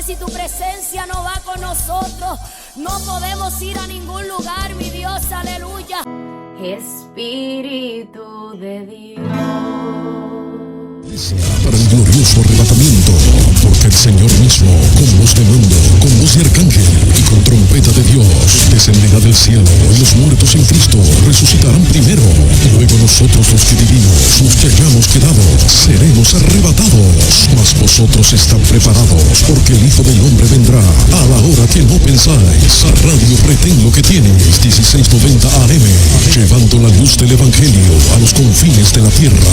que si tu presencia no va con nosotros, no podemos ir a ningún lugar, mi Dios, aleluya. Espíritu de Dios. Para el glorioso arrebatamiento, porque el Señor mismo, con voz de mando, con voz de arcángel y con trompeta de Dios, descenderá del cielo, y los muertos en Cristo resucitarán primero. Luego nosotros los que vivimos, los que hayamos quedado, seremos arrebatados. Mas vosotros estad preparados, porque el Hijo del Hombre vendrá a la hora que no pensáis. A Radio Retén Lo que Tienes, 1690 AM, llevando la luz del Evangelio a los confines de la tierra.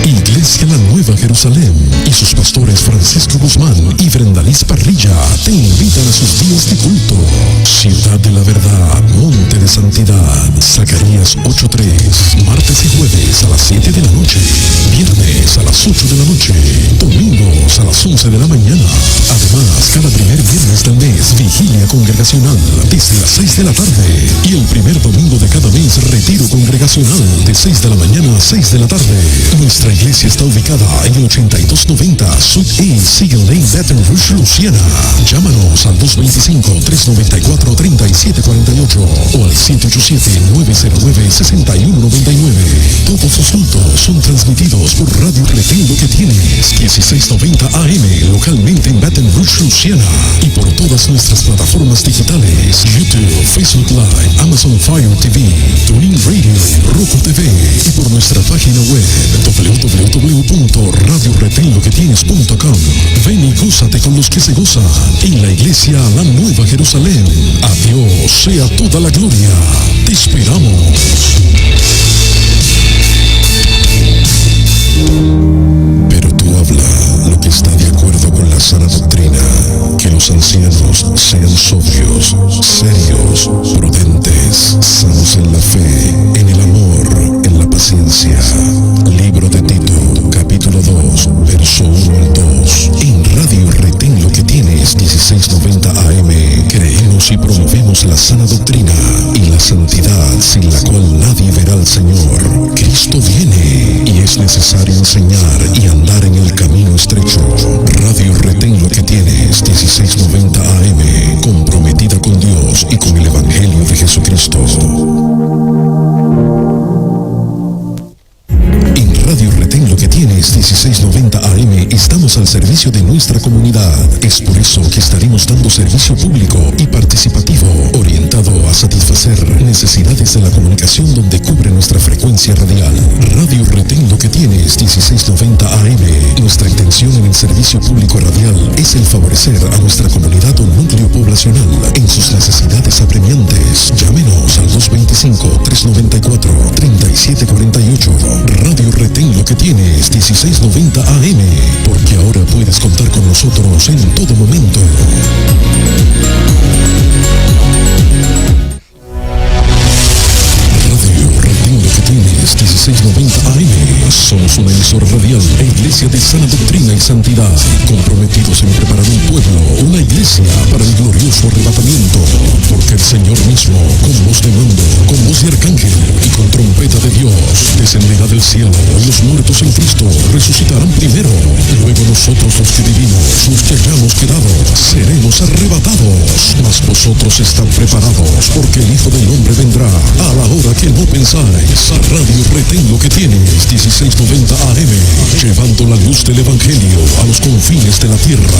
Iglesia La Nueva Jerusalén y sus pastores Francisco Guzmán y Brendaliz Parrilla te invitan a sus días de culto. Ciudad de la Verdad, Monte de Santidad, Zacarías 8:3, martes y jueves a las 7 de la noche, viernes a las 8 de la noche, domingos a las 11 de la mañana. Además, cada primer viernes del mes, vigilia congregacional desde las 6 de la tarde y el primer domingo de cada mes, retiro congregacional de 6 de la mañana a 6 de la tarde. Nuestra iglesia está ubicada en el 8290 Suite A, Siegel Lane, Baton Rouge, Luisiana. Llámanos al 225-394-3748 o al 787-909-6199. Todos los cultos son transmitidos por Radio Retén Lo que Tienes, 1690 AM, localmente en Baton Rouge, Luisiana, y por todas nuestras plataformas digitales: YouTube, Facebook Live, Amazon Fire TV, TuneIn Radio, Roku TV, y por nuestra página web www.radioretenloquetienes.com. Ven y gózate con los que se gozan en la iglesia La Nueva Jerusalén. A Dios sea toda la gloria. Te esperamos. Pero tú habla lo que está de acuerdo con la sana doctrina, que los ancianos sean sobrios, serios, prudentes, sanos en la fe, en el amor, en la paciencia. Libro de Tito, capítulo 2, verso 1 al 2. En Radio Retén Lo que Tienes, 1690 AM, creemos y promovemos la sana doctrina y la santidad, sin la cual nadie verá al Señor. Cristo viene y es necesario enseñar y andar en el camino estrecho. Radio Retén Lo que Tienes, 1690 AM, comprometida con Dios y con el Evangelio de Jesucristo. Radio Retén Lo que Tienes, 1690 AM, estamos al servicio de nuestra comunidad. Es por eso que estaremos dando servicio público y participativo, orientado a satisfacer necesidades de la comunicación donde cubre nuestra frecuencia radial. Radio Retén Lo que Tienes, 1690 AM. Nuestra intención en el servicio público radial es el favorecer a nuestra comunidad o núcleo poblacional en sus necesidades apremiantes. Llámenos al 225-394-3748. Radio Retén Lo que Tienes, 1690 AM, porque ahora puedes contar con nosotros en todo momento. Radio Retén Lo que Tienes, 1690 AM. Somos una emisora radial e iglesia de sana doctrina y santidad, comprometidos en preparar un pueblo, una iglesia para el glorioso arrebatamiento, porque el Señor mismo, con voz de mando, con voz de arcángel y con trompeta de Dios, descenderá del cielo, y los muertos en Cristo resucitarán primero. Luego nosotros los que vivimos, los que hayamos quedado, seremos arrebatados. Mas vosotros estad preparados, porque el Hijo del Hombre vendrá a la hora que no pensáis. A Radio Retén Lo que Tienes, 1690 AM, llevando la luz del Evangelio a los confines de la tierra.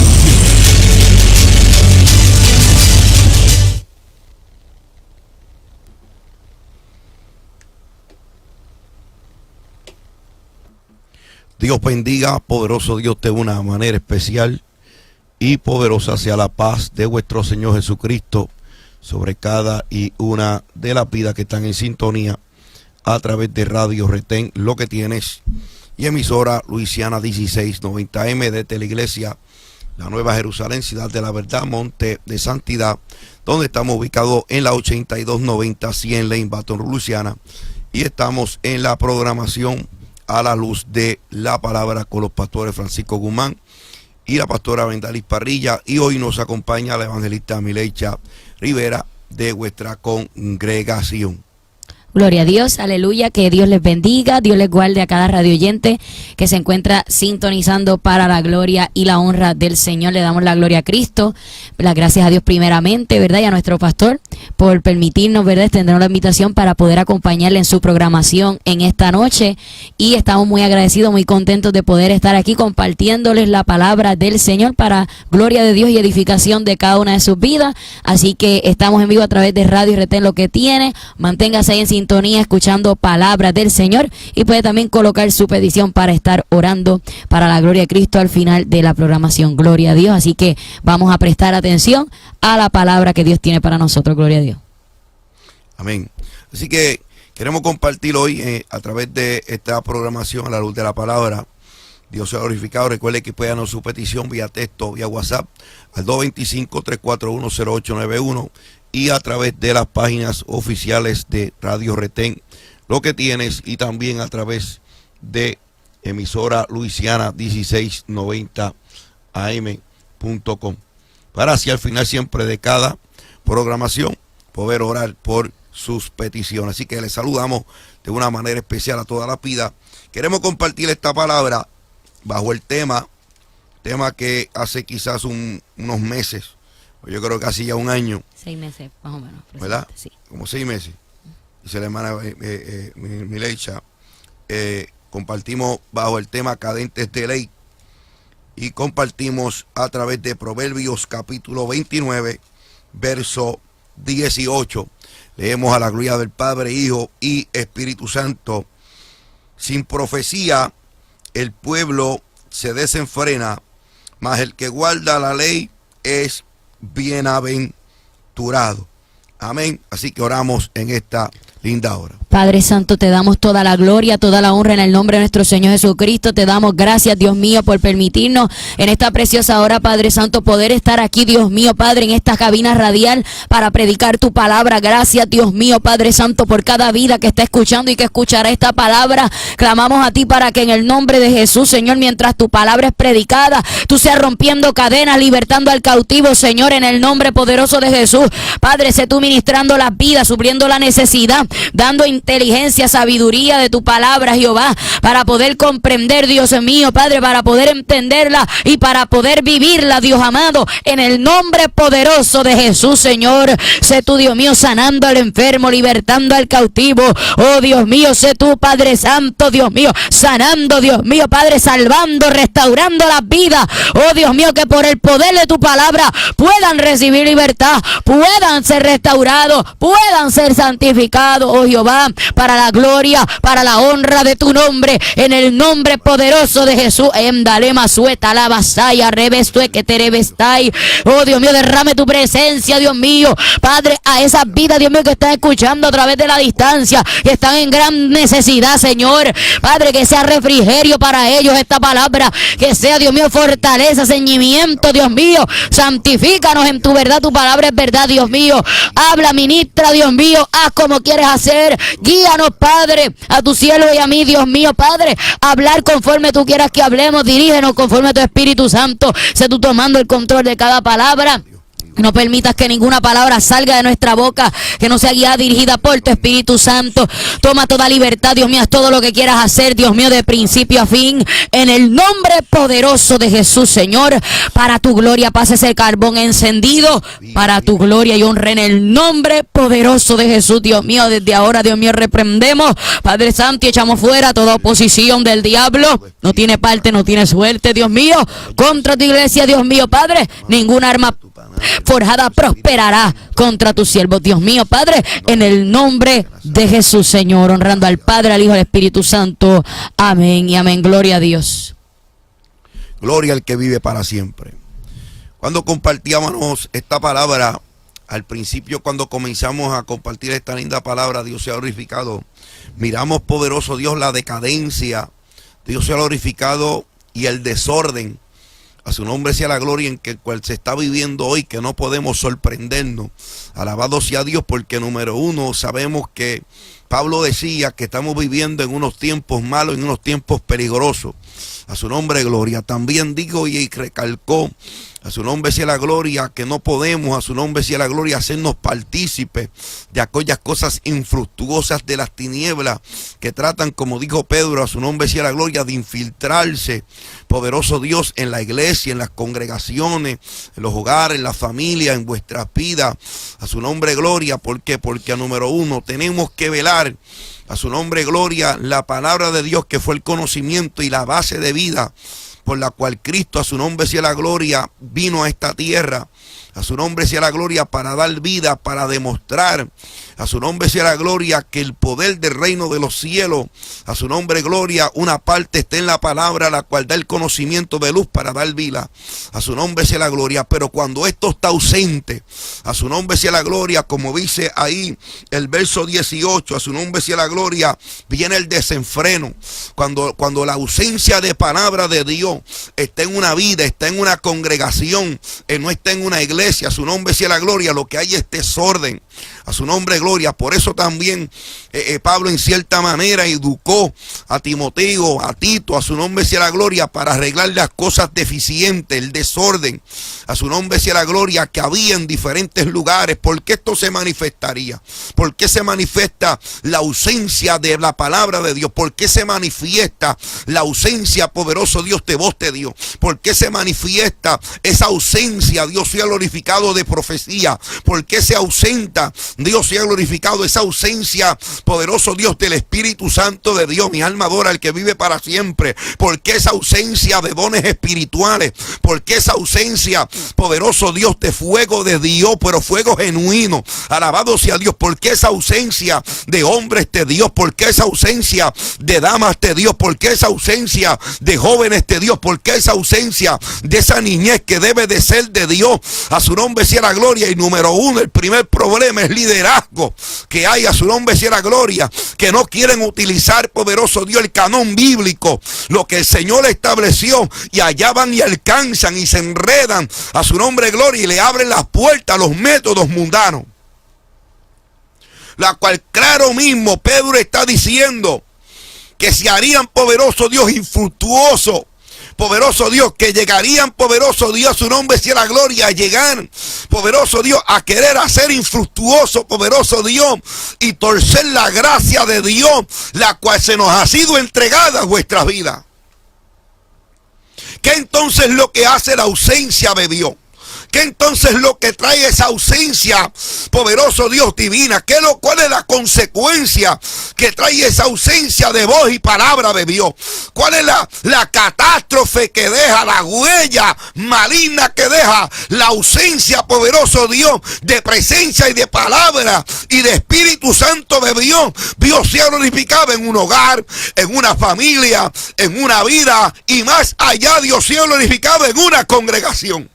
Dios bendiga, poderoso Dios, de una manera especial y poderosa sea la paz de vuestro Señor Jesucristo sobre cada y una de las vidas que están en sintonía a través de Radio Retén Lo que Tienes y emisora Luisiana 1690M desde la iglesia La Nueva Jerusalén, Ciudad de la Verdad, Monte de Santidad, donde estamos ubicados en la 8290 100 Lane, Baton Rouge, Luisiana, y estamos en la programación A la Luz de la Palabra con los pastores Francisco Guzmán y la pastora Brendaliz Parrilla, y hoy nos acompaña la evangelista Mileicha Rivera de vuestra congregación. Gloria a Dios, aleluya, que Dios les bendiga, Dios les guarde a cada radio oyente que se encuentra sintonizando para la gloria y la honra del Señor. Le damos la gloria a Cristo, las gracias a Dios primeramente, ¿verdad? Y a nuestro pastor por permitirnos, ¿verdad?, extendernos la invitación para poder acompañarle en su programación en esta noche. Y estamos muy agradecidos, muy contentos de poder estar aquí compartiéndoles la palabra del Señor para gloria de Dios y edificación de cada una de sus vidas. Así que estamos en vivo a través de Radio Retén Lo Que Tiene. Manténgase ahí en sintonía escuchando palabras del Señor y puede también colocar su petición para estar orando para la gloria de Cristo al final de la programación. Gloria a Dios. Así que vamos a prestar atención a la palabra que Dios tiene para nosotros. Gloria a Dios. Amén. Así que queremos compartir hoy a través de esta programación a la luz de la palabra. Dios sea glorificado. Recuerde que puede darnos su petición vía texto, vía WhatsApp al 225-341-0891 y a través de las páginas oficiales de Radio Retén Lo Que Tienes y también a través de emisora Luisiana 1690 am.com para así al final siempre de cada programación poder orar por sus peticiones. Así que les saludamos de una manera especial a toda la vida. Queremos compartir esta palabra bajo el tema que hace quizás unos meses, yo creo que casi ya un año. 6 meses, más o menos. ¿Verdad? Sí. Como 6 meses. Dice la hermana Mileicha. Compartimos bajo el tema Cadentes de Ley. Y compartimos a través de Proverbios capítulo 29, verso 18. Leemos a la gloria del Padre, Hijo y Espíritu Santo. Sin profecía el pueblo se desenfrena, mas el que guarda la ley es bienaventurado. Amén. Así que oramos en esta linda hora. Padre Santo, te damos toda la gloria, toda la honra en el nombre de nuestro Señor Jesucristo. Te damos gracias, Dios mío, por permitirnos en esta preciosa hora, Padre Santo, poder estar aquí, Dios mío, Padre, en esta cabina radial para predicar tu palabra. Gracias, Dios mío, Padre Santo, por cada vida que está escuchando y que escuchará esta palabra. Clamamos a ti para que en el nombre de Jesús, Señor, mientras tu palabra es predicada, tú seas rompiendo cadenas, libertando al cautivo, Señor, en el nombre poderoso de Jesús. Padre, sé tú ministrando las vidas, supliendo la necesidad, dando inteligencia, sabiduría de tu palabra, Jehová, para poder comprender, Dios mío, Padre, para poder entenderla y para poder vivirla, Dios amado, en el nombre poderoso de Jesús, Señor. Sé tú, Dios mío, sanando al enfermo, libertando al cautivo. Oh, Dios mío, sé tú, Padre Santo, Dios mío, sanando, Dios mío, Padre, salvando, restaurando las vidas. Oh, Dios mío, que por el poder de tu palabra puedan recibir libertad, puedan ser restaurados, puedan ser santificados, oh Jehová, para la gloria, para la honra de tu nombre, en el nombre poderoso de Jesús. Emdalema sueta la vasaya, revestue que te revestai. Oh Dios mío, derrame tu presencia, Dios mío, Padre, a esas vidas, Dios mío, que están escuchando a través de la distancia, que están en gran necesidad, Señor. Padre, que sea refrigerio para ellos esta palabra, que sea, Dios mío, fortaleza, ceñimiento, Dios mío. Santifícanos en tu verdad, tu palabra es verdad, Dios mío. Habla, ministra, Dios mío, haz como quieres hacer. Guíanos, Padre, a tu cielo y a mí, Dios mío, Padre, hablar conforme tú quieras que hablemos, dirígenos conforme a tu Espíritu Santo. Sé tú tomando el control de cada palabra. No permitas que ninguna palabra salga de nuestra boca que no sea guiada, dirigida por tu Espíritu Santo. Toma toda libertad, Dios mío, haz todo lo que quieras hacer, Dios mío, de principio a fin. En el nombre poderoso de Jesús, Señor, para tu gloria pase ese carbón encendido, para tu gloria y honra en el nombre poderoso de Jesús, Dios mío. Desde ahora, Dios mío, reprendemos, Padre Santo, y echamos fuera toda oposición del diablo. No tiene parte, no tiene suerte, Dios mío, contra tu iglesia, Dios mío, Padre. Ninguna arma forjada prosperará contra tus siervos, Dios mío, Padre, en el nombre de Jesús, Señor, honrando al Padre, al Hijo, al Espíritu Santo. Amén y amén. Gloria a Dios. Gloria al que vive para siempre. Cuando compartíamos esta palabra, al principio cuando comenzamos a compartir esta linda palabra, Dios sea glorificado, miramos, poderoso Dios, la decadencia, Dios sea glorificado, y el desorden. A su nombre sea la gloria en que el cual se está viviendo hoy, que no podemos sorprendernos. Alabado sea Dios, porque número uno, sabemos que Pablo decía que estamos viviendo en unos tiempos malos, en unos tiempos peligrosos. A su nombre gloria. También digo y recalcó, a su nombre sea la gloria, que no podemos, a su nombre sea la gloria, hacernos partícipes de aquellas cosas infructuosas de las tinieblas que tratan, como dijo Pedro, a su nombre sea la gloria, de infiltrarse, poderoso Dios, en la iglesia, en las congregaciones, en los hogares, en la familia, en vuestras vidas. A su nombre gloria. ¿Por qué? Porque, número uno, tenemos que velar, a su nombre gloria, la palabra de Dios, que fue el conocimiento y la base de vida por la cual Cristo, a su nombre sea la gloria, vino a esta tierra. A su nombre sea la gloria, para dar vida, para demostrar, a su nombre sea la gloria, que el poder del reino de los cielos, a su nombre gloria, una parte está en la palabra, la cual da el conocimiento de luz para dar vida. A su nombre sea la gloria. Pero cuando esto está ausente, a su nombre sea la gloria, como dice ahí el verso 18, a su nombre sea la gloria, viene el desenfreno. Cuando la ausencia de palabra de Dios está en una vida, está en una congregación, no está en una iglesia, a su nombre sea la gloria, lo que hay es desorden. A su nombre gloria. Por eso también Pablo en cierta manera educó a Timoteo, a Tito, a su nombre sea la gloria, para arreglar las cosas deficientes, el desorden. A su nombre sea la gloria, que había en diferentes lugares. ¿Por qué esto se manifestaría? ¿Por qué se manifiesta la ausencia de la palabra de Dios? ¿Por qué se manifiesta la ausencia, poderoso Dios, de voz de Dios? ¿Por qué se manifiesta esa ausencia, Dios sea glorificado, de profecía? ¿Por qué se ausenta, Dios sea glorificado, esa ausencia, poderoso Dios, del Espíritu Santo de Dios? Mi alma adora al que vive para siempre. ¿Por qué esa ausencia de dones espirituales? ¿Por qué esa ausencia, poderoso Dios, de fuego de Dios, pero fuego genuino? Alabado sea Dios. ¿Por qué esa ausencia de hombres de Dios? ¿Por qué esa ausencia de damas de Dios? ¿Por qué esa ausencia de jóvenes de Dios? ¿Por qué esa ausencia de esa niñez que debe de ser de Dios? A su nombre sea la gloria. Y número uno, el primer problema es liderazgo que hay, a su nombre sea la gloria, que no quieren utilizar, poderoso Dios, el canón bíblico, lo que el Señor estableció, y allá van y alcanzan y se enredan, a su nombre gloria, y le abren las puertas a los métodos mundanos, la cual claro mismo Pedro está diciendo que se harían, poderoso Dios, infructuosos, poderoso Dios, que llegarían, poderoso Dios, su nombre sea la gloria, a llegar, poderoso Dios, a querer hacer infructuoso, poderoso Dios, y torcer la gracia de Dios, la cual se nos ha sido entregada a vuestras vidas. ¿Qué entonces es lo que hace la ausencia de Dios? ¿Qué entonces lo que trae esa ausencia, poderoso Dios, divina? ¿Cuál es la consecuencia que trae esa ausencia de voz y palabra de Dios? ¿Cuál es la catástrofe que deja, la huella maligna que deja la ausencia, poderoso Dios, de presencia y de palabra y de Espíritu Santo de Dios? Dios sea glorificado en un hogar, en una familia, en una vida, y más allá, Dios sea glorificado en una congregación.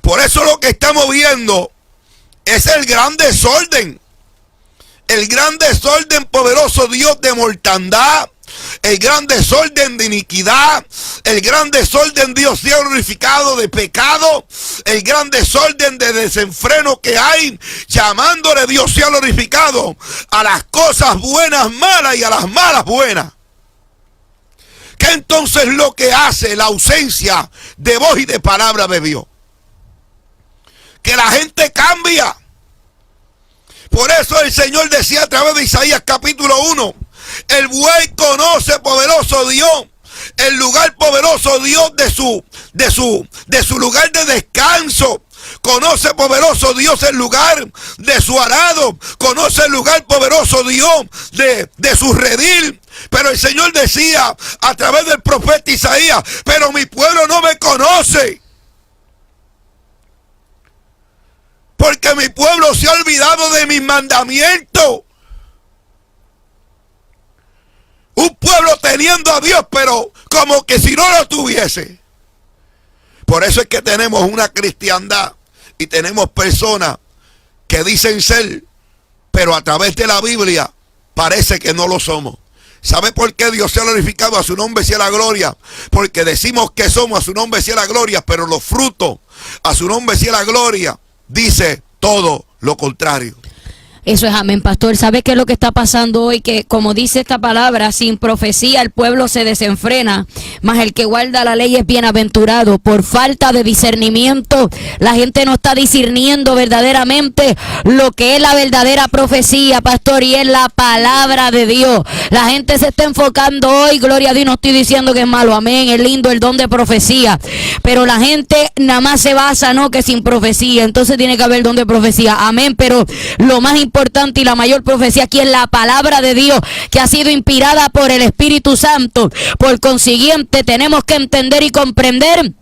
Por eso lo que estamos viendo es el gran desorden. El gran desorden, poderoso Dios, de mortandad. El gran desorden de iniquidad. El gran desorden, Dios sea glorificado, de pecado. El gran desorden de desenfreno que hay, llamándole, Dios sea glorificado, a las cosas buenas malas y a las malas buenas. ¿Qué entonces lo que hace la ausencia de voz y de palabra de Dios? Que la gente cambia. Por eso el Señor decía a través de Isaías capítulo 1, el buey conoce, poderoso Dios, el lugar, poderoso Dios, de su lugar de descanso. Conoce, poderoso Dios, el lugar de su arado. Conoce el lugar, poderoso Dios, de su redil. Pero el Señor decía a través del profeta Isaías, pero mi pueblo no me conoce, porque mi pueblo se ha olvidado de mis mandamientos. Un pueblo teniendo a Dios, pero como que si no lo tuviese. Por eso es que tenemos una cristiandad y tenemos personas que dicen ser, pero a través de la Biblia parece que no lo somos. ¿Sabe por qué? Dios sea glorificado, a su nombre sea la gloria? Porque decimos que somos, a su nombre sea la gloria, pero los frutos, a su nombre sea la gloria, dice todo lo contrario. Eso es amén, pastor. ¿Sabe qué es lo que está pasando hoy? Que como dice esta palabra, sin profecía el pueblo se desenfrena, mas el que guarda la ley es bienaventurado. Por falta de discernimiento, la gente no está discerniendo verdaderamente lo que es la verdadera profecía, pastor, y es la palabra de Dios. La gente se está enfocando hoy, gloria a Dios, no estoy diciendo que es malo, amén, es lindo el don de profecía, pero la gente nada más se basa, no, que sin profecía, entonces tiene que haber don de profecía, amén, pero lo más importante y la mayor profecía aquí es la palabra de Dios, que ha sido inspirada por el Espíritu Santo. Por consiguiente, tenemos que entender y comprender,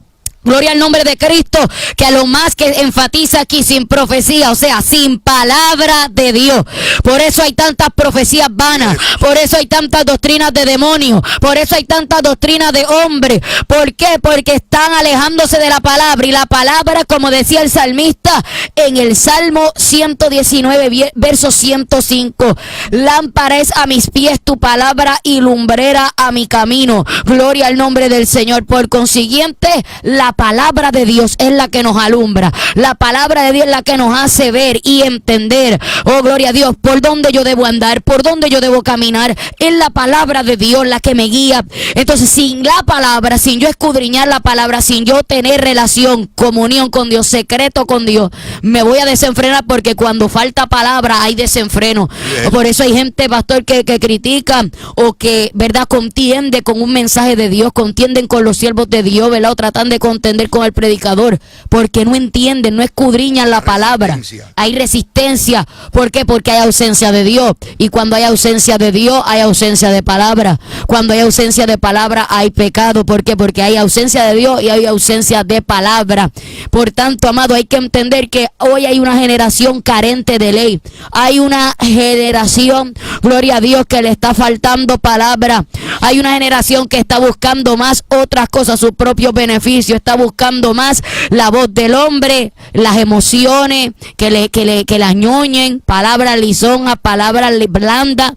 gloria al nombre de Cristo, que a lo más que enfatiza aquí, sin profecía, o sea, sin palabra de Dios. Por eso hay tantas profecías vanas, por eso hay tantas doctrinas de demonios, por eso hay tantas doctrinas de hombres. ¿Por qué? Porque están alejándose de la palabra. Y la palabra, como decía el salmista en el Salmo 119, verso 105, lámpara es a mis pies tu palabra y lumbrera a mi camino. Gloria al nombre del Señor. Por consiguiente, la palabra de Dios es la que nos alumbra. La palabra de Dios es la que nos hace ver y entender, oh gloria a Dios, por dónde yo debo andar, por dónde yo debo caminar. Es la palabra de Dios la que me guía. Entonces, sin la palabra, sin yo escudriñar la palabra, sin yo tener relación, comunión con Dios, secreto con Dios, me voy a desenfrenar, porque cuando falta palabra hay desenfreno. Por eso hay gente, pastor, que critica o que, verdad, contiende con un mensaje de Dios, contienden con los siervos de Dios, ¿verdad? O tratan de contender con el predicador, porque no entienden, no escudriñan la palabra. Hay resistencia. ¿Por qué? Porque hay ausencia de Dios. Y cuando hay ausencia de Dios, hay ausencia de palabra. Cuando hay ausencia de palabra, hay pecado. ¿Por qué? Porque hay ausencia de Dios y hay ausencia de palabra. Por tanto, amado, hay que entender que hoy hay una generación carente de ley. Hay una generación, gloria a Dios, que le está faltando palabra. Hay una generación que está buscando más otras cosas, sus propios beneficios. Está buscando más la voz del hombre, las emociones, que las ñoñen, palabras lisonjas, palabras blandas,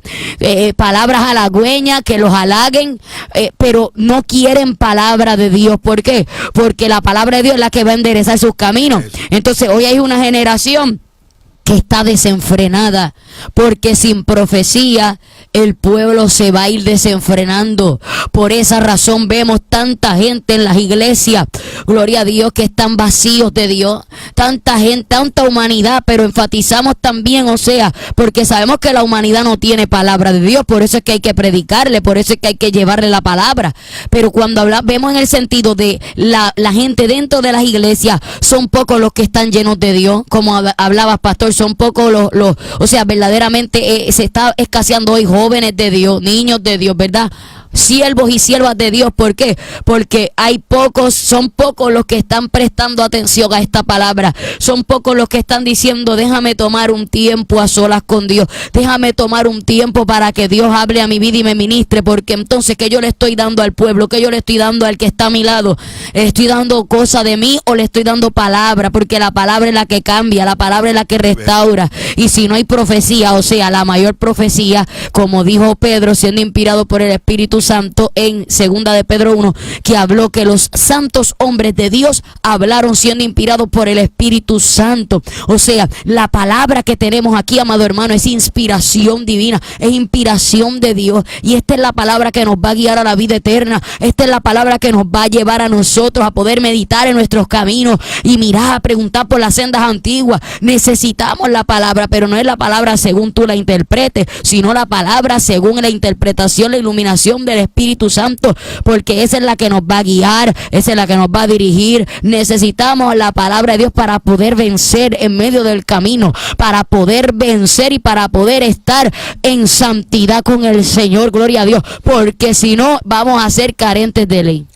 palabras halagüeñas, que los halaguen, pero no quieren palabra de Dios. ¿Por qué? Porque la palabra de Dios es la que va a enderezar sus caminos. Entonces hoy hay una generación que está desenfrenada, porque sin profecía el pueblo se va a ir desenfrenando. Por esa razón vemos tanta gente en las iglesias, gloria a Dios, que están vacíos de Dios, tanta gente, tanta humanidad, pero enfatizamos también, o sea, porque sabemos que la humanidad no tiene palabra de Dios, por eso es que hay que predicarle, por eso es que hay que llevarle la palabra. Pero cuando vemos en el sentido de la gente dentro de las iglesias, son pocos los que están llenos de Dios, como hablabas, pastor, son pocos o sea, verdaderamente se está escaseando hoy jóvenes de Dios, niños de Dios, ¿verdad? Siervos y siervas de Dios. ¿Por qué? Porque son pocos los que están prestando atención a esta palabra. Son pocos los que están diciendo, déjame tomar un tiempo a solas con Dios. Déjame tomar un tiempo para que Dios hable a mi vida y me ministre. Porque entonces, ¿qué yo le estoy dando al pueblo? ¿Qué yo le estoy dando al que está a mi lado? ¿Le estoy dando cosa de mí o le estoy dando palabra? Porque la palabra es la que cambia, la palabra es la que restaura. Y si no hay profecía, o sea, la mayor profecía, como dijo Pedro, siendo inspirado por el Espíritu Santo en segunda de Pedro 1, que habló que los santos hombres de Dios hablaron siendo inspirados por el Espíritu Santo. O sea, la palabra que tenemos aquí, amado hermano, es inspiración divina, es inspiración de Dios, y esta es la palabra que nos va a guiar a la vida eterna. Esta es la palabra que nos va a llevar a nosotros a poder meditar en nuestros caminos y mirar, a preguntar por las sendas antiguas. Necesitamos la palabra, pero no es la palabra según tú la interpretes, sino la palabra según la interpretación, la iluminación del Espíritu Santo, porque esa es la que nos va a guiar, esa es la que nos va a dirigir. Necesitamos la palabra de Dios para poder vencer en medio del camino, para poder vencer y para poder estar en santidad con el Señor, gloria a Dios, porque si no vamos a ser carentes de ley.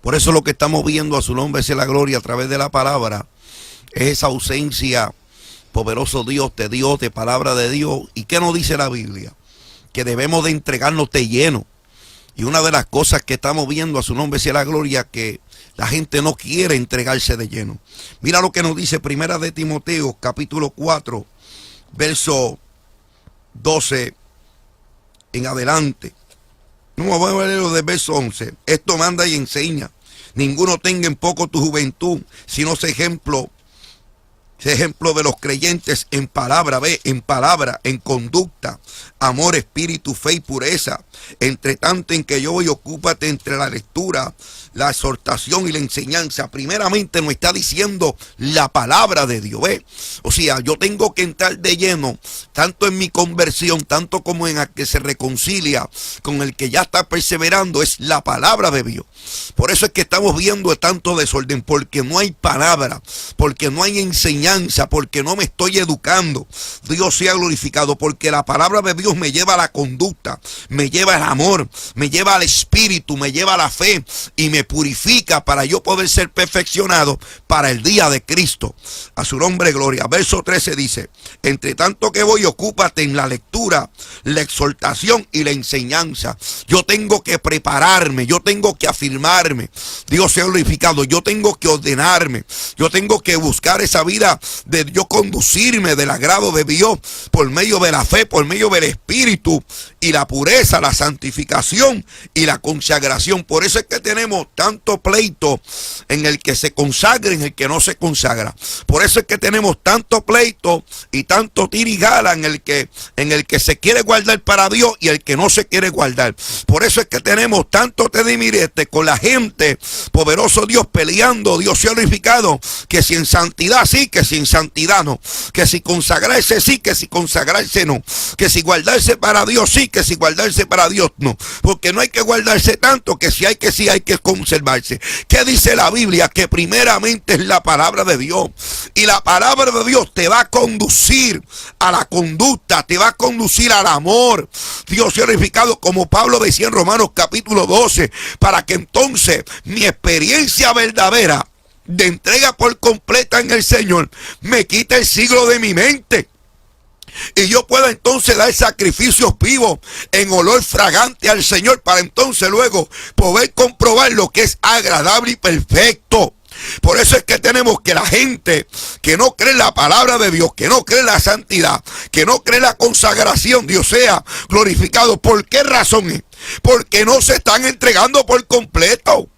Por eso lo que estamos viendo, a su nombre sea la gloria, a través de la palabra, es esa ausencia, poderoso Dios, de palabra de Dios. ¿Y qué nos dice la Biblia? Que debemos de entregarnos de lleno. Y una de las cosas que estamos viendo, a su nombre sea la gloria, que la gente no quiere entregarse de lleno. Mira lo que nos dice Primera de Timoteo, capítulo 4, verso 12 en adelante. No, vamos a leerlo del verso 11. Esto manda y enseña. Ninguno tenga en poco tu juventud, sino sea ejemplo Ejemplo de los creyentes en palabra, en palabra, en conducta, amor, espíritu, fe y pureza. Entre tanto en que yo voy, ocúpate entre la lectura, la exhortación y la enseñanza. Primeramente nos está diciendo la palabra de Dios, ¿ves? O sea, yo tengo que entrar de lleno, tanto en mi conversión, tanto como en el que se reconcilia con el que ya está perseverando, es la palabra de Dios. Por eso es que estamos viendo tanto desorden, porque no hay palabra, porque no hay enseñanza, porque no me estoy educando. Dios sea glorificado, porque la palabra de Dios me lleva a la conducta, me lleva al amor, me lleva al espíritu, me lleva a la fe y me purifica para yo poder ser perfeccionado para el día de Cristo. A su nombre gloria. Verso 13 dice: entre tanto que voy, ocúpate en la lectura, la exhortación y la enseñanza. Yo tengo que prepararme, yo tengo que afirmarme. Dios sea glorificado. Yo tengo que ordenarme, yo tengo que buscar esa vida de yo conducirme del agrado de Dios por medio de la fe, por medio del espíritu y la pureza, la santificación y la consagración. Por eso es que tenemos tanto pleito en el que se consagra y en el que no se consagra. Por eso es que tenemos tanto pleito y tanto tirigala en el que se quiere guardar para Dios y el que no se quiere guardar. Por eso es que tenemos tanto tedimirete con la gente, poderoso Dios, peleando. Dios sea glorificado, que si en santidad sí, que si en santidad no, que si consagrarse sí, que si consagrarse no, que si guardarse para Dios sí, que si guardarse para Dios no, porque no hay que guardarse tanto, que si hay que sí, hay que conservarse. ¿Qué dice la Biblia? Que primeramente es la palabra de Dios, y la palabra de Dios te va a conducir a la conducta, te va a conducir al amor. Dios sea glorificado, como Pablo decía en Romanos capítulo 12, para que entonces mi experiencia verdadera de entrega por completa en el Señor me quite el siglo de mi mente y yo pueda entonces dar sacrificios vivos en olor fragante al Señor, para entonces luego poder comprobar lo que es agradable y perfecto. Por eso es que tenemos que la gente que no cree en la palabra de Dios, que no cree en la santidad, que no cree en la consagración, Dios sea glorificado. ¿Por qué razón es? Porque no se están entregando por completo,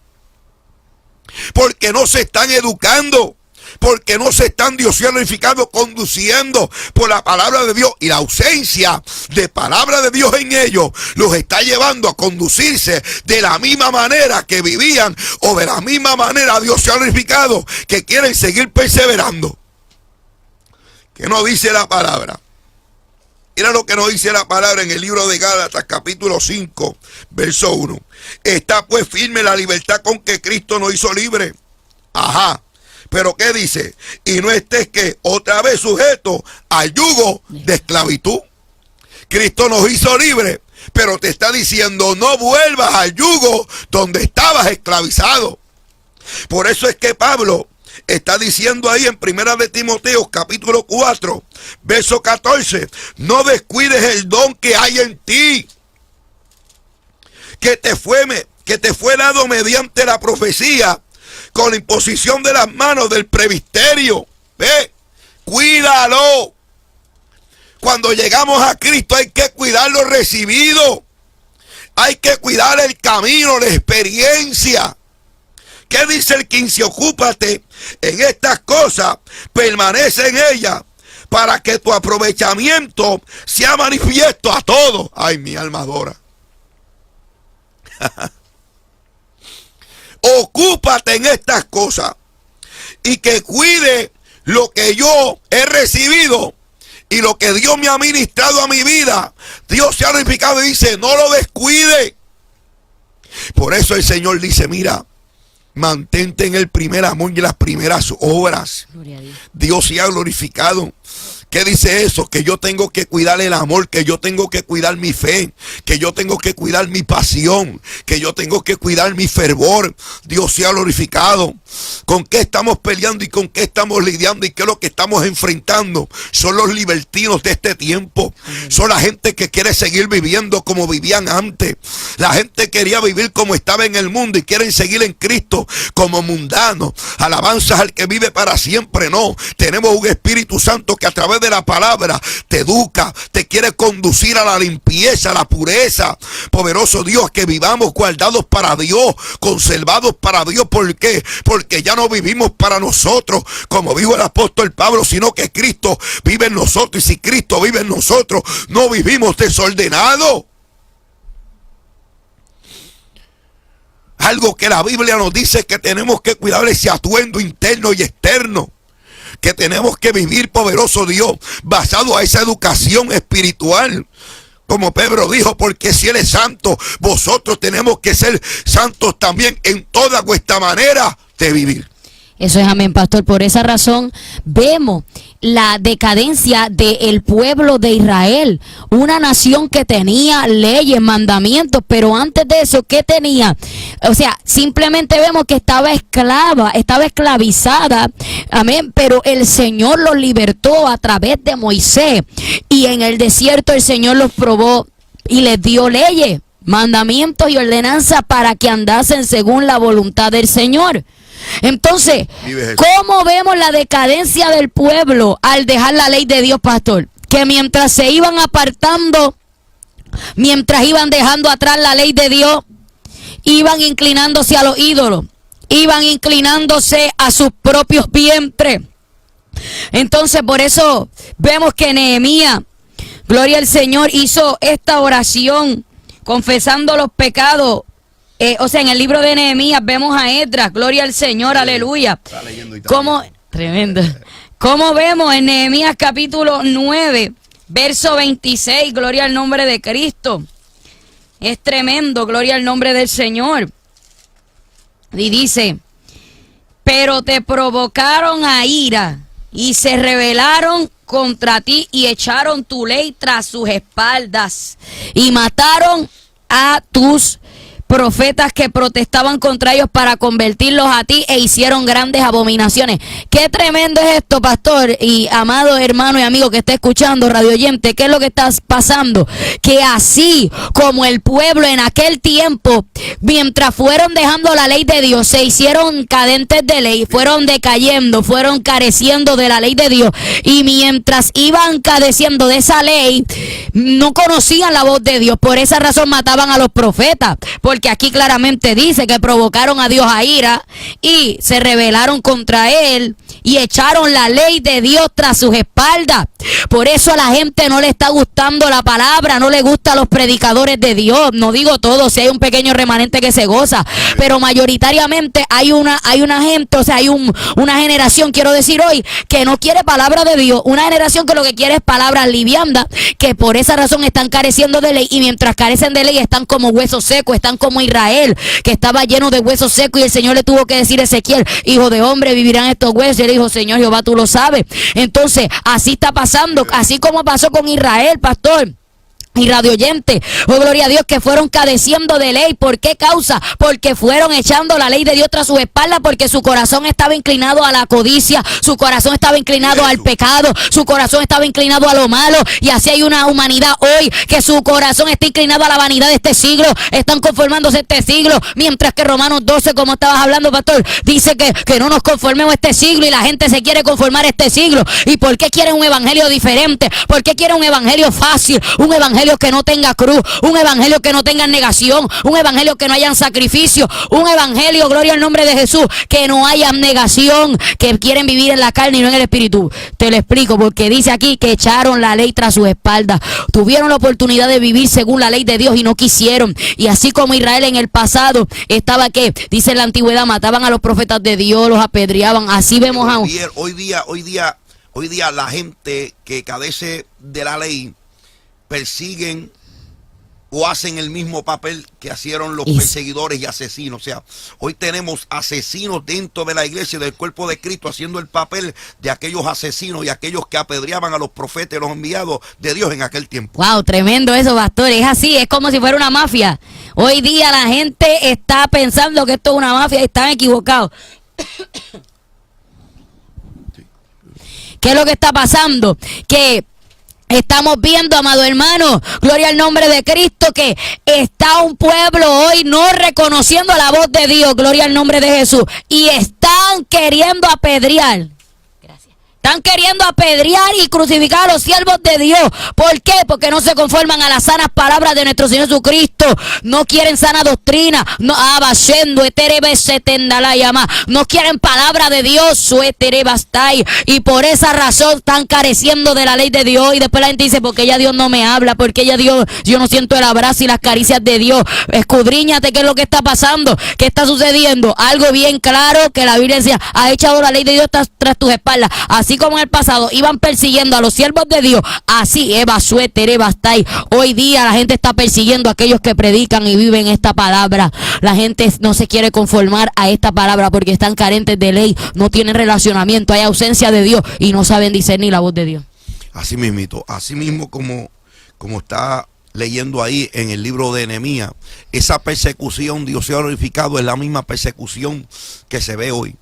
porque no se están educando, porque no se están, Dios sea glorificado, conduciendo por la palabra de Dios, y la ausencia de palabra de Dios en ellos los está llevando a conducirse de la misma manera que vivían, o de la misma manera, Dios sea glorificado, que quieren seguir perseverando. ¿Qué nos dice la palabra? Mira lo que nos dice la palabra en el libro de Gálatas capítulo 5 verso 1. Está pues firme la libertad con que Cristo nos hizo libre. Ajá. Pero ¿qué dice? Y no estés que otra vez sujeto al yugo de esclavitud. Cristo nos hizo libre, pero te está diciendo no vuelvas al yugo donde estabas esclavizado. Por eso es que Pablo está diciendo ahí en Primera de Timoteo capítulo 4 verso 14: no descuides el don que hay en ti, que te fue dado mediante la profecía, con la imposición de las manos del presbiterio. Ve, cuídalo. Cuando llegamos a Cristo hay que cuidar lo recibido, hay que cuidar el camino, la experiencia. ¿Qué dice el 15? Ocúpate en estas cosas, permanece en ellas, para que tu aprovechamiento sea manifiesto a todos. Ay, mi alma adora. Ocúpate en estas cosas y que cuide lo que yo he recibido y lo que Dios me ha ministrado a mi vida. Dios se ha glorificado y dice no lo descuide. Por eso el Señor dice: mira, mantente en el primer amor y las primeras obras. Dios se ha glorificado. ¿Qué dice eso? Que yo tengo que cuidar el amor, que yo tengo que cuidar mi fe, que yo tengo que cuidar mi pasión, que yo tengo que cuidar mi fervor. Dios sea glorificado. ¿Con qué estamos peleando y con qué estamos lidiando y qué es lo que estamos enfrentando? Son los libertinos de este tiempo. Son la gente que quiere seguir viviendo como vivían antes. La gente quería vivir como estaba en el mundo y quieren seguir en Cristo como mundanos. Alabanzas al que vive para siempre. No, tenemos un Espíritu Santo que a través de la palabra te educa, te quiere conducir a la limpieza, a la pureza. Poderoso Dios, que vivamos guardados para Dios, conservados para Dios. ¿Por qué? Porque ya no vivimos para nosotros, como dijo el apóstol Pablo, sino que Cristo vive en nosotros. Y si Cristo vive en nosotros, no vivimos desordenados. Algo que la Biblia nos dice, que tenemos que cuidar ese atuendo interno y externo, que tenemos que vivir, poderoso Dios, basado a esa educación espiritual. Como Pedro dijo, porque si Él es santo, vosotros tenemos que ser santos también en toda vuestra manera de vivir. Eso es amén, pastor. Por esa razón vemos la decadencia del pueblo de Israel, una nación que tenía leyes, mandamientos, pero antes de eso, ¿qué tenía? O sea, simplemente vemos que estaba esclavizada, amén, pero el Señor los libertó a través de Moisés, y en el desierto el Señor los probó y les dio leyes, mandamientos y ordenanzas para que andasen según la voluntad del Señor. Entonces, ¿cómo vemos la decadencia del pueblo al dejar la ley de Dios, pastor? Que mientras se iban apartando, mientras iban dejando atrás la ley de Dios, iban inclinándose a los ídolos, iban inclinándose a sus propios vientres. Entonces, por eso vemos que Nehemías, gloria al Señor, hizo esta oración confesando los pecados. O sea, en el libro de Nehemías vemos a Esdras, gloria al Señor, aleluya. Como tremendo. Como vemos en Nehemías capítulo 9, verso 26, gloria al nombre de Cristo. Es tremendo, gloria al nombre del Señor. Y dice, pero te provocaron a ira y se rebelaron contra ti y echaron tu ley tras sus espaldas y mataron a tus profetas que protestaban contra ellos para convertirlos a ti e hicieron grandes abominaciones. Qué tremendo es esto, pastor y amado hermano y amigo que está escuchando, radio oyente. ¿Qué es lo que está pasando? Que así como el pueblo en aquel tiempo, mientras fueron dejando la ley de Dios, se hicieron cadentes de ley, fueron decayendo, fueron careciendo de la ley de Dios, y mientras iban careciendo de esa ley, no conocían la voz de Dios. Por esa razón mataban a los profetas, porque aquí claramente dice que provocaron a Dios a ira y se rebelaron contra Él y echaron la ley de Dios tras sus espaldas. Por eso a la gente no le está gustando la palabra, no le gustan los predicadores de Dios. No digo todo, si hay un pequeño remanente que se goza, pero mayoritariamente hay una gente, o sea, hay una generación, quiero decir hoy, que no quiere palabra de Dios, una generación que lo que quiere es palabras liviandas, que por esa razón están careciendo de ley, y mientras carecen de ley están como huesos secos, están como Israel, que estaba lleno de huesos secos, y el Señor le tuvo que decir a Ezequiel, hijo de hombre, vivirán estos huesos, y él dijo, Señor Jehová, tú lo sabes. Entonces, así está pasando, así como pasó con Israel, pastor y radio oyente, oh gloria a Dios, que fueron cadeciendo de ley. ¿Por qué causa? Porque fueron echando la ley de Dios tras su espalda, porque su corazón estaba inclinado a la codicia, su corazón estaba inclinado al pecado, su corazón estaba inclinado a lo malo, y así hay una humanidad hoy que su corazón está inclinado a la vanidad de este siglo, están conformándose a este siglo, mientras que Romanos 12, como estabas hablando, pastor, dice que no nos conformemos a este siglo, y la gente se quiere conformar a este siglo. ¿Y por qué quieren un evangelio diferente? ¿Por qué quieren un evangelio fácil? Un evangelio que no tenga cruz, un evangelio que no tenga negación, un evangelio que no haya sacrificio, un evangelio, gloria al nombre de Jesús, que no haya negación, que quieren vivir en la carne y no en el espíritu. Te lo explico, porque dice aquí que echaron la ley tras su espalda, tuvieron la oportunidad de vivir según la ley de Dios y no quisieron. Y así como Israel en el pasado estaba, que dice en la antigüedad, mataban a los profetas de Dios, los apedreaban. Así vemos a hoy día la gente que carece de la ley persiguen o hacen el mismo papel que hicieron los perseguidores y asesinos. O sea, hoy tenemos asesinos dentro de la iglesia del cuerpo de Cristo haciendo el papel de aquellos asesinos y aquellos que apedreaban a los profetas y los enviados de Dios en aquel tiempo. Wow, tremendo eso, pastor. Es así, es como si fuera una mafia. Hoy día la gente está pensando que esto es una mafia y están equivocados. ¿Qué es lo que está pasando? Que estamos viendo, amado hermano, gloria al nombre de Cristo, que está un pueblo hoy no reconociendo la voz de Dios, gloria al nombre de Jesús, y están queriendo apedrear. Gracias. Están queriendo apedrear y crucificar a los siervos de Dios. ¿Por qué? Porque no se conforman a las sanas palabras de nuestro Señor Jesucristo. No quieren sana doctrina. No, no quieren palabra de Dios. Y por esa razón están careciendo de la ley de Dios. Y después la gente dice, porque ya Dios no me habla, porque ya Dios, yo no siento el abrazo y las caricias de Dios. Escudriñate qué es lo que está pasando, qué está sucediendo. Algo bien claro que la Biblia decía, ha echado la ley de Dios tras tus espaldas. Así como en el pasado iban persiguiendo a los siervos de Dios, así hoy día la gente está persiguiendo a aquellos que predican y viven esta palabra. La gente no se quiere conformar a esta palabra porque están carentes de ley, no tienen relacionamiento, hay ausencia de Dios y no saben discernir la voz de Dios. Así mismito, así mismo como está leyendo ahí en el libro de Nehemías, esa persecución, Dios se ha glorificado, es la misma persecución que se ve hoy.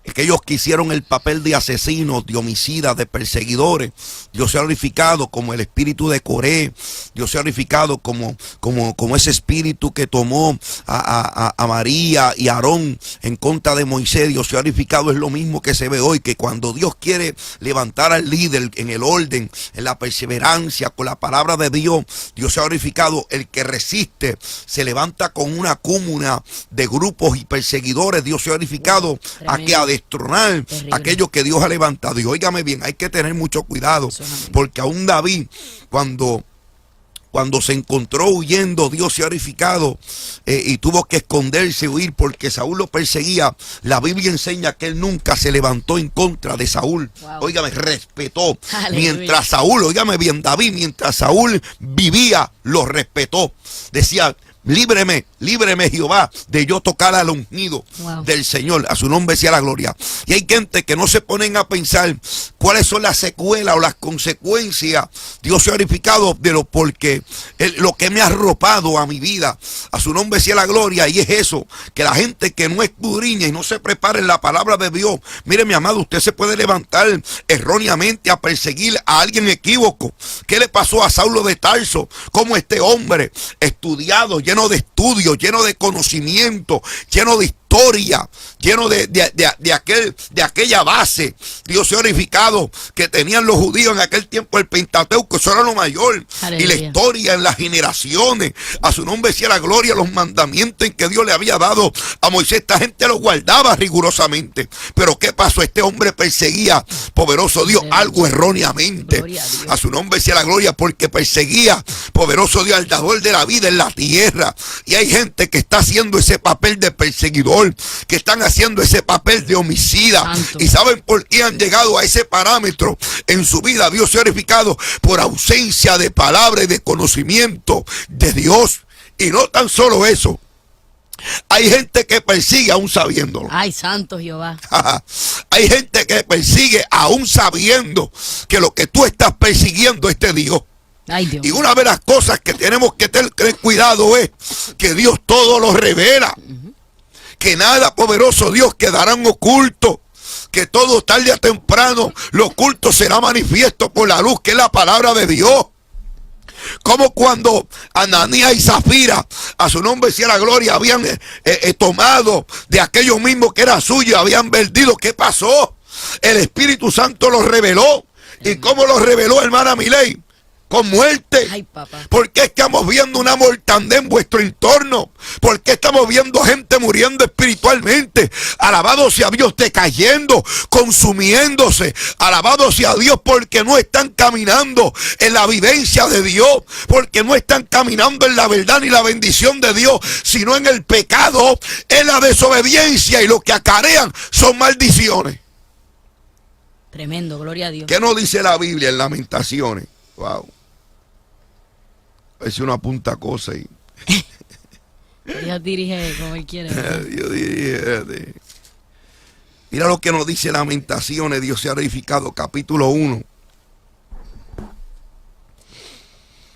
Aquellos que hicieron el papel de asesinos, de homicidas, de perseguidores, Dios se ha glorificado como el espíritu de Coré. Dios se ha glorificado como ese espíritu que tomó a María y a Aarón en contra de Moisés. Dios se ha glorificado, es lo mismo que se ve hoy, que cuando Dios quiere levantar al líder en el orden, en la perseverancia, con la palabra de Dios, Dios se ha glorificado. El que resiste se levanta con una cúmula de grupos y perseguidores. Dios se ha glorificado a que destronar aquello que Dios ha levantado. Y óigame bien, hay que tener mucho cuidado, porque aún David, cuando se encontró huyendo, Dios se ha glorificado y tuvo que esconderse, huir, porque Saúl lo perseguía. La Biblia enseña que él nunca se levantó en contra de Saúl. Wow. Óigame, respetó. Aleluya. Mientras Saúl, óigame bien, David, mientras Saúl vivía, lo respetó. Decía, líbreme Jehová de yo tocar al ungido del Señor. A su nombre sea la gloria. Y hay gente que no se ponen a pensar cuáles son las secuelas o las consecuencias. Dios se ha glorificado de lo que me ha arropado a mi vida. A su nombre sea la gloria. Y es eso, que la gente que no escudriña y no se prepara en la palabra de Dios. Mire, mi amado, usted se puede levantar erróneamente a perseguir a alguien equívoco. ¿Qué le pasó a Saulo de Tarso? Como este hombre estudiado, lleno de estudios, lleno de conocimiento, lleno de historia, lleno de aquella base, Dios se ha glorificado, que tenían los judíos en aquel tiempo, el Pentateuco, eso era lo mayor. Aleluya. Y la historia en las generaciones, a su nombre sea la gloria, los mandamientos en que Dios le había dado a Moisés, esta gente los guardaba rigurosamente. Pero ¿qué pasó? Este hombre perseguía, poderoso Dios, algo erróneamente. A su nombre sea la gloria, porque perseguía, poderoso Dios, al dador de la vida en la tierra. Y hay gente que está haciendo ese papel de perseguidor, que están haciendo ese papel de homicida. Santo. ¿Y saben por qué han llegado a ese parámetro en su vida? Dios se ha glorificado por ausencia de palabra y de conocimiento de Dios. Y no tan solo eso, hay gente que persigue aún sabiéndolo. Ay, santo Jehová. Hay gente que persigue aún sabiendo que lo que tú estás persiguiendo es de Dios. Ay, Dios. Y una de las cosas que tenemos que tener cuidado es que Dios todo lo revela. Que nada, poderoso Dios, quedarán oculto. Que todo tarde o temprano lo oculto será manifiesto por la luz, que es la palabra de Dios. Como cuando Ananías y Zafira, a su nombre sea la gloria, habían tomado de aquello mismo que era suyo, habían vendido. ¿Qué pasó? El Espíritu Santo lo reveló. ¿Y cómo lo reveló, hermana Miley? Con muerte. Ay, papá. ¿Por qué estamos viendo una mortandad en vuestro entorno? ¿Por qué estamos viendo gente muriendo espiritualmente? Alabado sea Dios, decayendo, consumiéndose. Alabado sea Dios, porque no están caminando en la vivencia de Dios, porque no están caminando en la verdad ni la bendición de Dios, sino en el pecado, en la desobediencia, y lo que acarrean son maldiciones. Tremendo, gloria a Dios. ¿Qué nos dice la Biblia en Lamentaciones? Wow. A ver si uno apunta cosas y Dios dirige como Él quiere. Dios dirige. Mira lo que nos dice Lamentaciones, Dios se ha glorificado, capítulo 1.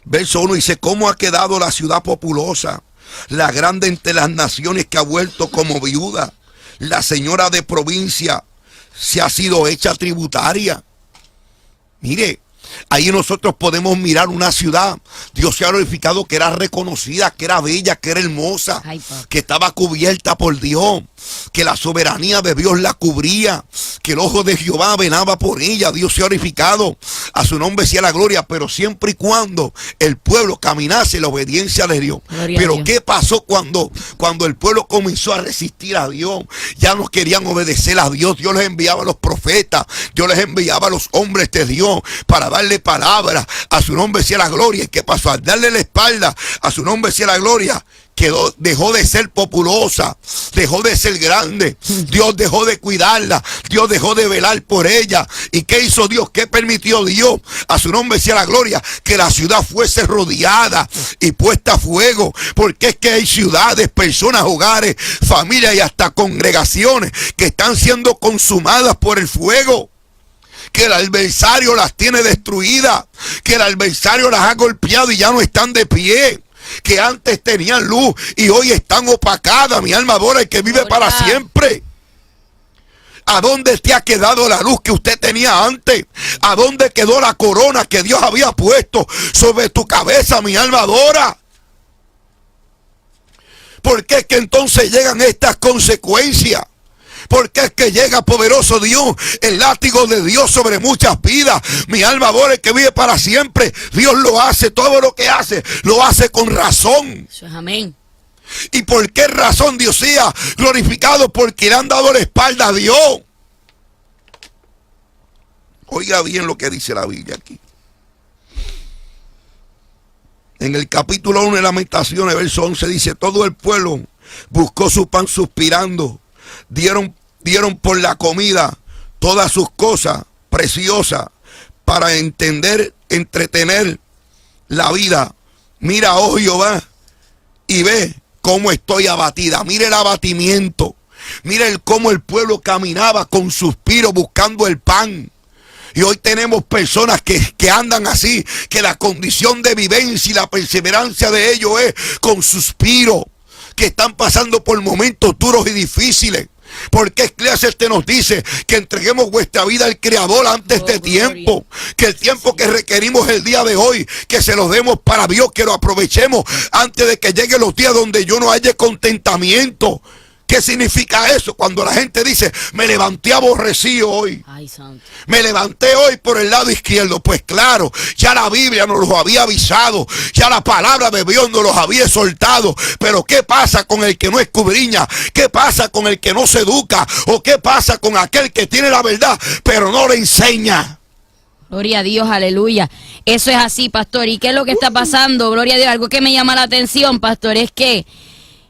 Verso 1 dice: ¿cómo ha quedado la ciudad populosa, la grande entre las naciones, que ha vuelto como viuda? La señora de provincia se ha sido hecha tributaria. Mire, Ahí nosotros podemos mirar una ciudad, Dios se ha glorificado, que era reconocida, que era bella, que era hermosa, que estaba cubierta por Dios, que la soberanía de Dios la cubría, que el ojo de Jehová venaba por ella. Dios se ha glorificado, a su nombre sea la gloria, pero siempre y cuando el pueblo caminase en la obediencia de Dios. Pero ¿qué pasó cuando el pueblo comenzó a resistir a Dios? Ya no querían obedecer a Dios. Dios les enviaba a los profetas, Dios les enviaba a los hombres de Dios para darle palabra, a su nombre sea la gloria. ¿Y qué pasó? Al darle la espalda, a su nombre sea la gloria, dejó de ser populosa, dejó de ser grande. Dios dejó de cuidarla, Dios dejó de velar por ella. ¿Y qué hizo Dios? ¿Qué permitió Dios? A su nombre sea la gloria, que la ciudad fuese rodeada y puesta a fuego. Porque es que hay ciudades, personas, hogares, familias y hasta congregaciones que están siendo consumadas por el fuego, que el adversario las tiene destruidas, que el adversario las ha golpeado y ya no están de pie, que antes tenían luz y hoy están opacadas. Mi alma adora el que vive para siempre. ¿A dónde te ha quedado la luz que usted tenía antes? ¿A dónde quedó la corona que Dios había puesto sobre tu cabeza? Mi alma adora. ¿Por qué es que entonces llegan estas consecuencias? Porque es que llega, poderoso Dios, el látigo de Dios sobre muchas vidas. Mi alma adora el que vive para siempre. Dios lo hace, todo lo que hace, lo hace con razón. Eso es amén. ¿Y por qué razón Dios sea glorificado? Porque le han dado la espalda a Dios. Oiga bien lo que dice la Biblia aquí. En el capítulo 1 de Lamentaciones, verso 11, dice: todo el pueblo buscó su pan suspirando. Dieron por la comida todas sus cosas preciosas para entretener la vida. Mira, oh Jehová, y ve cómo estoy abatida. Mire el abatimiento. Mire cómo el pueblo caminaba con suspiro buscando el pan. Y hoy tenemos personas que andan así, que la condición de vivencia y la perseverancia de ellos es con suspiro, que están pasando por momentos duros y difíciles. Porque Eclesiastes nos dice que entreguemos vuestra vida al Creador antes de tiempo, que el tiempo que requerimos el día de hoy, que se lo demos para Dios, que lo aprovechemos antes de que lleguen los días donde yo no haya contentamiento. ¿Qué significa eso? Cuando la gente dice: me levanté aborrecido hoy. Ay, santo. Me levanté hoy por el lado izquierdo. Pues claro, ya la Biblia nos lo había avisado. Ya la palabra de Dios nos los había soltado. Pero ¿qué pasa con el que no escudriña? ¿Qué pasa con el que no se educa? ¿O qué pasa con aquel que tiene la verdad pero no le enseña? Gloria a Dios, aleluya. Eso es así, pastor. ¿Y qué es lo que está pasando? Gloria a Dios. Algo que me llama la atención, pastor, es que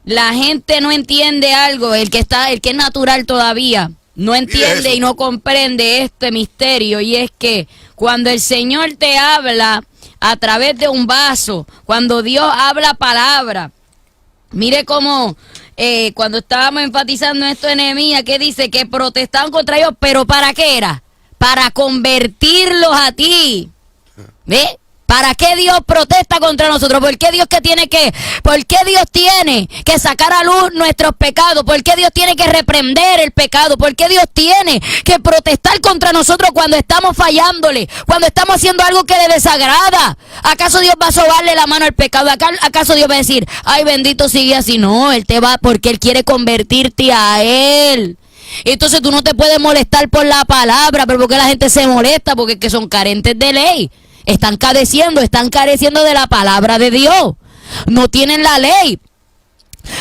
la gente no entiende algo, el que es natural todavía, no entiende y no comprende este misterio, y es que cuando el Señor te habla a través de un vaso, cuando Dios habla palabra, mire cómo cuando estábamos enfatizando esto en Nehemías, que dice que protestaban contra ellos, pero ¿para qué era? Para convertirlos a ti. ¿Ve? ¿Para qué Dios protesta contra nosotros? ¿Por qué Dios tiene que sacar a luz nuestros pecados? ¿Por qué Dios tiene que reprender el pecado? ¿Por qué Dios tiene que protestar contra nosotros cuando estamos fallándole? Cuando estamos haciendo algo que le desagrada. ¿Acaso Dios va a sobarle la mano al pecado? ¿Acaso Dios va a decir: ay, bendito, sigue así? No, Él te va porque Él quiere convertirte a Él. Entonces tú no te puedes molestar por la palabra. ¿Pero por qué la gente se molesta? Porque es que son carentes de ley. Están careciendo de la palabra de Dios. No tienen la ley.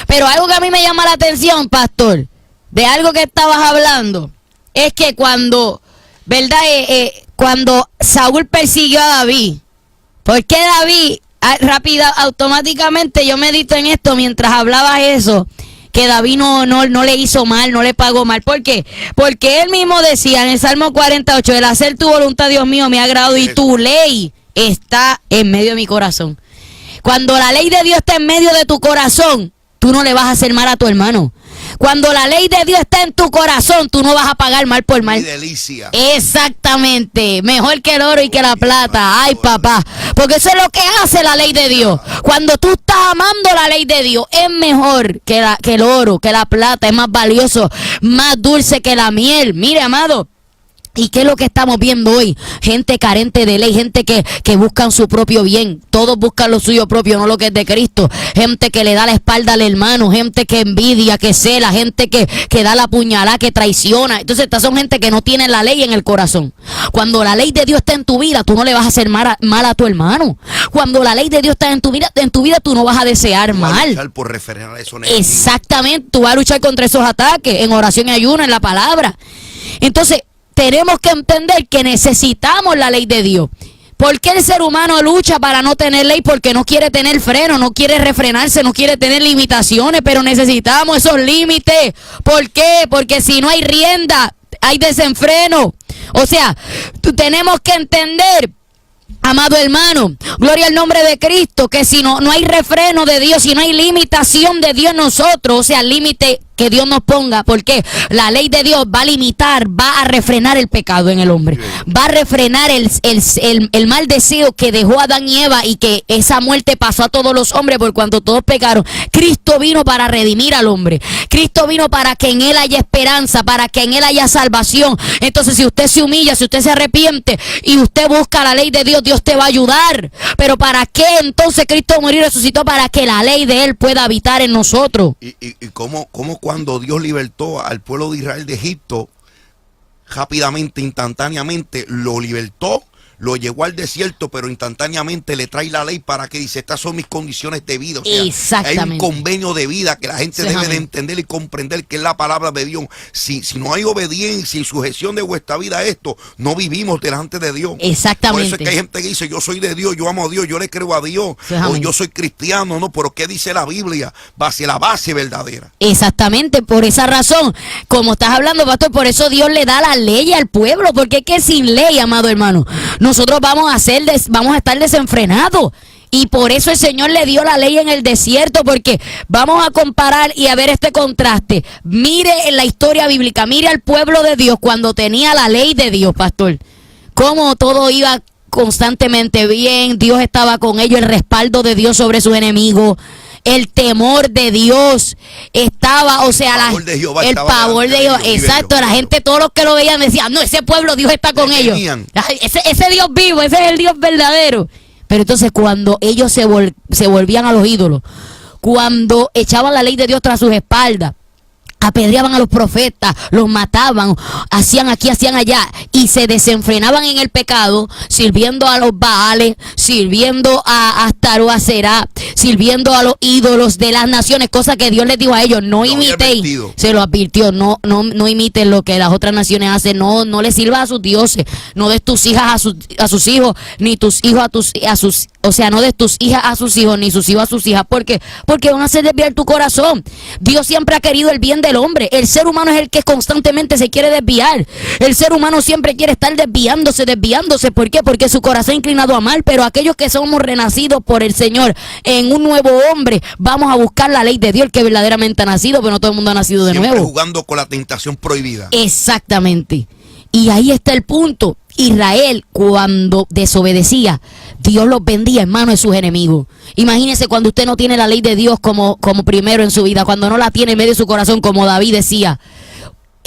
Pero algo que a mí me llama la atención, pastor, de algo que estabas hablando, es que cuando, ¿verdad? Cuando Saúl persiguió a David, ¿por qué David, automáticamente yo medito en esto mientras hablabas eso, que David no le hizo mal, no le pagó mal? ¿Por qué? Porque él mismo decía en el Salmo 48, el hacer tu voluntad, Dios mío, me ha agradado, y tu ley está en medio de mi corazón. Cuando la ley de Dios está en medio de tu corazón, tú no le vas a hacer mal a tu hermano. Cuando la ley de Dios está en tu corazón, tú no vas a pagar mal por mal. Mi delicia. Exactamente. Mejor que el oro y que la plata. Ay, papá. Porque eso es lo que hace la ley de Dios. Cuando tú estás amando la ley de Dios, es mejor que el oro, que la plata. Es más valioso, más dulce que la miel. Mire, amado, ¿Y qué es lo que estamos viendo hoy? Gente carente de ley, gente que buscan su propio bien. Todos buscan lo suyo propio, no lo que es de Cristo. Gente que le da la espalda al hermano, gente que envidia, que cela, gente que da la puñalada, que traiciona. Entonces estas son gente que no tiene la ley en el corazón. Cuando la ley de Dios está en tu vida, tú no le vas a hacer mal a tu hermano. Cuando la ley de Dios está en tu vida tú no vas a desear mal. Vas a luchar por refrenar eso negativo. Exactamente, tú vas a luchar contra esos ataques, en oración y ayuno, en la palabra. Entonces, tenemos que entender que necesitamos la ley de Dios. ¿Por qué el ser humano lucha para no tener ley? Porque no quiere tener freno, no quiere refrenarse, no quiere tener limitaciones, pero necesitamos esos límites. ¿Por qué? Porque si no hay rienda, hay desenfreno. O sea, tenemos que entender, amado hermano, gloria al nombre de Cristo, que si no hay refreno de Dios, si no hay limitación de Dios en nosotros, o sea, límite que Dios nos ponga, porque la ley de Dios va a limitar, va a refrenar el pecado en el hombre, va a refrenar el mal deseo que dejó a Adán y Eva, y que esa muerte pasó a todos los hombres por cuanto todos pecaron. Cristo vino para redimir al hombre, Cristo vino para que en él haya esperanza, para que en él haya salvación. Entonces, si usted se humilla, si usted se arrepiente y usted busca la ley de Dios, Dios te va a ayudar. Pero ¿para qué entonces Cristo murió y resucitó? Para que la ley de él pueda habitar en nosotros. Y cómo cuando Dios libertó al pueblo de Israel de Egipto, rápidamente, instantáneamente, lo libertó, lo llevó al desierto, pero instantáneamente le trae la ley para que dice, estas son mis condiciones de vida. O sea, exactamente. Hay un convenio de vida que la gente debe de entender y comprender, que es la palabra de Dios. Si no hay obediencia y sujeción de vuestra vida a esto, no vivimos delante de Dios. Exactamente. Por eso es que hay gente que dice, yo soy de Dios, yo amo a Dios, yo le creo a Dios, o yo soy cristiano, no, pero ¿qué dice la Biblia? La base verdadera. Exactamente, por esa razón, como estás hablando, pastor, por eso Dios le da la ley al pueblo, porque es que sin ley, amado hermano, nosotros vamos a estar desenfrenados. Y por eso el Señor le dio la ley en el desierto, porque vamos a comparar y a ver este contraste. Mire en la historia bíblica, mire al pueblo de Dios cuando tenía la ley de Dios, pastor. Cómo todo iba constantemente bien, Dios estaba con ellos, el respaldo de Dios sobre sus enemigos. El temor de Dios estaba, o sea, el pavor de Jehová, exacto, la gente, todos los que lo veían decían, no, ese pueblo, Dios está con ellos. Ese Dios vivo, ese es el Dios verdadero. Pero entonces cuando ellos se volvían a los ídolos, cuando echaban la ley de Dios tras sus espaldas, apedreaban a los profetas, los mataban, hacían aquí, hacían allá, y se desenfrenaban en el pecado, sirviendo a los Baales, sirviendo a Astaró, a Será, sirviendo a los ídolos de las naciones, cosa que Dios les dijo a ellos, no imitéis, se lo advirtió, no imiten lo que las otras naciones hacen, no les sirvas a sus dioses, no des tus hijas a sus hijos, ni tus hijos a sus, o sea, no des tus hijas a sus hijos, ni sus hijos a sus hijas, porque van a hacer desviar tu corazón. Dios siempre ha querido el bien del hombre. El ser humano es el que constantemente se quiere desviar. El ser humano siempre quiere estar desviándose. ¿Por qué? Porque su corazón es inclinado a mal. Pero aquellos que somos renacidos por el Señor en un nuevo hombre, vamos a buscar la ley de Dios, el que verdaderamente ha nacido, pero no todo el mundo ha nacido de nuevo. Jugando con la tentación prohibida. Exactamente. Y ahí está el punto. Israel, cuando desobedecía, Dios los vendía en manos de sus enemigos. Imagínese cuando usted no tiene la ley de Dios como primero en su vida, cuando no la tiene en medio de su corazón, como David decía,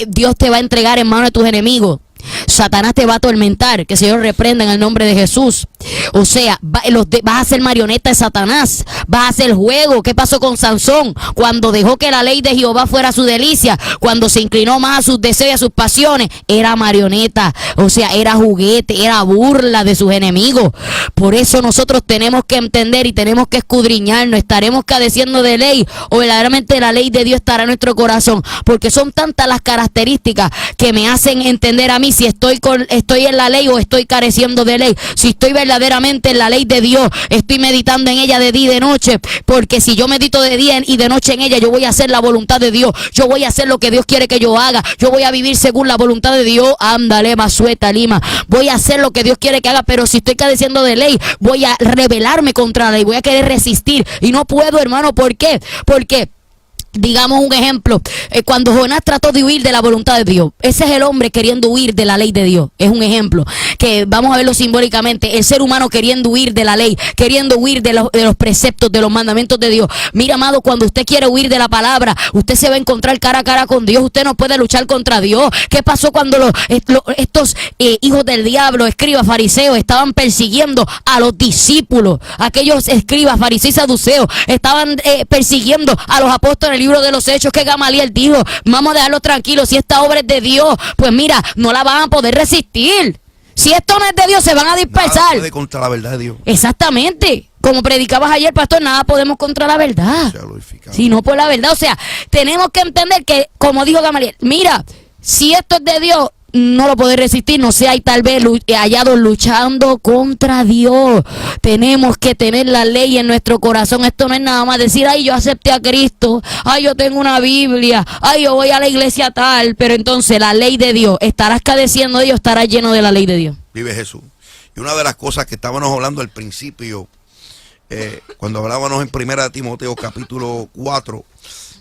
Dios te va a entregar en manos de tus enemigos. Satanás te va a atormentar, que el Señor reprenda en el nombre de Jesús. O sea, vas a ser marioneta de Satanás, vas a hacer juego. ¿Qué pasó con Sansón? Cuando dejó que la ley de Jehová fuera su delicia, cuando se inclinó más a sus deseos y a sus pasiones, era marioneta, o sea, era juguete, era burla de sus enemigos. Por eso nosotros tenemos que entender y tenemos que escudriñarnos. ¿Estaremos cadeciendo de ley o verdaderamente la ley de Dios estará en nuestro corazón? Porque son tantas las características que me hacen entender a mí si estoy en la ley o estoy careciendo de ley. Si estoy verdaderamente en la ley de Dios, estoy meditando en ella de día y de noche, porque si yo medito de día y de noche en ella, yo voy a hacer la voluntad de Dios, yo voy a hacer lo que Dios quiere que yo haga, yo voy a vivir según la voluntad de Dios. Ándale, Masueta Lima, voy a hacer lo que Dios quiere que haga. Pero si estoy careciendo de ley, voy a rebelarme contra la ley, voy a querer resistir y no puedo, hermano. ¿Por qué? Porque digamos un ejemplo, cuando Jonás trató de huir de la voluntad de Dios, ese es el hombre queriendo huir de la ley de Dios. Es un ejemplo que vamos a verlo simbólicamente, el ser humano queriendo huir de la ley, queriendo huir de los preceptos, de los mandamientos de Dios. Mira, amado, cuando usted quiere huir de la palabra, usted se va a encontrar cara a cara con Dios. Usted no puede luchar contra Dios. ¿Qué pasó cuando estos hijos del diablo, escribas, fariseos, estaban persiguiendo a los discípulos? Aquellos escribas, fariseos y saduceos estaban persiguiendo a los apóstoles. Libro de los Hechos, que Gamaliel dijo: vamos a dejarlo tranquilo, si esta obra es de Dios, pues mira, no la van a poder resistir. Si esto no es de Dios, se van a dispersar. Nada puede contra la verdad de Dios. Exactamente. Como predicabas ayer, pastor, nada podemos contra la verdad, si no por la verdad. O sea, tenemos que entender que, como dijo Gamaliel, mira, si esto es de Dios, no lo puede resistir, no sea y tal vez hallados luchando contra Dios. Tenemos que tener la ley en nuestro corazón. Esto no es nada más decir: ay, yo acepté a Cristo, ay, yo tengo una Biblia, ay, yo voy a la iglesia tal. Pero entonces la ley de Dios, estarás cadeciendo de Dios, estarás lleno de la ley de Dios. Vive Jesús. Y una de las cosas que estábamos hablando al principio, cuando hablábamos en 1 Timoteo capítulo 4,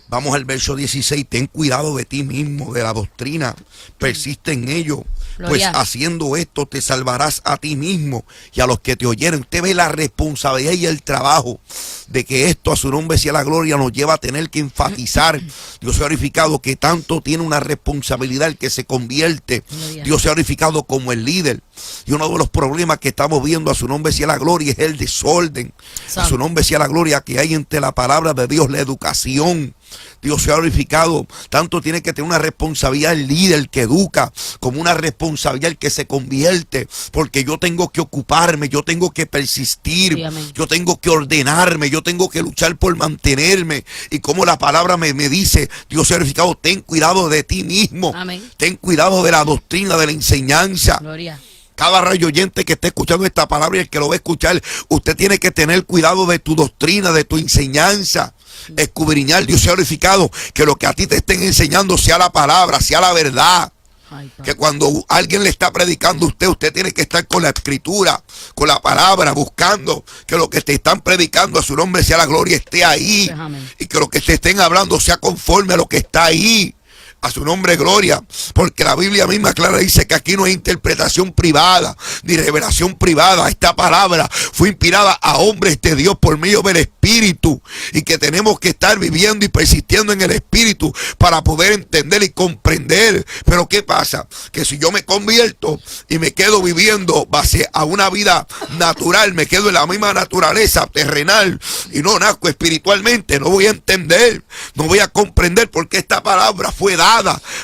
vamos al verso 16, ten cuidado de ti mismo, de la doctrina, persiste en ello, Gloria. pues haciendo esto te salvarás a ti mismo y a los que te oyeren. Usted ve la responsabilidad y el trabajo de que esto, a su nombre sea la gloria, nos lleva a tener que enfatizar. Dios se ha verificado que tanto tiene una responsabilidad el que se convierte. Gloria. Dios se ha verificado como el líder. Y uno de los problemas que estamos viendo, a su nombre sea la gloria, es el desorden. A su nombre sea la gloria que hay entre la palabra de Dios, la educación. Dios se ha glorificado. Tanto tiene que tener una responsabilidad el líder que educa, como una responsabilidad el que se convierte. Porque yo tengo que ocuparme, yo tengo que persistir, sí, yo tengo que ordenarme, yo tengo que luchar por mantenerme. Y como la palabra me dice, Dios se ha glorificado, ten cuidado de ti mismo. Amén. Ten cuidado de la doctrina, de la enseñanza. Gloria. Cada rayo oyente que esté escuchando esta palabra y el que lo va a escuchar, usted tiene que tener cuidado de tu doctrina, de tu enseñanza. Escudriñar. Dios se ha glorificado que lo que a ti te estén enseñando sea la palabra, sea la verdad. Ay, que cuando alguien le está predicando a usted, usted tiene que estar con la escritura, con la palabra, buscando que lo que te están predicando, a su nombre sea la gloria, esté ahí. Amén. Y que lo que te estén hablando sea conforme a lo que está ahí. A su nombre, gloria, porque la Biblia misma clara dice que aquí no hay interpretación privada, ni revelación privada. Esta palabra fue inspirada a hombres de Dios por medio del Espíritu, y que tenemos que estar viviendo y persistiendo en el Espíritu para poder entender y comprender. Pero ¿qué pasa? Que si yo me convierto y me quedo viviendo base a una vida natural, me quedo en la misma naturaleza terrenal y no nazco espiritualmente, no voy a entender, no voy a comprender, porque esta palabra fue dada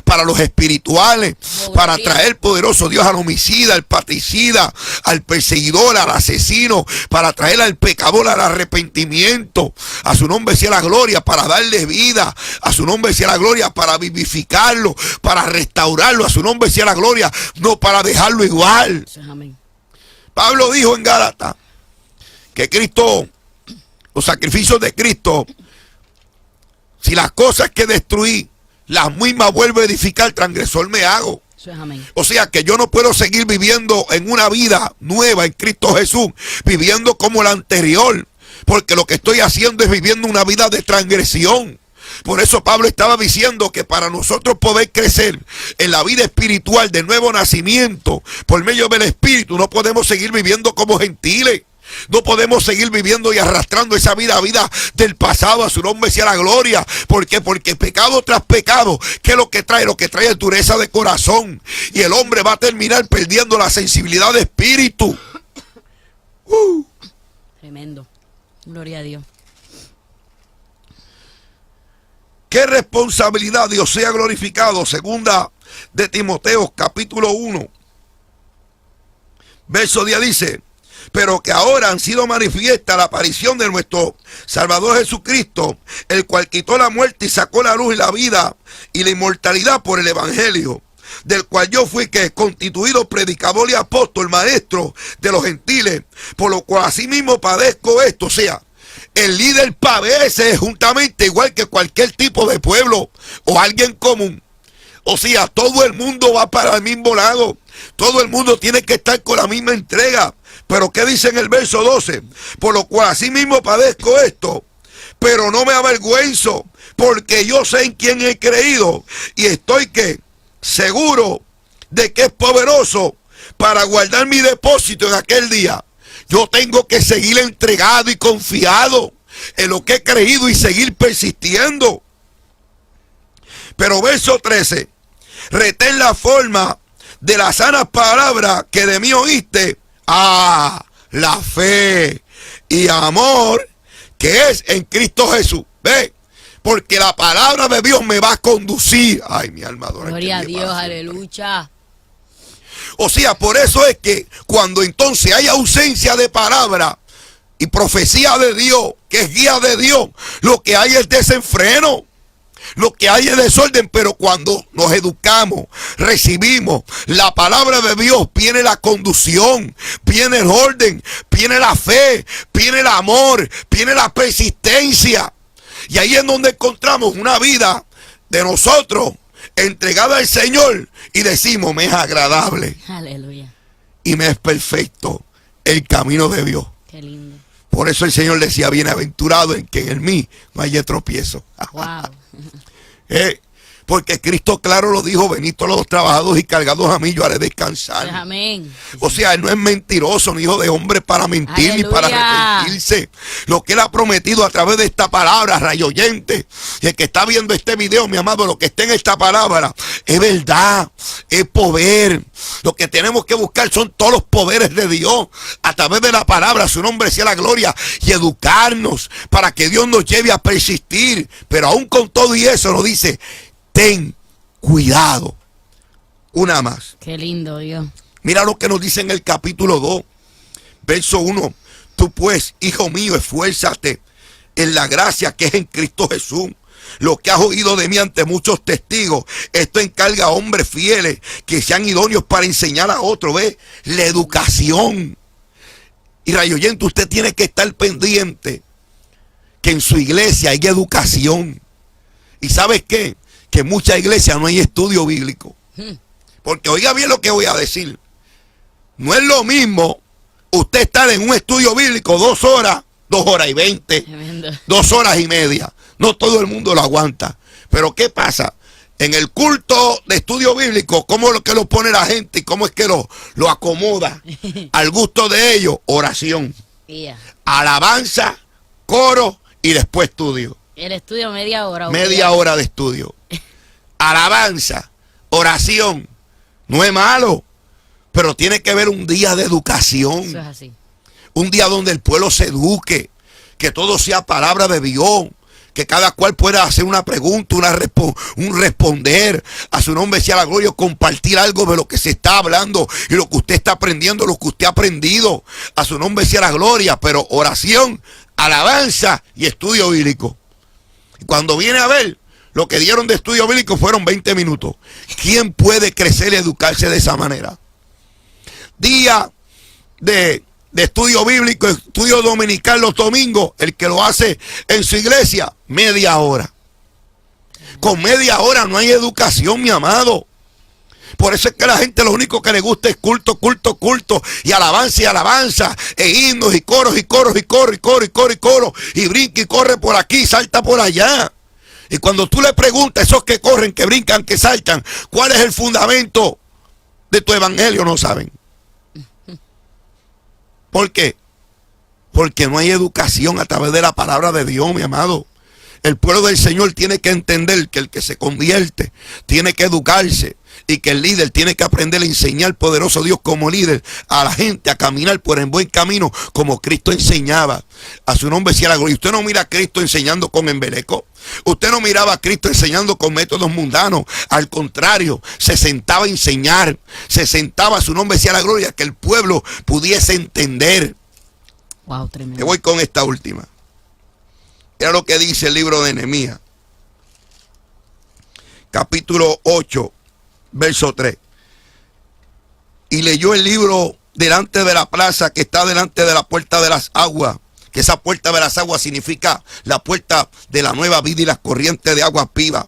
para los espirituales, para traer poderoso Dios al homicida, al patricida, al perseguidor, al asesino, para traer al pecador al arrepentimiento. A su nombre sea la gloria, para darle vida. A su nombre sea la gloria, para vivificarlo, para restaurarlo. A su nombre sea la gloria, no para dejarlo igual. Amén. Pablo dijo en Gálatas que Cristo, los sacrificios de Cristo, si las cosas que destruí las mismas vuelvo a edificar, transgresor me hago. Amén. O sea que yo no puedo seguir viviendo en una vida nueva en Cristo Jesús, viviendo como la anterior, porque lo que estoy haciendo es viviendo una vida de transgresión. Por eso Pablo estaba diciendo que para nosotros poder crecer en la vida espiritual de nuevo nacimiento por medio del Espíritu, no podemos seguir viviendo como gentiles. No podemos seguir viviendo y arrastrando esa vida del pasado. A su nombre sea la gloria. ¿Por qué? Porque pecado tras pecado, ¿qué es lo que trae? Lo que trae es dureza de corazón. Y el hombre va a terminar perdiendo la sensibilidad de espíritu. Tremendo. Gloria a Dios. ¿Qué responsabilidad? Dios sea glorificado. Segunda de Timoteo capítulo 1 verso 10 dice: pero que ahora han sido manifiesta la aparición de nuestro Salvador Jesucristo, el cual quitó la muerte y sacó la luz y la vida y la inmortalidad por el Evangelio, del cual yo fui que constituido predicador y apóstol, maestro de los gentiles, por lo cual asimismo padezco esto. O sea, el líder padece juntamente igual que cualquier tipo de pueblo o alguien común. O sea, todo el mundo va para el mismo lado. Todo el mundo tiene que estar con la misma entrega. Pero ¿qué dice en el verso 12? Por lo cual asimismo padezco esto, pero no me avergüenzo, porque yo sé en quién he creído y estoy ¿qué? Seguro de que es poderoso para guardar mi depósito en aquel día. Yo tengo que seguir entregado y confiado en lo que he creído y seguir persistiendo. Pero verso 13, retén la forma de las sanas palabras que de mí oíste, la fe y amor que es en Cristo Jesús. Ve, porque la palabra de Dios me va a conducir. Ay, mi alma adora. Gloria a Dios, aleluya. O sea, por eso es que cuando entonces hay ausencia de palabra y profecía de Dios, que es guía de Dios, lo que hay es desenfreno. Lo que hay es desorden, pero cuando nos educamos, recibimos la palabra de Dios, viene la conducción, viene el orden, viene la fe, viene el amor, viene la persistencia. Y ahí es donde encontramos una vida de nosotros entregada al Señor y decimos, me es agradable. Aleluya. Y me es perfecto el camino de Dios. Qué lindo. Por eso el Señor decía, bienaventurado en que en mí no haya tropiezo. Wow. Porque Cristo claro lo dijo, venid todos los trabajados y cargados a mí, yo haré descansar. Pues amén. O sea, Él no es mentiroso, ni hijo de hombre para mentir, Aleluya. ni para arrepentirse. Lo que Él ha prometido a través de esta palabra, rayo oyente, y el que está viendo este video, mi amado, lo que está en esta palabra, es verdad, es poder. Lo que tenemos que buscar son todos los poderes de Dios, a través de la palabra, su nombre sea la gloria, y educarnos, para que Dios nos lleve a persistir. Pero aún con todo y eso nos dice, ten cuidado. Una más. Qué lindo, Dios. Mira lo que nos dice en el capítulo 2, verso 1. Tú pues, hijo mío, esfuérzate en la gracia que es en Cristo Jesús. Lo que has oído de mí ante muchos testigos, esto encarga a hombres fieles que sean idóneos para enseñar a otros. ¿Ves? La educación. Y rayo oyente, usted tiene que estar pendiente que en su iglesia hay educación. ¿Y sabes qué? Que en muchas iglesias no hay estudio bíblico. Porque oiga bien lo que voy a decir. No es lo mismo usted estar en un estudio bíblico 2 horas, 2 horas y 20, Tremendo. 2 horas y media. No todo el mundo lo aguanta. Pero ¿qué pasa? En el culto de estudio bíblico, ¿cómo es lo que lo pone la gente y cómo es que lo acomoda? Al gusto de ellos, oración, alabanza, coro y después estudio. El estudio media hora. Media hora de estudio. Alabanza, oración. No es malo, pero tiene que haber un día de educación. Eso es así. Un día donde el pueblo se eduque, que todo sea palabra de Dios, que cada cual pueda hacer una pregunta, un responder, a su nombre sea la gloria, compartir algo de lo que se está hablando y lo que usted está aprendiendo, lo que usted ha aprendido, a su nombre sea la gloria, pero oración, alabanza y estudio bíblico. Y cuando viene a ver, lo que dieron de estudio bíblico fueron 20 minutos. ¿Quién puede crecer y educarse de esa manera? Día de estudio bíblico, estudio dominical los domingos, el que lo hace en su iglesia, media hora. Con media hora no hay educación, mi amado. Por eso es que a la gente lo único que le gusta es culto, culto, culto, y alabanza, e himnos, y coros, y coros, y coro, y coro, y coro, y coro, y brinca y corre por aquí, salta por allá. Y cuando tú le preguntas a esos que corren, que brincan, que saltan, ¿cuál es el fundamento de tu evangelio? No saben. ¿Por qué? Porque no hay educación a través de la palabra de Dios, mi amado. El pueblo del Señor tiene que entender que el que se convierte tiene que educarse y que el líder tiene que aprender a enseñar, poderoso Dios, como líder a la gente a caminar por el buen camino como Cristo enseñaba. A su nombre sea la gloria. Usted no mira a Cristo enseñando con embeleco. Usted no miraba a Cristo enseñando con métodos mundanos. Al contrario, se sentaba a enseñar. Se sentaba, a su nombre sea la gloria, que el pueblo pudiese entender. Wow, tremendo. Me voy con esta última. Mira lo que dice el libro de Nehemías, capítulo 8, verso 3. Y leyó el libro delante de la plaza que está delante de la puerta de las aguas. Que esa puerta de las aguas significa la puerta de la nueva vida y las corrientes de aguas vivas.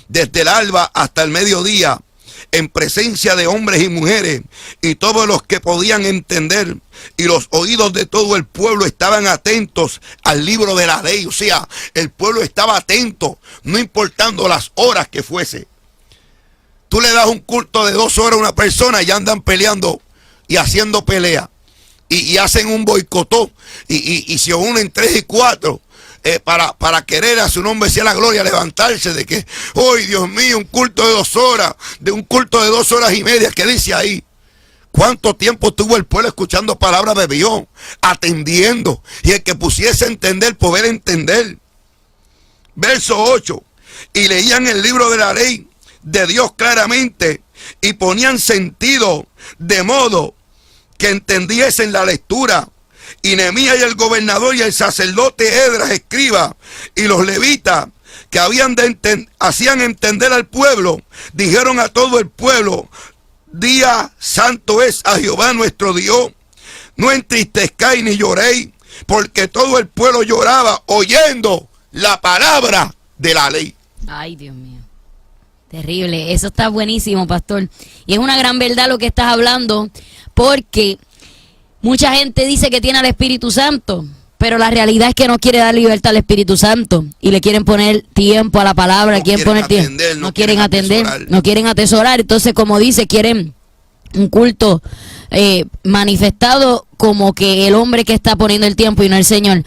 Desde el alba hasta el mediodía, en presencia de hombres y mujeres y todos los que podían entender, y los oídos de todo el pueblo estaban atentos al libro de la ley. O sea, el pueblo estaba atento, no importando las horas que fuese. Tú le das un culto de 2 horas a una persona y andan peleando y haciendo pelea. Y hacen un boicotó y se unen 3 y 4 para querer a su nombre sea la gloria, levantarse de que, ¡ay, Dios mío, un culto de 2 horas, de un culto de 2 horas y media! ¿Qué dice ahí? ¿Cuánto tiempo tuvo el pueblo escuchando palabras de Dios, atendiendo? Y el que pusiese a entender, poder entender. Verso 8. Y leían el libro de la ley de Dios claramente y ponían sentido de modo que entendiesen la lectura. Y Nehemías y el gobernador y el sacerdote Esdras, escriba, y los levitas que hacían entender al pueblo, dijeron a todo el pueblo: día santo es a Jehová nuestro Dios, no entristezcáis ni lloréis, porque todo el pueblo lloraba oyendo la palabra de la ley. Ay, Dios mío. Terrible, eso está buenísimo, pastor. Y es una gran verdad lo que estás hablando, porque mucha gente dice que tiene al Espíritu Santo, pero la realidad es que no quiere dar libertad al Espíritu Santo y le quieren poner tiempo a la palabra, no quieren atender, no quieren atesorar. Entonces, como dice, quieren un culto manifestado como que el hombre que está poniendo el tiempo y no el Señor.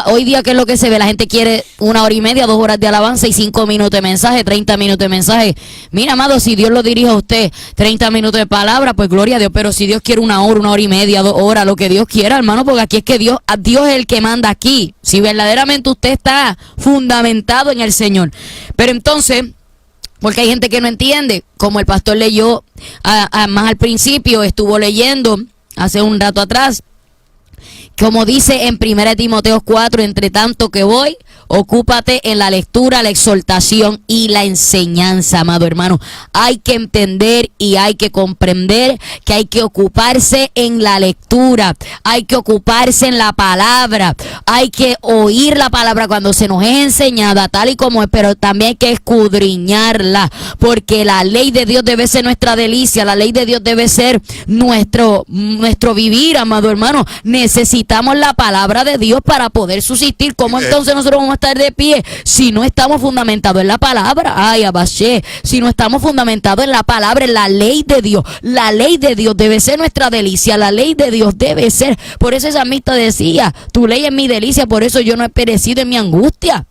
Hoy día, ¿qué es lo que se ve? La gente quiere 1 hora y media, 2 horas de alabanza y 5 minutos de mensaje, 30 minutos de mensaje. Mira, amado, si Dios lo dirige a usted 30 minutos de palabra, pues gloria a Dios. Pero si Dios quiere 1 hora, 1 hora y media, 2 horas, lo que Dios quiera, hermano, porque aquí es que Dios es el que manda aquí. Si verdaderamente usted está fundamentado en el Señor. Pero entonces, porque hay gente que no entiende, como el pastor leyó más al principio, estuvo leyendo hace un rato atrás, como dice en 1 Timoteo 4, entre tanto que voy, ocúpate en la lectura, la exhortación y la enseñanza, amado hermano. Hay que entender y hay que comprender que hay que ocuparse en la lectura, hay que ocuparse en la palabra, hay que oír la palabra cuando se nos es enseñada tal y como es, pero también hay que escudriñarla, porque la ley de Dios debe ser nuestra delicia, la ley de Dios debe ser nuestro vivir, amado hermano. Necesitamos la palabra de Dios para poder subsistir. ¿Cómo entonces nosotros vamos a estar de pie si no estamos fundamentados en la palabra? Ay, abaché. Si no estamos fundamentados en la palabra, en la ley de Dios. La ley de Dios debe ser nuestra delicia. La ley de Dios debe ser. Por eso esa amistad decía: tu ley es mi delicia, por eso yo no he perecido en mi angustia.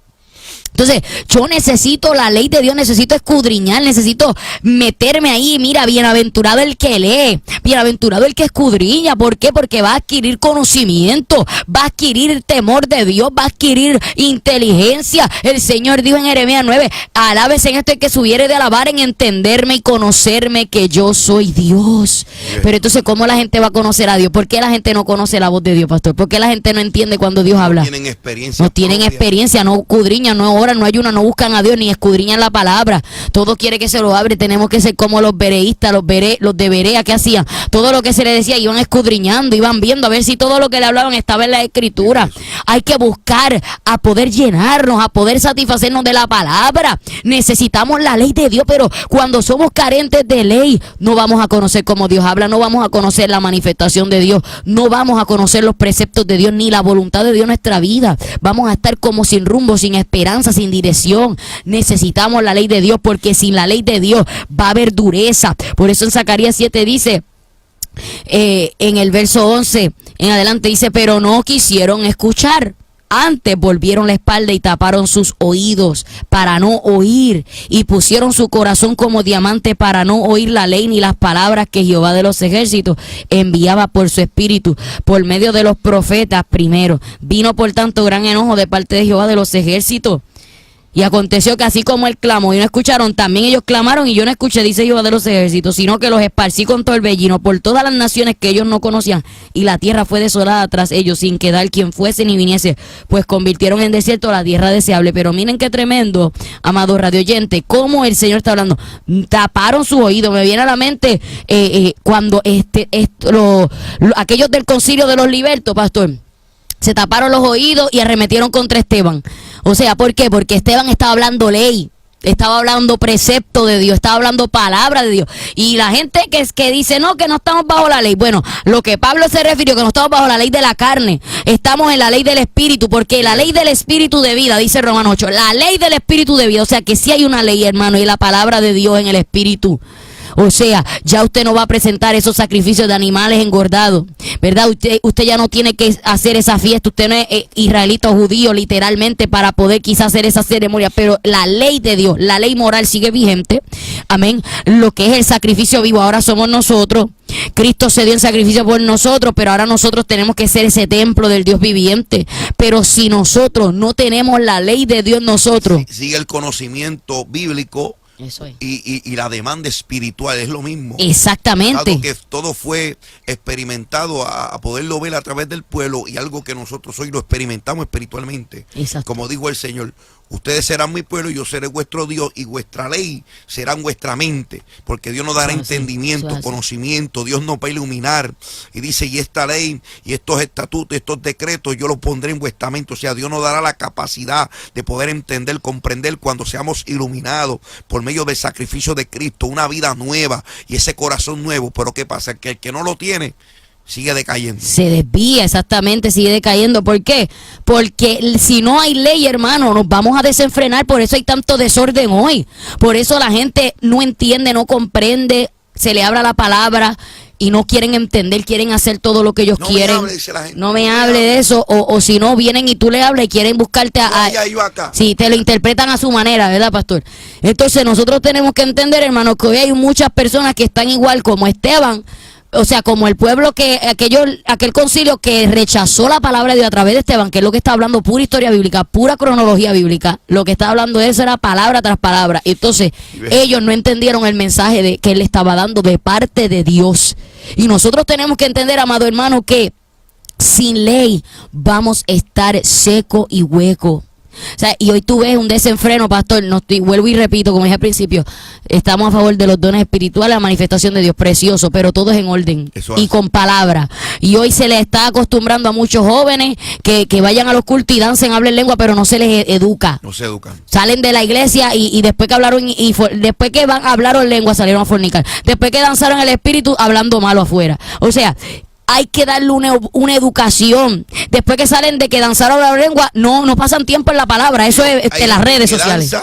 Entonces, yo necesito la ley de Dios, necesito escudriñar, necesito meterme ahí. Mira, bienaventurado el que lee, bienaventurado el que escudriña. ¿Por qué? Porque va a adquirir conocimiento, va a adquirir temor de Dios, va a adquirir inteligencia. El Señor dijo en Jeremías 9, alábese en esto el que subiere de alabar, en entenderme y conocerme que yo soy Dios. Pero entonces, ¿cómo la gente va a conocer a Dios? ¿Por qué la gente no conoce la voz de Dios, pastor? ¿Por qué la gente no entiende cuando Dios habla? No tienen experiencia. No tienen experiencia, no escudriñan, no oran, no ayunan, no buscan a Dios, ni escudriñan la palabra. Todo quiere que se lo abre. Tenemos que ser como los bereístas, los de Berea, que hacían todo lo que se les decía, iban escudriñando, iban viendo a ver si todo lo que le hablaban estaba en la escritura. Hay que buscar a poder llenarnos, a poder satisfacernos de la palabra. Necesitamos la ley de Dios, pero cuando somos carentes de ley, no vamos a conocer cómo Dios habla, no vamos a conocer la manifestación de Dios, no vamos a conocer los preceptos de Dios, ni la voluntad de Dios en nuestra vida. Vamos a estar como sin rumbo, sin esperanza, sin dirección. Necesitamos la ley de Dios, porque sin la ley de Dios va a haber dureza. Por eso en Zacarías 7 dice, en el verso 11 en adelante dice, pero no quisieron escuchar. Antes volvieron la espalda y taparon sus oídos para no oír, y pusieron su corazón como diamante para no oír la ley ni las palabras que Jehová de los ejércitos enviaba por su espíritu, por medio de los profetas primero. Vino por tanto gran enojo de parte de Jehová de los ejércitos. Y aconteció que así como él clamó y no escucharon, también ellos clamaron y yo no escuché, dice Jehová de los ejércitos, sino que los esparcí con torbellino por todas las naciones que ellos no conocían, y la tierra fue desolada tras ellos, sin quedar quien fuese ni viniese, pues convirtieron en desierto la tierra deseable. Pero miren qué tremendo, amado radioyente, cómo el Señor está hablando. Taparon su oído. Me viene a la mente cuando aquellos del concilio de los libertos, pastor, se taparon los oídos y arremetieron contra Esteban. O sea, ¿por qué? Porque Esteban estaba hablando ley. Estaba hablando precepto de Dios, estaba hablando palabra de Dios. Y la gente que dice no, que no estamos bajo la ley. Bueno, lo que Pablo se refirió, que no estamos bajo la ley de la carne, estamos en la ley del espíritu, porque la ley del espíritu de vida, dice Romanos 8, la ley del espíritu de vida, o sea que sí hay una ley, hermano, y la palabra de Dios en el espíritu. O sea, ya usted no va a presentar esos sacrificios de animales engordados, ¿verdad? Usted ya no tiene que hacer esa fiesta. Usted no es israelita o judío literalmente para poder quizás hacer esa ceremonia, pero la ley de Dios, la ley moral sigue vigente. Amén. Lo que es el sacrificio vivo ahora somos nosotros. Cristo se dio en sacrificio por nosotros, pero ahora nosotros tenemos que ser ese templo del Dios viviente. Pero si nosotros no tenemos la ley de Dios, nosotros... Sigue el conocimiento bíblico. Eso es. Y la demanda espiritual es lo mismo. Exactamente. Algo que todo fue experimentado a poderlo ver a través del pueblo, y algo que nosotros hoy lo experimentamos espiritualmente. Exacto. Como dijo el Señor, ustedes serán mi pueblo y yo seré vuestro Dios, y vuestra ley será en vuestra mente, porque Dios nos dará entendimiento, conocimiento. Dios nos va a iluminar, y dice, y esta ley y estos estatutos, estos decretos yo los pondré en vuestra mente. O sea, Dios nos dará la capacidad de poder entender, comprender, cuando seamos iluminados por medio del sacrificio de Cristo, una vida nueva y ese corazón nuevo. Pero ¿qué pasa? Que el que no lo tiene sigue decayendo. Se desvía, exactamente, sigue decayendo. ¿Por qué? Porque si no hay ley, hermano, nos vamos a desenfrenar. Por eso hay tanto desorden hoy. Por eso la gente no entiende, no comprende, se le habla la palabra y no quieren entender, quieren hacer todo lo que ellos quieren. No me hable de eso, o si no, vienen y tú le hablas y quieren buscarte sí, te lo interpretan a su manera, ¿verdad, pastor? Entonces nosotros tenemos que entender, hermano, que hoy hay muchas personas que están igual como Esteban. O sea, como el pueblo aquel concilio que rechazó la palabra de Dios a través de Esteban, que es lo que está hablando, pura historia bíblica, pura cronología bíblica. Lo que está hablando de eso era palabra tras palabra. Entonces, ellos no entendieron el mensaje que él estaba dando de parte de Dios. Y nosotros tenemos que entender, amado hermano, que sin ley vamos a estar seco y hueco. O sea, y hoy tú ves un desenfreno, pastor. Vuelvo y repito, como dije al principio, estamos a favor de los dones espirituales, la manifestación de Dios, precioso, pero todo es en orden y con palabra. Y hoy se les está acostumbrando a muchos jóvenes que vayan a los cultos y dancen, hablen lengua, pero no se les educa. No se educan. Salen de la iglesia y después que hablaron después que van a hablar en lengua salieron a fornicar. Después que danzaron el espíritu, hablando malo afuera. O sea, hay que darle una educación. Después que salen de que danzaron la lengua, no pasan tiempo en la palabra. Eso es de las redes sociales.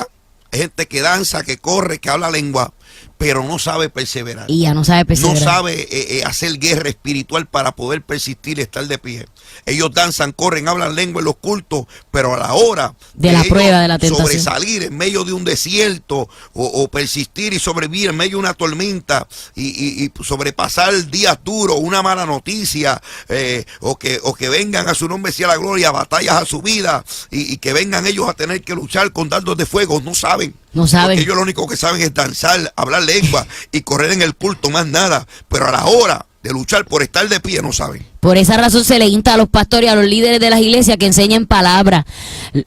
Hay gente que danza, que corre, que habla lengua, pero no sabe perseverar. Y ya no sabe perseverar. No sabe hacer guerra espiritual para poder persistir y estar de pie. Ellos danzan, corren, hablan lengua en los cultos, pero a la hora de la prueba, de la tentación, sobresalir en medio de un desierto o persistir y sobrevivir en medio de una tormenta y sobrepasar días duros, una mala noticia, o que vengan a su nombre sea la gloria, batallas a su vida y que vengan ellos a tener que luchar con dardos de fuego, no saben. No saben. Porque ellos lo único que saben es danzar, hablar lengua y correr en el culto, más nada. Pero a la hora de luchar por estar de pie no saben. Por esa razón se le insta a los pastores y a los líderes de las iglesias que enseñen palabra.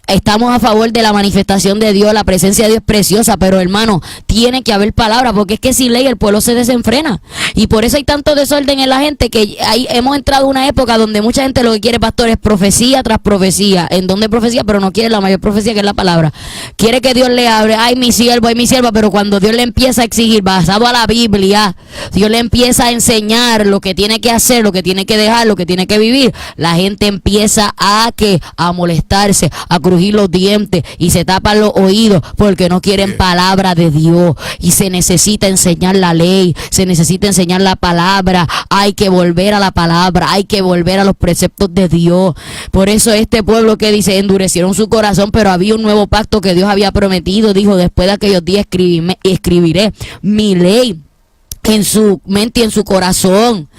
Estamos a favor de la manifestación de Dios, la presencia de Dios es preciosa, pero hermano, tiene que haber palabra, porque es que sin ley el pueblo se desenfrena. Y por eso hay tanto desorden en la gente que hemos entrado a una época donde mucha gente lo que quiere, pastor, es profecía tras profecía. En donde profecía, pero no quiere la mayor profecía, que es la palabra. Quiere que Dios le hable, ay mi siervo, ay mi sierva, pero cuando Dios le empieza a exigir, basado a la Biblia, Dios le empieza a enseñar lo que tiene que hacer, lo que tiene que dejar, lo que tiene que vivir, la gente empieza a molestarse, a crujir los dientes y se tapan los oídos porque no quieren palabra de Dios. Y se necesita enseñar la ley, se necesita enseñar la palabra. Hay que volver a la palabra, hay que volver a los preceptos de Dios. Por eso este pueblo que dice, endurecieron su corazón, pero había un nuevo pacto que Dios había prometido. Dijo, después de aquellos días escribiré mi ley en su mente y en su corazón.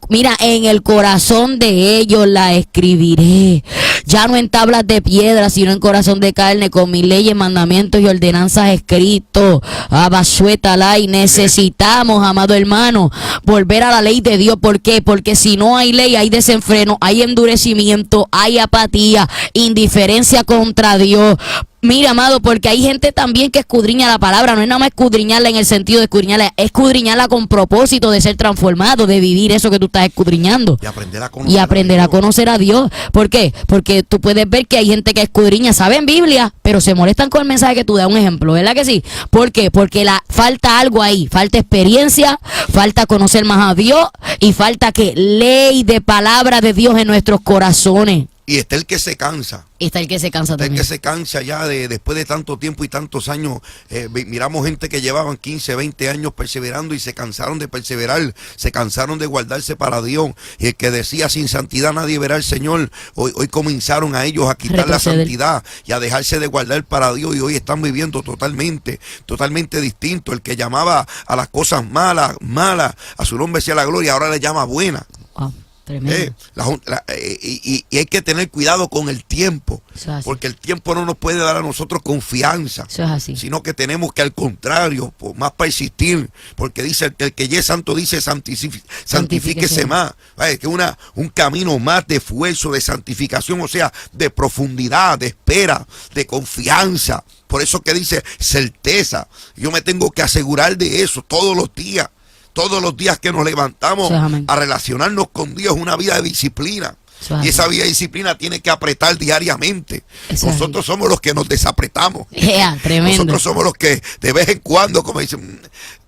Mira, en el corazón de ellos la escribiré. Ya no en tablas de piedra, sino en corazón de carne, con mis leyes, mandamientos y ordenanzas escritos. Abasuétala. Y necesitamos, amado hermano, volver a la ley de Dios. ¿Por qué? Porque si no hay ley, hay desenfreno, hay endurecimiento, hay apatía, indiferencia contra Dios. Mira, amado, porque hay gente también que escudriña la palabra, no es nada más escudriñarla en el sentido de escudriñarla, es escudriñarla con propósito de ser transformado, de vivir eso que tú estás escudriñando. Y aprender a conocer, y aprender a conocer a Dios. ¿Por qué? Porque tú puedes ver que hay gente que escudriña, saben Biblia, pero se molestan con el mensaje que tú das. Un ejemplo, ¿verdad que sí? ¿Por qué? Porque falta algo ahí, falta experiencia, falta conocer más a Dios y falta que ley de palabra de Dios en nuestros corazones. Y está el que se cansa. Está el que se cansa Está también. el que se cansa ya después de tanto tiempo y tantos años. Miramos gente que llevaban 15, 20 años perseverando y se cansaron de perseverar, se cansaron de guardarse para Dios. Y el que decía sin santidad nadie verá al Señor, hoy comenzaron a ellos a quitar Retroceder. la santidad y a dejarse de guardar para Dios, y hoy están viviendo totalmente distinto. El que llamaba a las cosas malas, a su nombre sea la gloria, ahora le llama buenas. Wow, tremendo. Y hay que tener cuidado con el tiempo, Eso es así. porque el tiempo no nos puede dar a nosotros confianza, Eso es así. sino que tenemos que, al contrario, por más persistir, porque dice el que ya es santo, dice santifíquese más. Es que un camino más de esfuerzo, de santificación, o sea, de profundidad, de espera, de confianza. Por eso que dice certeza. Yo me tengo que asegurar de eso todos los días. Todos los días que nos levantamos a relacionarnos con Dios, una vida de disciplina. Y esa vida de disciplina tiene que apretar diariamente. Nosotros somos los que nos desapretamos. Tremendo. Nosotros somos los que de vez en cuando, como dicen,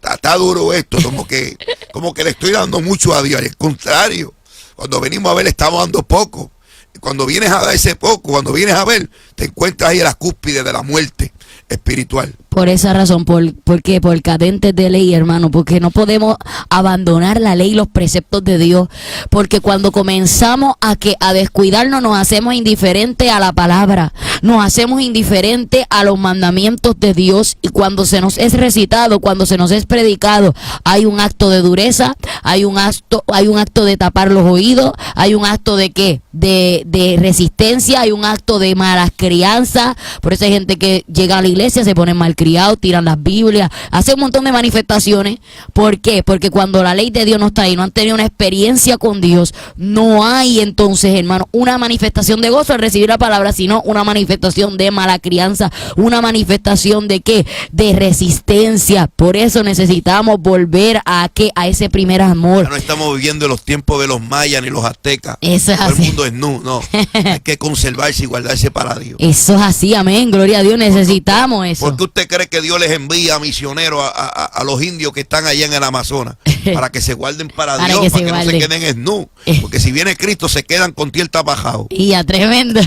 está duro esto, como que le estoy dando mucho a Dios. Al contrario, cuando venimos a ver, le estamos dando poco. Y cuando vienes a dar ese poco, cuando vienes a ver, te encuentras ahí en la cúspide de la muerte espiritual. Por esa razón, ¿por qué? Por cadentes de ley, hermano, porque no podemos abandonar la ley y los preceptos de Dios, porque cuando comenzamos a descuidarnos, nos hacemos indiferentes a la palabra, nos hacemos indiferentes a los mandamientos de Dios, y cuando se nos es recitado, cuando se nos es predicado, hay un acto de dureza, hay un acto de tapar los oídos, hay un acto de ¿qué? De resistencia, hay un acto de malas crianzas. Por eso hay gente que llega a la iglesia, se pone malcriados, tiran las Biblias, hacen un montón de manifestaciones. ¿Por qué? Porque cuando la ley de Dios no está ahí, no han tenido una experiencia con Dios, no hay entonces, hermano, una manifestación de gozo al recibir la palabra, sino una manifestación de mala crianza, una manifestación de ¿qué? De resistencia. Por eso necesitamos volver a ese primer amor. Ya no estamos viviendo en los tiempos de los mayas ni los aztecas. Eso es todo así. El mundo es no. Hay que conservarse y guardarse para Dios. Eso es así, amén, gloria a Dios, necesitamos eso. ¿Por qué usted cree que Dios les envía misioneros a los indios que están allá en el Amazonas? Para que se guarden para Dios, para que no se queden esnus. Porque si viene Cristo se quedan con tierra bajado. Y a tremendo.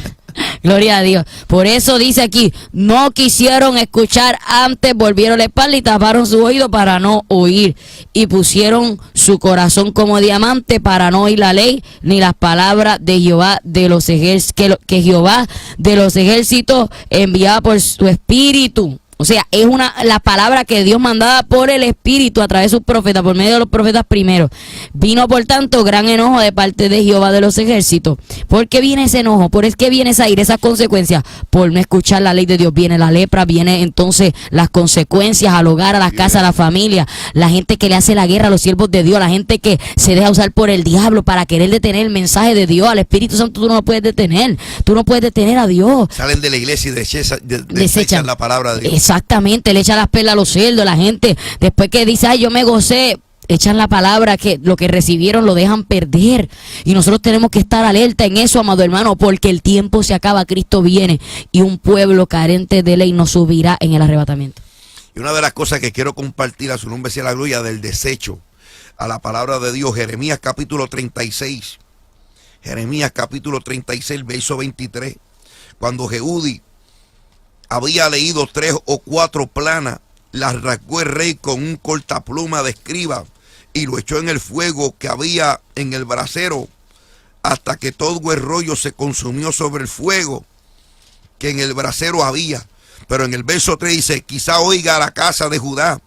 Gloria a Dios. Por eso dice aquí, no quisieron escuchar, antes volvieron la espalda y taparon su oído para no oír. Y pusieron su corazón como diamante para no oír la ley ni las palabras de Jehová de los ejércitos, que Jehová de los ejércitos enviaba por su espíritu. O sea, es la palabra que Dios mandaba por el Espíritu a través de sus profetas, por medio de los profetas primero. Vino, por tanto, gran enojo de parte de Jehová de los ejércitos. ¿Por qué viene ese enojo? ¿Por qué viene esa ira, esas consecuencias? Por no escuchar la ley de Dios. Viene la lepra, viene entonces las consecuencias al hogar, a las casas, a la familia. La gente que le hace la guerra a los siervos de Dios, la gente que se deja usar por el diablo para querer detener el mensaje de Dios. Al Espíritu Santo tú no lo puedes detener. Tú no puedes detener a Dios. Salen de la iglesia y desechan la palabra de Dios. Exactamente, le echan las perlas a los cerdos, la gente, después que dice, ay, yo me gocé, echan la palabra, que lo que recibieron lo dejan perder. Y nosotros tenemos que estar alerta en eso, amado hermano, porque el tiempo se acaba, Cristo viene, y un pueblo carente de ley no subirá en el arrebatamiento. Y una de las cosas que quiero compartir, a su nombre sea la gloria, del desecho a la palabra de Dios, Jeremías capítulo 36. Jeremías capítulo 36, verso 23. Cuando Jehudi había leído 3 o 4 planas, las rasgó el rey con un cortapluma de escriba y lo echó en el fuego que había en el brasero, hasta que todo el rollo se consumió sobre el fuego que en el brasero había. Pero en el verso 3 dice, quizá oiga a la casa de Judá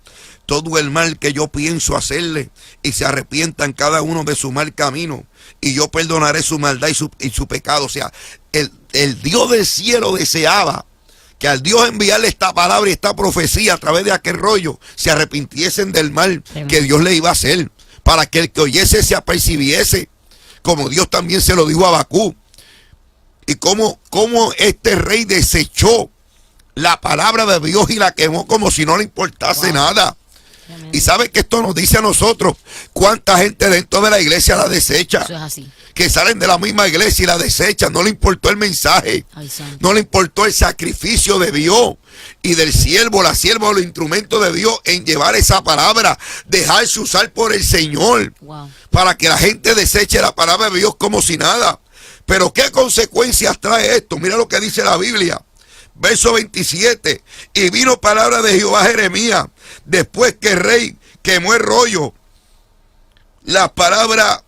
todo el mal que yo pienso hacerle, y se arrepientan cada uno de su mal camino, y yo perdonaré su maldad y su pecado. O sea, el Dios del cielo deseaba que al Dios enviarle esta palabra y esta profecía a través de aquel rollo, se arrepintiesen del mal que Dios le iba a hacer, para que el que oyese se apercibiese, como Dios también se lo dijo a Habacuc. Y cómo este rey desechó la palabra de Dios y la quemó como si no le importase nada. Y sabe que esto nos dice a nosotros cuánta gente dentro de la iglesia la desecha. Eso es así. Que salen de la misma iglesia y la desechan. No le importó el mensaje. Ay, santo. No le importó el sacrificio de Dios y del siervo, la sierva, los instrumentos de Dios en llevar esa palabra, dejarse usar por el Señor. Wow. Para que la gente deseche la palabra de Dios como si nada. Pero ¿qué consecuencias trae esto? Mira lo que dice la Biblia. Verso 27. Y vino palabra de Jehová a Jeremías después que el rey quemó el rollo. Las palabras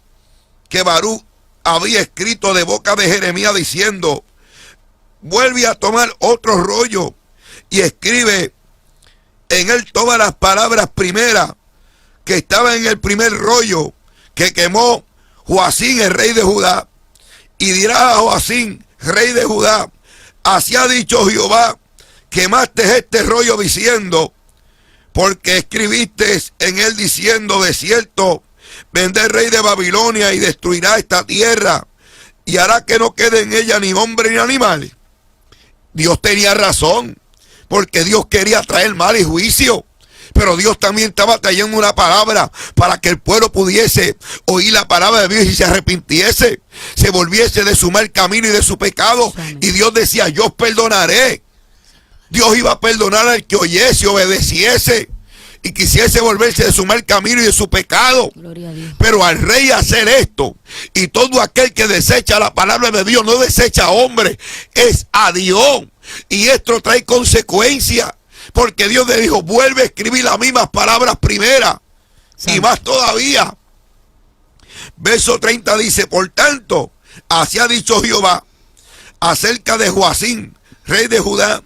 que Baruch había escrito de boca de Jeremías diciendo: vuelve a tomar otro rollo y escribe en él todas las palabras primeras que estaban en el primer rollo que quemó Joacim, el rey de Judá. Y dirá a Joacim, rey de Judá: así ha dicho Jehová, quemaste este rollo diciendo, porque escribiste en él diciendo, de cierto, vendrá el rey de Babilonia y destruirá esta tierra y hará que no quede en ella ni hombre ni animales. Dios tenía razón, porque Dios quería traer mal y juicio. Pero Dios también estaba trayendo una palabra para que el pueblo pudiese oír la palabra de Dios y se arrepintiese, se volviese de su mal camino y de su pecado. Y Dios decía: yo os perdonaré. Dios iba a perdonar al que oyese, obedeciese y quisiese volverse de su mal camino y de su pecado. Gloria a Dios. Pero al rey hacer esto, y todo aquel que desecha la palabra de Dios, no desecha a hombre, es a Dios. Y esto trae consecuencias. Porque Dios le dijo: vuelve a escribir las mismas palabras primeras. Y más todavía. Verso 30 dice: por tanto, así ha dicho Jehová acerca de Joacim, rey de Judá: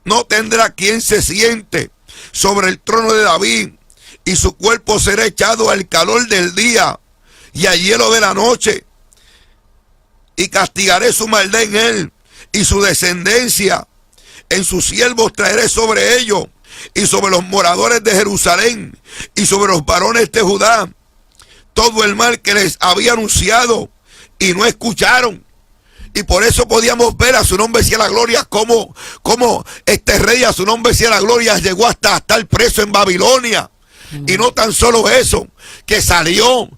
no tendrá quien se siente sobre el trono de David, y su cuerpo será echado al calor del día y al hielo de la noche. Y castigaré su maldad en él y su descendencia. En sus siervos traeré sobre ellos, y sobre los moradores de Jerusalén, y sobre los varones de Judá, todo el mal que les había anunciado, y no escucharon. Y por eso podíamos ver, a su nombre sea la gloria, como este rey, a su nombre sea la gloria, llegó hasta estar preso en Babilonia. Y no tan solo eso, que salió,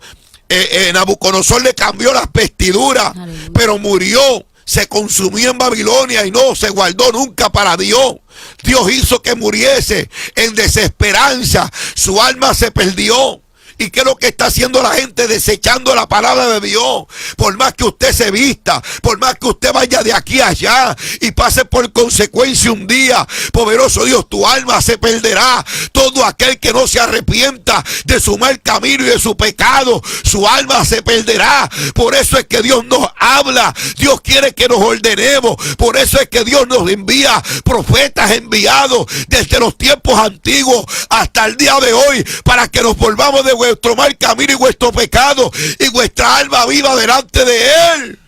Nabucodonosor le cambió las vestiduras, pero murió. Se consumió en Babilonia y no se guardó nunca para Dios. Dios hizo que muriese en desesperanza. Su alma se perdió. ¿Y qué es lo que está haciendo la gente? Desechando la palabra de Dios. Por más que usted se vista, por más que usted vaya de aquí a allá y pase por consecuencia un día, poderoso Dios, tu alma se perderá. Todo aquel que no se arrepienta de su mal camino y de su pecado, su alma se perderá. Por eso es que Dios nos habla. Dios quiere que nos ordenemos. Por eso es que Dios nos envía profetas enviados desde los tiempos antiguos hasta el día de hoy, para que nos volvamos de vuestro mal camino y vuestro pecado, y vuestra alma viva delante de Él.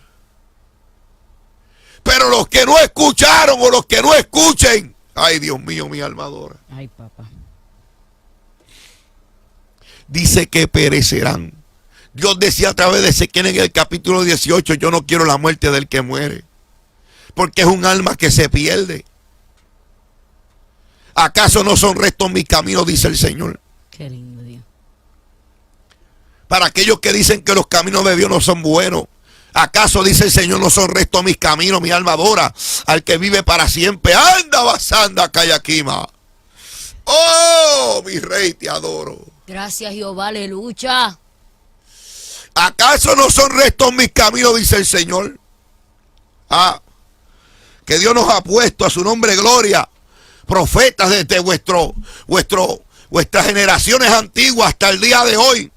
Pero los que no escucharon, o los que no escuchen, ay Dios mío, mi alma adora. Ay, papá. Dice que perecerán. Dios decía a través de Ezequiel en el capítulo 18: yo no quiero la muerte del que muere, porque es un alma que se pierde. ¿Acaso no son rectos mis caminos?, dice el Señor. Qué lindo Dios. Para aquellos que dicen que los caminos de Dios no son buenos, ¿acaso, dice el Señor, no son rectos mis caminos? Mi alma adora al que vive para siempre. Anda, basanda, Kayakima. Oh, mi rey, te adoro. Gracias, Jehová, aleluya. ¿Acaso no son rectos mis caminos?, dice el Señor. Que Dios nos ha puesto, a su nombre gloria, profetas desde vuestras generaciones antiguas hasta el día de hoy.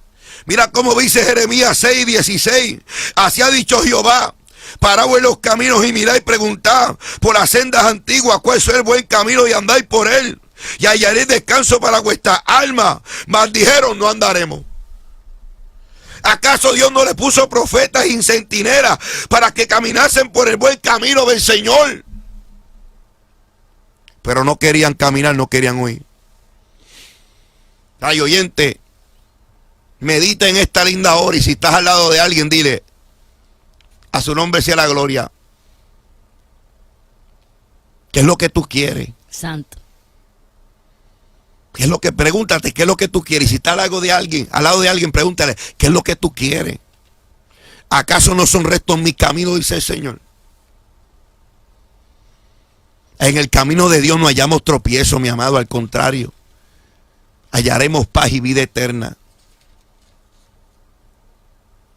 Mira cómo dice Jeremías 6:16. Así ha dicho Jehová: paraos en los caminos y mirad y preguntad por las sendas antiguas cuál es el buen camino, y andáis por él, y hallaréis descanso para vuestra alma. Mas dijeron: no andaremos. ¿Acaso Dios no le puso profetas y centinelas para que caminasen por el buen camino del Señor? Pero no querían caminar, no querían oír. Ay, oyente, medita en esta linda hora, y si estás al lado de alguien, dile: a su nombre sea la gloria. ¿Qué es lo que tú quieres? Santo. ¿Qué es lo que? Pregúntate, ¿qué es lo que tú quieres? Y si está al lado de alguien, pregúntale, ¿qué es lo que tú quieres? ¿Acaso no son rectos mis caminos, dice el Señor? En el camino de Dios no hallamos tropiezo, mi amado, al contrario. Hallaremos paz y vida eterna.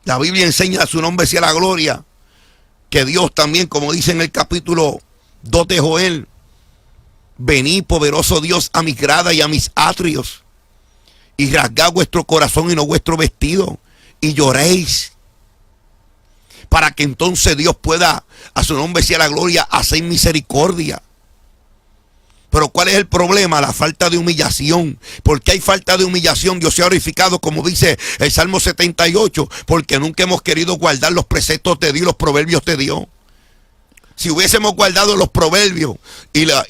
La Biblia enseña, a su nombre sea la gloria, que Dios también, como dice en el capítulo 2 de Joel, venid, poderoso Dios, a mis gradas y a mis atrios, y rasgad vuestro corazón y no vuestro vestido, y lloréis, para que entonces Dios pueda, a su nombre sea la gloria, hacer misericordia. Pero ¿cuál es el problema? La falta de humillación. ¿Por qué hay falta de humillación? Dios se ha glorificado, como dice el Salmo 78, porque nunca hemos querido guardar los preceptos de Dios, los proverbios de Dios. Si hubiésemos guardado los proverbios y los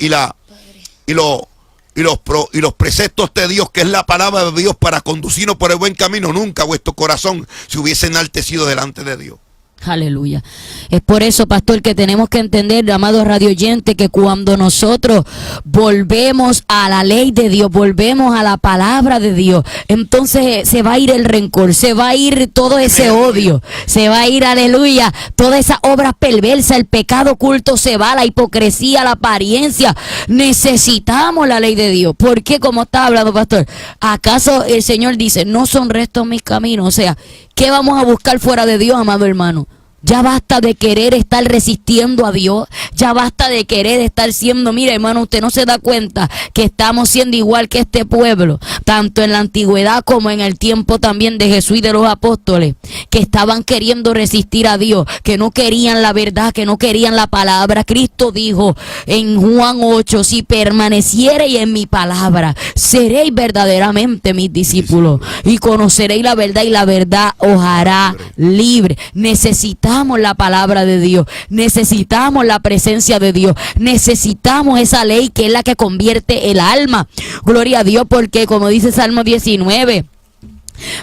preceptos de Dios, que es la palabra de Dios para conducirnos por el buen camino, nunca vuestro corazón se hubiese enaltecido delante de Dios. Aleluya. Es por eso, pastor, que tenemos que entender, amado radio oyente, que cuando nosotros volvemos a la ley de Dios, volvemos a la palabra de Dios, entonces se va a ir el rencor, se va a ir todo ese odio, se va a ir, aleluya, toda esa obra perversa, el pecado oculto se va, la hipocresía, la apariencia. Necesitamos la ley de Dios. ¿Por qué? Como está hablando, pastor, ¿acaso el Señor dice, no son rectos mis caminos? O sea, ¿qué vamos a buscar fuera de Dios, amado hermano? Ya basta de querer estar resistiendo a Dios. Ya basta de querer estar siendo, mire hermano, usted no se da cuenta que estamos siendo igual que este pueblo, tanto en la antigüedad como en el tiempo también de Jesús y de los apóstoles, que estaban queriendo resistir a Dios, que no querían la verdad, que no querían la palabra. Cristo dijo en Juan 8, si permaneciereis en mi palabra, seréis verdaderamente mis discípulos y conoceréis la verdad y la verdad os hará libre. Necesitamos la palabra de Dios, necesitamos la presencia de Dios, necesitamos esa ley que es la que convierte el alma. Gloria a Dios, porque como dice Salmo 19,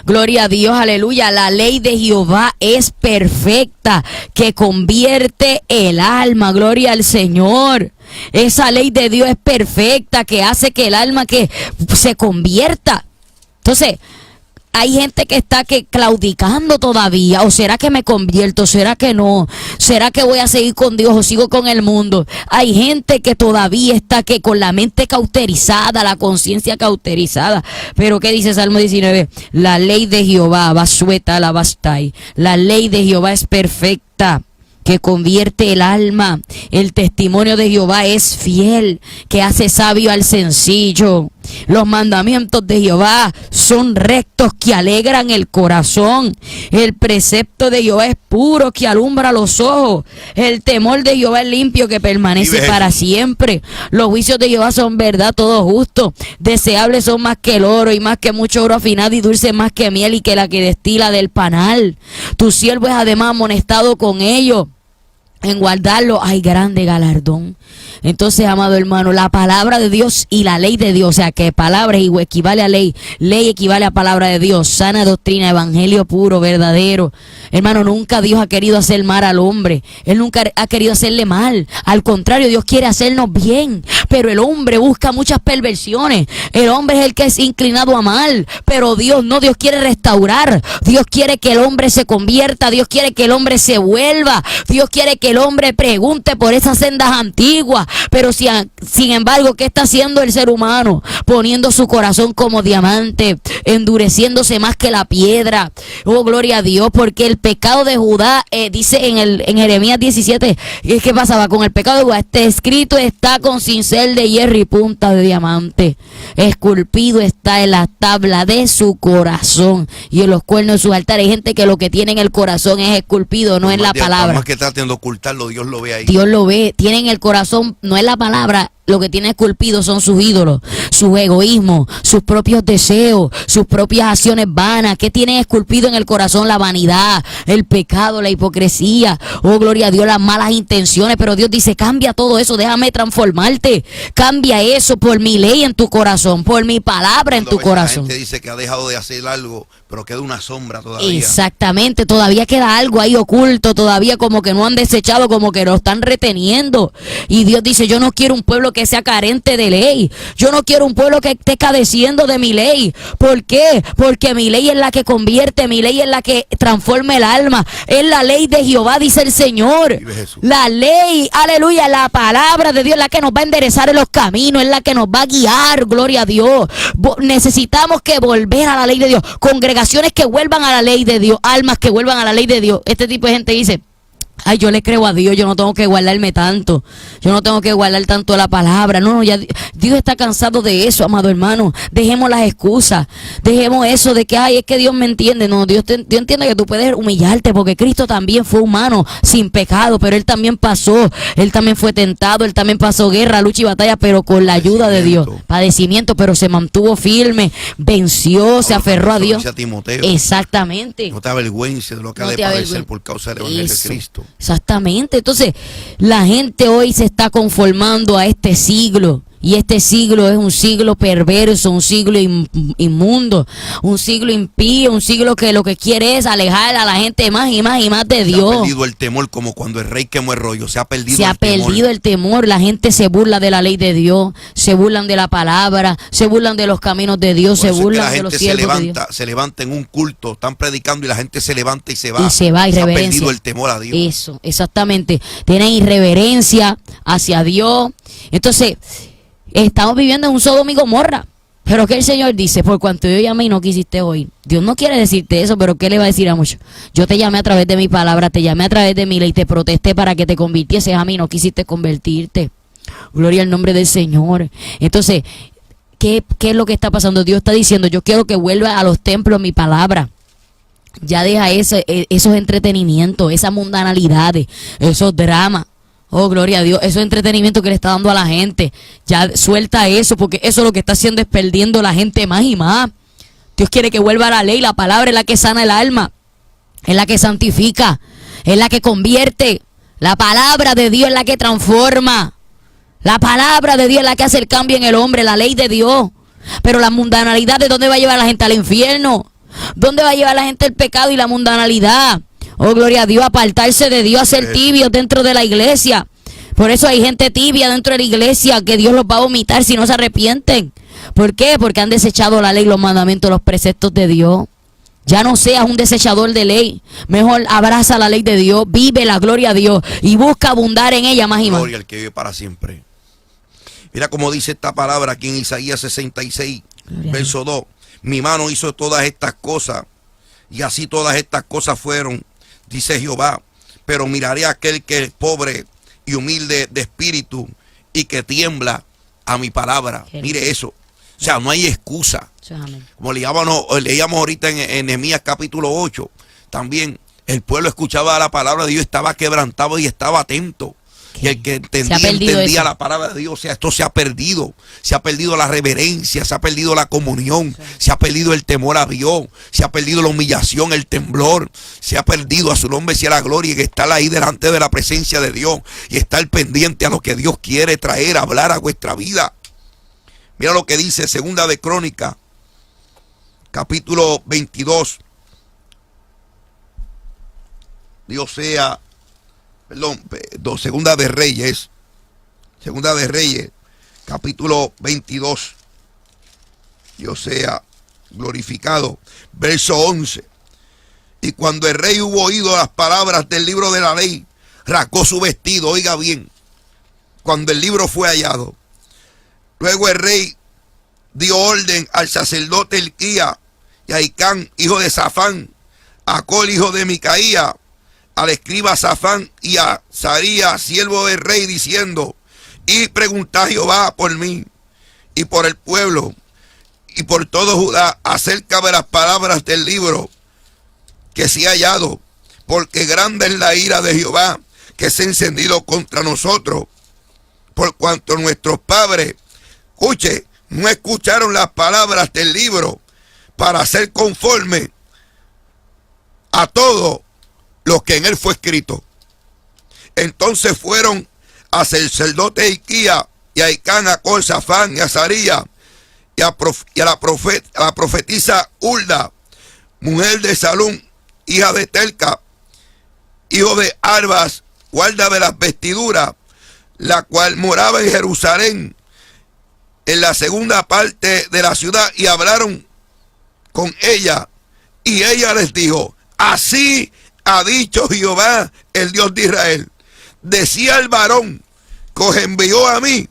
gloria a Dios, aleluya, la ley de Jehová es perfecta, que convierte el alma. Gloria al Señor. Esa ley de Dios es perfecta, que hace que el alma que se convierta. Entonces, hay gente que está claudicando todavía. ¿O será que me convierto? ¿Será que no? ¿Será que voy a seguir con Dios o sigo con el mundo? Hay gente que todavía está con la mente cauterizada, la conciencia cauterizada. Pero ¿qué dice Salmo 19? La ley de Jehová, basueta la bastai. La ley de Jehová es perfecta, que convierte el alma. El testimonio de Jehová es fiel, que hace sabio al sencillo. Los mandamientos de Jehová son rectos, que alegran el corazón. El precepto de Jehová es puro, que alumbra los ojos. El temor de Jehová es limpio, que permanece para siempre. Los juicios de Jehová son verdad, todo justo. Deseables son más que el oro, y más que mucho oro afinado, y dulce más que miel, y que la que destila del panal. Tu siervo es además amonestado con ellos. En guardarlo hay grande galardón. Entonces, amado hermano, la palabra de Dios y la ley de Dios, o sea, que palabra equivale a ley, ley equivale a palabra de Dios, sana doctrina, evangelio puro, verdadero. Hermano, nunca Dios ha querido hacer mal al hombre. Él nunca ha querido hacerle mal. Al contrario, Dios quiere hacernos bien. Pero el hombre busca muchas perversiones. El hombre es el que es inclinado a mal. Pero Dios no, Dios quiere restaurar. Dios quiere que el hombre se convierta. Dios quiere que el hombre se vuelva. Dios quiere que el hombre pregunte por esas sendas antiguas. Pero sin embargo, ¿qué está haciendo el ser humano? Poniendo su corazón como diamante, endureciéndose más que la piedra. Oh, gloria a Dios, porque el pecado de Judá, dice en Jeremías 17, ¿qué pasaba con el pecado de Judá? Este escrito está con cincel de hierro y punta de diamante. Esculpido está en la tabla de su corazón y en los cuernos de sus altares. Hay gente que lo que tiene en el corazón es esculpido, no es la palabra. Más que traten de ocultarlo, Dios lo ve ahí. Dios lo ve, tienen el corazón, no es la palabra, lo que tiene esculpido son sus ídolos, su egoísmo, sus propios deseos, sus propias acciones vanas. ¿Qué tiene esculpido en el corazón? La vanidad, el pecado, la hipocresía, oh gloria a Dios, las malas intenciones. Pero Dios dice, cambia todo eso, déjame transformarte, cambia eso por mi ley en tu corazón, por mi palabra en tu corazón. La gente dice que ha dejado de hacer algo, pero queda una sombra todavía. Exactamente, todavía queda algo ahí oculto, todavía como que no han desechado, como que lo están reteniendo. Y Dios dice, yo no quiero un pueblo que sea carente de ley, yo no quiero un pueblo que esté cadeciendo de mi ley. ¿Por qué? Porque mi ley es la que convierte, mi ley es la que transforma el alma, es la ley de Jehová, dice el Señor. La ley, aleluya, la palabra de Dios es la que nos va a enderezar en los caminos, es la que nos va a guiar, gloria a Dios. Necesitamos que volver a la ley de Dios, congregaciones que vuelvan a la ley de Dios, almas que vuelvan a la ley de Dios. Este tipo de gente dice, ay, yo le creo a Dios, yo no tengo que guardarme tanto, yo no tengo que guardar tanto la palabra. No, ya Dios está cansado de eso, amado hermano. Dejemos las excusas, dejemos eso de que, ay, es que Dios me entiende. No, Dios entiende que tú puedes humillarte, porque Cristo también fue humano, sin pecado, pero Él también pasó, Él también fue tentado, Él también pasó guerra, lucha y batalla, pero con la ayuda de Dios, padecimiento, pero se mantuvo firme, venció, se aferró a Dios. Exactamente. No te avergüences de lo que ha de padecer por causa del evangelio de Cristo. Exactamente. Entonces, la gente hoy se está conformando a este siglo. Y este siglo es un siglo perverso, un siglo inmundo, un siglo impío, un siglo que lo que quiere es alejar a la gente más y más y más de Dios. Se ha perdido el temor, como cuando el rey quemó el rollo. Se ha perdido el temor. La gente se burla de la ley de Dios, se burlan de la palabra, se burlan de los caminos de Dios, se burlan de los siervos de Dios. Se levanta en un culto, están predicando y la gente se levanta y se va. Y se va, irreverencia. Se ha perdido el temor a Dios. Eso, exactamente. Tienen irreverencia hacia Dios. Entonces, estamos viviendo en un Sodoma y Gomorra. Pero que el Señor dice, por cuanto yo llamé y no quisiste oír. Dios no quiere decirte eso, pero ¿qué le va a decir a muchos? Yo te llamé a través de mi palabra, te llamé a través de mi ley, te protesté para que te convirtieses a mí, no quisiste convertirte. Gloria al nombre del Señor. Entonces, ¿qué es lo que está pasando? Dios está diciendo, yo quiero que vuelva a los templos mi palabra. Ya deja esos entretenimientos, esas mundanalidades, esos dramas. Oh, gloria a Dios, eso es entretenimiento que le está dando a la gente. Ya suelta eso, porque eso lo que está haciendo es perdiendo la gente más y más. Dios quiere que vuelva a la ley. La palabra es la que sana el alma, es la que santifica, es la que convierte. La palabra de Dios es la que transforma. La palabra de Dios es la que hace el cambio en el hombre, la ley de Dios. Pero la mundanalidad, ¿de dónde va a llevar a la gente? Al infierno. ¿Dónde va a llevar a la gente el pecado y la mundanalidad? Oh, gloria a Dios, apartarse de Dios, a ser tibios dentro de la iglesia. Por eso hay gente tibia dentro de la iglesia que Dios los va a vomitar si no se arrepienten. ¿Por qué? Porque han desechado la ley, los mandamientos, los preceptos de Dios. Ya no seas un desechador de ley. Mejor abraza la ley de Dios, vive la gloria a Dios y busca abundar en ella más y más. Gloria al que vive para siempre. Mira cómo dice esta palabra aquí en Isaías 66, verso 2. Mi mano hizo todas estas cosas y así todas estas cosas fueron, dice Jehová, pero miraré a aquel que es pobre y humilde de espíritu y que tiembla a mi palabra. Mire eso. O sea, no hay excusa. Como leíamos ahorita en Nehemías capítulo 8, también el pueblo escuchaba la palabra de Dios, estaba quebrantado y estaba atento. Y el que entendía la palabra de Dios, o sea, esto se ha perdido la reverencia, se ha perdido la comunión, se ha perdido el temor a Dios, se ha perdido la humillación, el temblor, se ha perdido, a su nombre sea la gloria, y que estar ahí delante de la presencia de Dios y estar pendiente a lo que Dios quiere traer, hablar a vuestra vida. Mira lo que dice Segunda de Crónicas, capítulo 22. Segunda de Reyes, capítulo 22. Dios sea glorificado. Verso 11. Y cuando el rey hubo oído las palabras del libro de la ley, rasgó su vestido. Oiga bien, cuando el libro fue hallado. Luego el rey dio orden al sacerdote Hilquías y a Hicam, hijo de Safán, a Acol, hijo de Micaía, al escriba Safán y a Sarías, siervo del rey, diciendo: y preguntad a Jehová por mí y por el pueblo y por todo Judá acerca de las palabras del libro que se ha hallado, porque grande es la ira de Jehová que se ha encendido contra nosotros, por cuanto nuestros padres, escuche, no escucharon las palabras del libro para ser conforme a todo lo que en él fue escrito. Entonces fueron a sacerdote Hilquías y a Hicán, a Acor, Safán y a Azarías y a la profetisa Hulda, mujer de Salum, hija de Telca, hijo de Arbas, guarda de las vestiduras, la cual moraba en Jerusalén, en la segunda parte de la ciudad, y hablaron con ella, y ella les dijo: así ha dicho Jehová, el Dios de Israel, decía el varón que os envió a mí,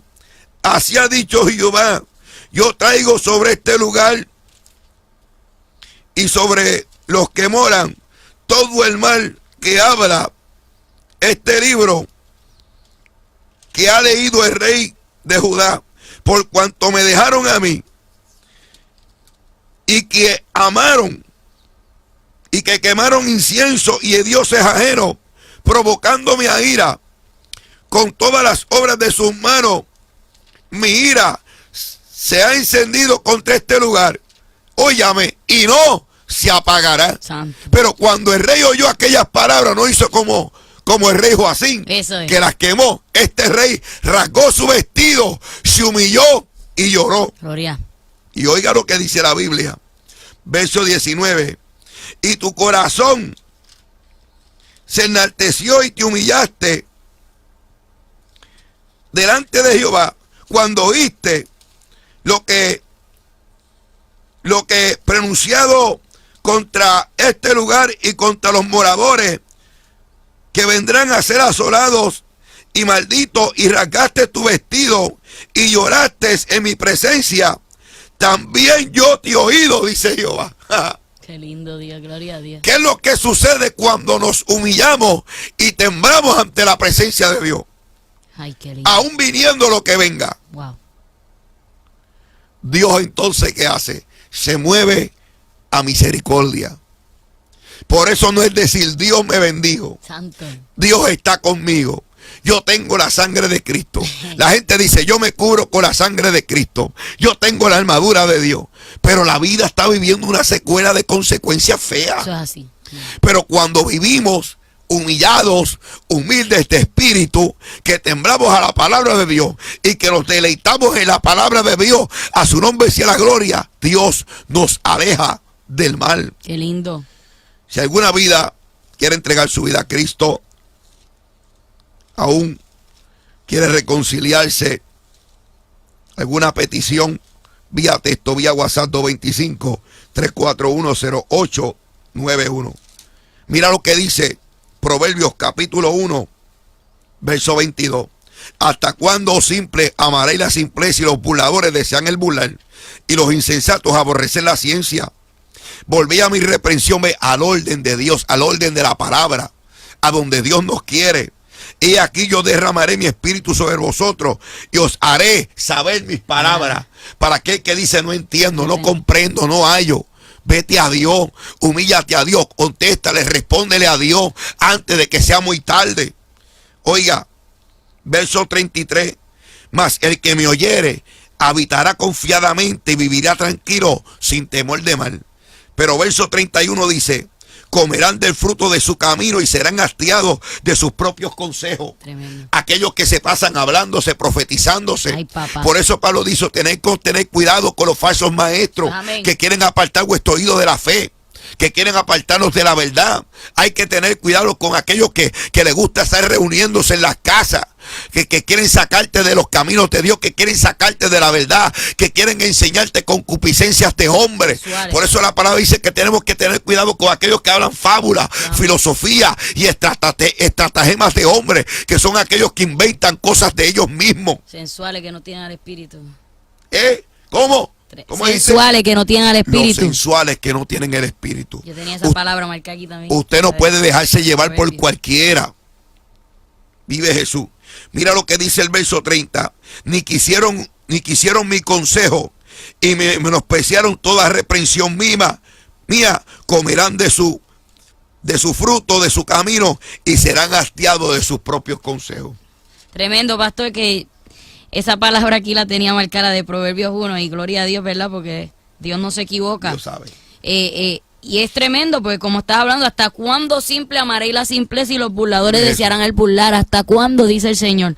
así ha dicho Jehová, yo traigo sobre este lugar y sobre los que moran todo el mal que habla este libro que ha leído el rey de Judá, por cuanto me dejaron a mí y que amaron y que quemaron incienso y dioses ajenos, provocándome a ira con todas las obras de sus manos. Mi ira se ha encendido contra este lugar, óyame, y no se apagará. Santo. Pero cuando el rey oyó aquellas palabras, no hizo como el rey Joacín, que las quemó. Este rey rasgó su vestido, se humilló y lloró. Gloria. Y oiga lo que dice la Biblia, verso 19: y tu corazón se enalteció y te humillaste delante de Jehová cuando oíste lo que pronunciado contra este lugar y contra los moradores que vendrán a ser asolados y malditos, y rasgaste tu vestido y lloraste en mi presencia. También yo te he oído, dice Jehová. Qué lindo día, gloria a Dios. ¿Qué es lo que sucede cuando nos humillamos y temblamos ante la presencia de Dios? Ay, qué lindo. Aún viniendo lo que venga. Wow. Dios entonces, ¿qué hace? Se mueve a misericordia. Por eso no es decir Dios me bendijo. Santo. Dios está conmigo. Yo tengo la sangre de Cristo. La gente dice, yo me cubro con la sangre de Cristo. Yo tengo la armadura de Dios. Pero la vida está viviendo una secuela de consecuencias feas. Eso es así. Pero cuando vivimos humillados, humildes de espíritu, que temblamos a la palabra de Dios y que nos deleitamos en la palabra de Dios, a su nombre sea la gloria, Dios nos aleja del mal. Qué lindo. Si alguna vida quiere entregar su vida a Cristo, aún quiere reconciliarse, alguna petición, vía texto, vía WhatsApp 225-341-0891. Mira lo que dice Proverbios capítulo 1, verso 22. ¿Hasta cuándo, oh simple, amaréis la simpleza, y los burladores desean el burlar, y los insensatos aborrecen la ciencia? Volví a mi reprensión al orden de Dios, al orden de la palabra, a donde Dios nos quiere. He aquí yo derramaré mi espíritu sobre vosotros y os haré saber mis palabras. Para aquel que dice no entiendo, no comprendo, no hallo, vete a Dios, humíllate a Dios, contéstale, respóndele a Dios antes de que sea muy tarde. Oiga, verso 33, mas el que me oyere habitará confiadamente y vivirá tranquilo sin temor de mal. Pero verso 31 dice, comerán del fruto de su camino y serán hastiados de sus propios consejos. Tremendo. Aquellos que se pasan hablándose, profetizándose. Ay, papá. Por eso Pablo dice, tener cuidado con los falsos maestros. Amén. Que quieren apartar vuestro oído de la fe, que quieren apartarnos de la verdad. Hay que tener cuidado con aquellos que les gusta estar reuniéndose en las casas, que quieren sacarte de los caminos de Dios, que quieren sacarte de la verdad, que quieren enseñarte concupiscencias de hombres. Por eso la palabra dice que tenemos que tener cuidado con aquellos que hablan fábulas, filosofía y estratagemas de hombres, que son aquellos que inventan cosas de ellos mismos. Sensuales que no tienen al espíritu. ¿Cómo? ¿Cómo sensuales dice? que no tienen al espíritu. Los sensuales que no tienen el espíritu. Yo tenía esa palabra marcada aquí también. Usted no puede dejarse llevar por cualquiera. Vive Jesús. Mira lo que dice el verso 30. Ni quisieron mi consejo y me menospreciaron toda reprensión mía. Comerán de su fruto, de su camino, y serán hastiados de sus propios consejos. Tremendo, pastor, que esa palabra aquí la tenía marcada de Proverbios 1 y gloria a Dios, ¿verdad? Porque Dios no se equivoca. Dios sabe. Y es tremendo, porque como estás hablando, ¿hasta cuándo simple amaréis la simpleza y los burladores Eso. desearán el burlar? ¿Hasta cuándo? Dice el Señor.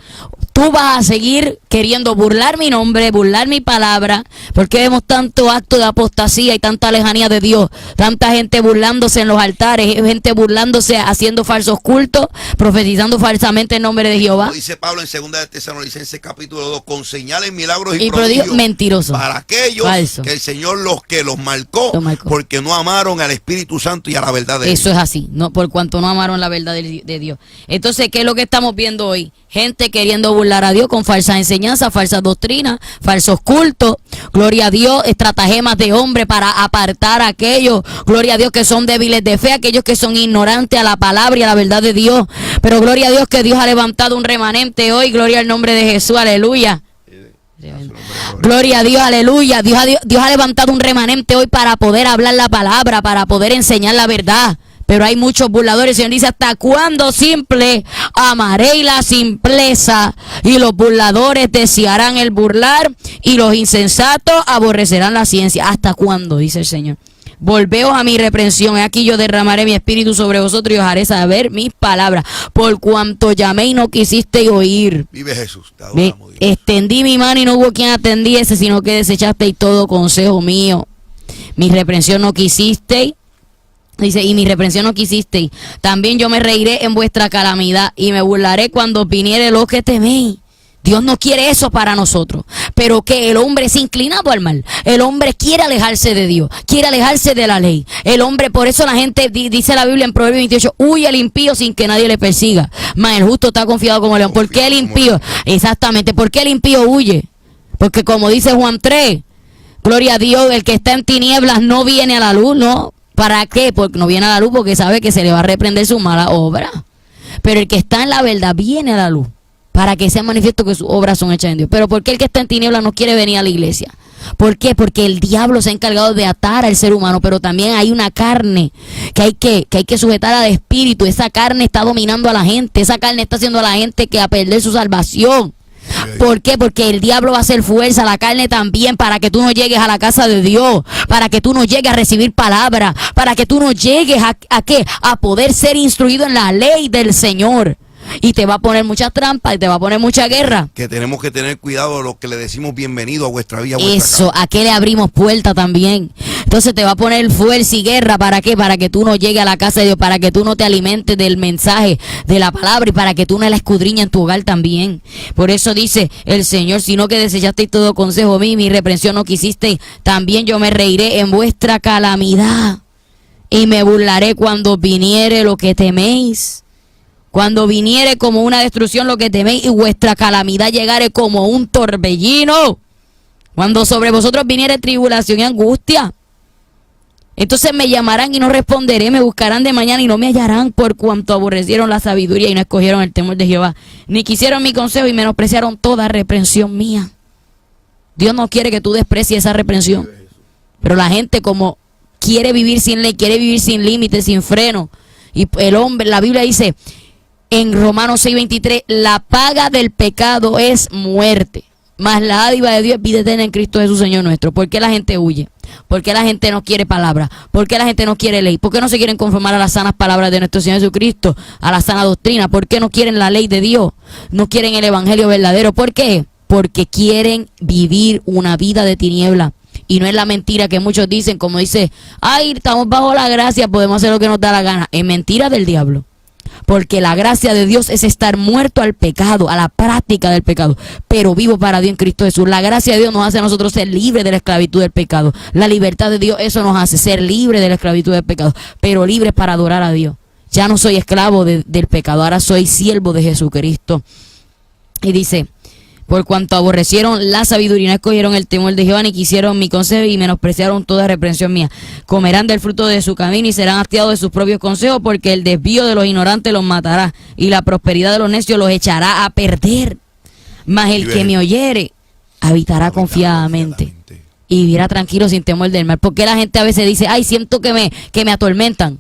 Tú vas a seguir queriendo burlar mi nombre, burlar mi palabra, porque vemos tanto acto de apostasía y tanta lejanía de Dios, tanta gente burlándose en los altares, gente burlándose, haciendo falsos cultos, profetizando falsamente en nombre de Jehová. Como dice Pablo en 2 de Tesalonicenses capítulo 2, con señales, milagros Y y prodigios prodigios mentirosos. para aquellos Falso. que el Señor los marcó, Los marcó. porque no amaron al Espíritu Santo y a la verdad de Eso Dios. es así, no, por cuanto no amaron la verdad de Dios. Entonces, ¿qué es lo que estamos viendo hoy? Gente queriendo burlar a Dios con falsas enseñanzas, falsas doctrinas, falsos cultos. Gloria a Dios, estratagemas de hombre para apartar a aquellos, gloria a Dios, que son débiles de fe, aquellos que son ignorantes a la palabra y a la verdad de Dios. Pero gloria a Dios que Dios ha levantado un remanente hoy, gloria al nombre de Jesús, aleluya. Gloria a Dios, aleluya. Dios ha levantado un remanente hoy para poder hablar la palabra, para poder enseñar la verdad. Pero hay muchos burladores. El Señor dice, ¿hasta cuándo simple amaréis la simpleza? Y los burladores desearán el burlar, y los insensatos aborrecerán la ciencia. ¿Hasta cuándo? Dice el Señor. Volveos a mi reprensión. He aquí yo derramaré mi espíritu sobre vosotros y os haré saber mis palabras. Por cuanto llamé y no quisisteis oír. Vive Jesús. Te Ve, adoramos, Dios. extendí mi mano y no hubo quien atendiese, sino que desechasteis todo consejo mío. Mi reprensión no quisisteis. Dice, y mi reprensión no quisisteis. También yo me reiré en vuestra calamidad y me burlaré cuando viniere lo que teméis. Dios no quiere eso para nosotros, pero que el hombre es inclinado al mal. El hombre quiere alejarse de Dios, quiere alejarse de la ley. El hombre, por eso la gente dice la Biblia en Proverbios 28, huye el impío sin que nadie le persiga, mas el justo está confiado como león. ¿Por qué el impío? Exactamente, ¿por qué el impío huye? Porque como dice Juan 3, gloria a Dios, el que está en tinieblas no viene a la luz, ¿no? ¿Para qué? Porque no viene a la luz porque sabe que se le va a reprender su mala obra. Pero el que está en la verdad viene a la luz, para que sea manifiesto que sus obras son hechas en Dios. Pero ¿por qué el que está en tinieblas no quiere venir a la iglesia? ¿Por qué? Porque el diablo se ha encargado de atar al ser humano, pero también hay una carne que hay que sujetar al espíritu. Esa carne está dominando a la gente, esa carne está haciendo a la gente que a perder su salvación. ¿Por qué? Porque el diablo va a hacer fuerza, la carne también, para que tú no llegues a la casa de Dios, para que tú no llegues a recibir palabra, para que tú no llegues ¿a qué? A poder ser instruido en la ley del Señor. Y te va a poner muchas trampas y te va a poner mucha guerra. Que tenemos que tener cuidado de lo que le decimos bienvenido a vuestra vida. A vuestra Eso, casa. ¿a qué le abrimos puerta también? Entonces te va a poner fuerza y guerra. ¿Para qué? Para que tú no llegues a la casa de Dios, para que tú no te alimentes del mensaje, de la palabra, y para que tú no la escudriñes en tu hogar también. Por eso dice el Señor, sino que desechasteis todo consejo mío, mi reprensión no quisisteis, también yo me reiré en vuestra calamidad, y me burlaré cuando viniere lo que teméis. Cuando viniere como una destrucción lo que teméis, y vuestra calamidad llegare como un torbellino. Cuando sobre vosotros viniere tribulación y angustia, entonces me llamarán y no responderé, me buscarán de mañana y no me hallarán, por cuanto aborrecieron la sabiduría y no escogieron el temor de Jehová, ni quisieron mi consejo y menospreciaron toda reprensión mía. Dios no quiere que tú desprecies esa reprensión, pero la gente, como quiere vivir sin ley, quiere vivir sin límites, sin freno, y el hombre, la Biblia dice en Romanos 6:23, la paga del pecado es muerte, mas la dádiva de Dios es vida eterna en Cristo Jesús Señor nuestro. ¿Por qué la gente huye? ¿Por qué la gente no quiere palabra? ¿Por qué la gente no quiere ley? ¿Por qué no se quieren conformar a las sanas palabras de nuestro Señor Jesucristo, a la sana doctrina? ¿Por qué no quieren la ley de Dios? No quieren el evangelio verdadero. ¿Por qué? Porque quieren vivir una vida de tiniebla. Y no es la mentira que muchos dicen, como dice, ay, estamos bajo la gracia, podemos hacer lo que nos da la gana. Es mentira del diablo. Porque la gracia de Dios es estar muerto al pecado, a la práctica del pecado, pero vivo para Dios en Cristo Jesús. La gracia de Dios nos hace a nosotros ser libres de la esclavitud del pecado. La libertad de Dios, eso nos hace ser libres de la esclavitud del pecado, pero libres para adorar a Dios. Ya no soy esclavo del pecado, ahora soy siervo de Jesucristo. Y dice, por cuanto aborrecieron la sabiduría, no escogieron el temor de Jehová, ni quisieron mi consejo y menospreciaron toda reprensión mía. Comerán del fruto de su camino y serán hastiados de sus propios consejos, porque el desvío de los ignorantes los matará y la prosperidad de los necios los echará a perder. Mas el que me oyere habitará confiadamente y vivirá tranquilo sin temor del mal. Porque la gente a veces dice, ay, siento que me atormentan.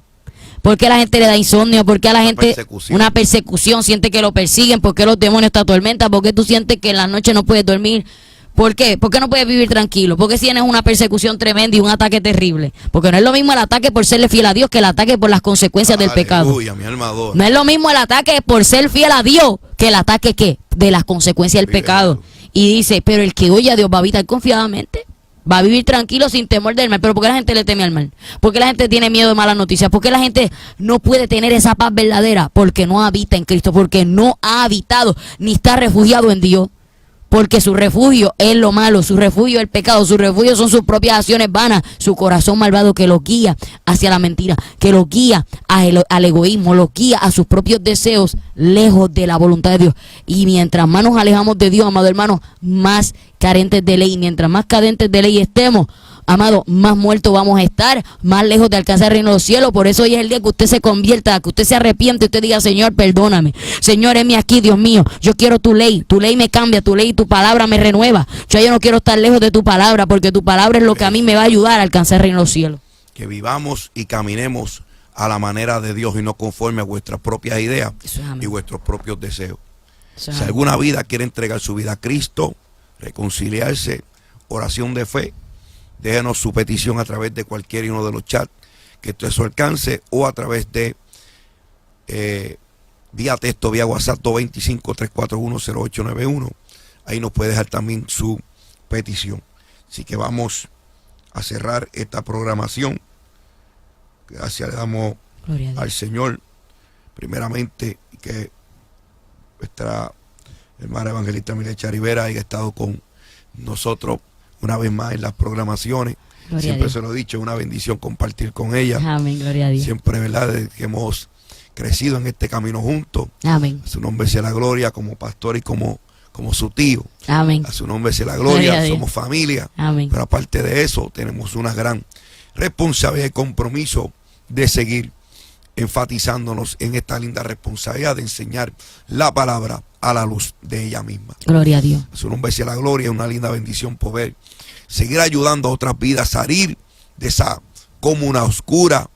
¿Por qué la gente le da insomnio? ¿Por qué a la gente persecución. una persecución siente que lo persiguen? ¿Por qué los demonios te atormentan? ¿Por qué tú sientes que en la noche no puedes dormir? ¿Por qué? ¿Por qué no puedes vivir tranquilo? ¿Por qué tienes una persecución tremenda y un ataque terrible? Porque no es lo mismo el ataque por serle fiel a Dios que el ataque por las consecuencias del pecado. Aleluya, mi alma adora. No es lo mismo el ataque por ser fiel a Dios que el ataque ¿qué? De las consecuencias del Vive pecado. eso. Y dice, pero el que oye a Dios va a habitar confiadamente. Va a vivir tranquilo sin temor del mal. Pero ¿por qué la gente le teme al mal? ¿Por qué la gente tiene miedo de malas noticias? ¿Por qué la gente no puede tener esa paz verdadera? Porque no habita en Cristo, porque no ha habitado ni está refugiado en Dios. Porque su refugio es lo malo, su refugio es el pecado, su refugio son sus propias acciones vanas, su corazón malvado que lo guía hacia la mentira, que lo guía al egoísmo, lo guía a sus propios deseos, lejos de la voluntad de Dios. Y mientras más nos alejamos de Dios, amado hermano, más carentes de ley. Mientras más carentes de ley estemos, amado, más muertos vamos a estar, más lejos de alcanzar el reino de los cielos. Por eso hoy es el día que usted se convierta, que usted se arrepiente, usted diga, Señor, perdóname. Señor, heme aquí, Dios mío. Yo quiero tu ley me cambia, tu ley y tu palabra me renueva. Yo no quiero estar lejos de tu palabra, porque tu palabra es lo que a mí me va a ayudar a alcanzar el reino de los cielos. Que vivamos y caminemos a la manera de Dios y no conforme a vuestras propias ideas Eso es amén. y vuestros propios deseos. Eso es Si amén. alguna vida quiere entregar su vida a Cristo, reconciliarse, oración de fe, déjenos su petición a través de cualquier uno de los chats que esté a su alcance o a través de vía texto, vía WhatsApp 225-341-0891. Ahí nos puede dejar también su petición. Así que vamos a cerrar esta programación. Gracias le damos Gloria a Dios. al Señor, primeramente, que nuestra hermana evangelista Milecha Rivera haya estado con nosotros una vez más en las programaciones. Gloria a Siempre Dios. se lo he dicho, es una bendición compartir con ella. Amén, gloria a Dios. Siempre, ¿verdad?, desde que hemos crecido en este camino juntos. Amén, A su nombre sea la gloria como pastor y como su tío. amén, A su nombre sea la Gloria a gloria, Dios. somos familia. amén. Pero aparte de eso, tenemos una gran responsabilidad y compromiso de seguir enfatizándonos en esta linda responsabilidad de enseñar la palabra a la luz de ella misma. Gloria a Dios. A su nombre sea la gloria, es una linda bendición poder seguir ayudando a otras vidas a salir de esa comuna oscura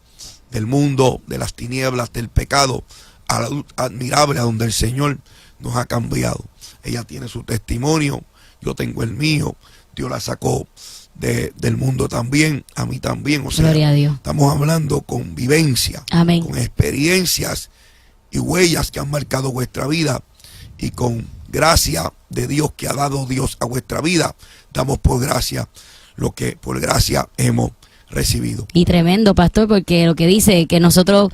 del mundo, de las tinieblas, del pecado, a la luz admirable a donde el Señor nos ha cambiado. Ella tiene su testimonio, yo tengo el mío, Dios la sacó del mundo también, a mí también. O sea, Gloria a Dios. estamos hablando con vivencia, Amén. con experiencias y huellas que han marcado vuestra vida, y con gracia de Dios que ha dado Dios a vuestra vida, damos por gracia lo que por gracia hemos recibido. Y tremendo, pastor, porque lo que dice que nosotros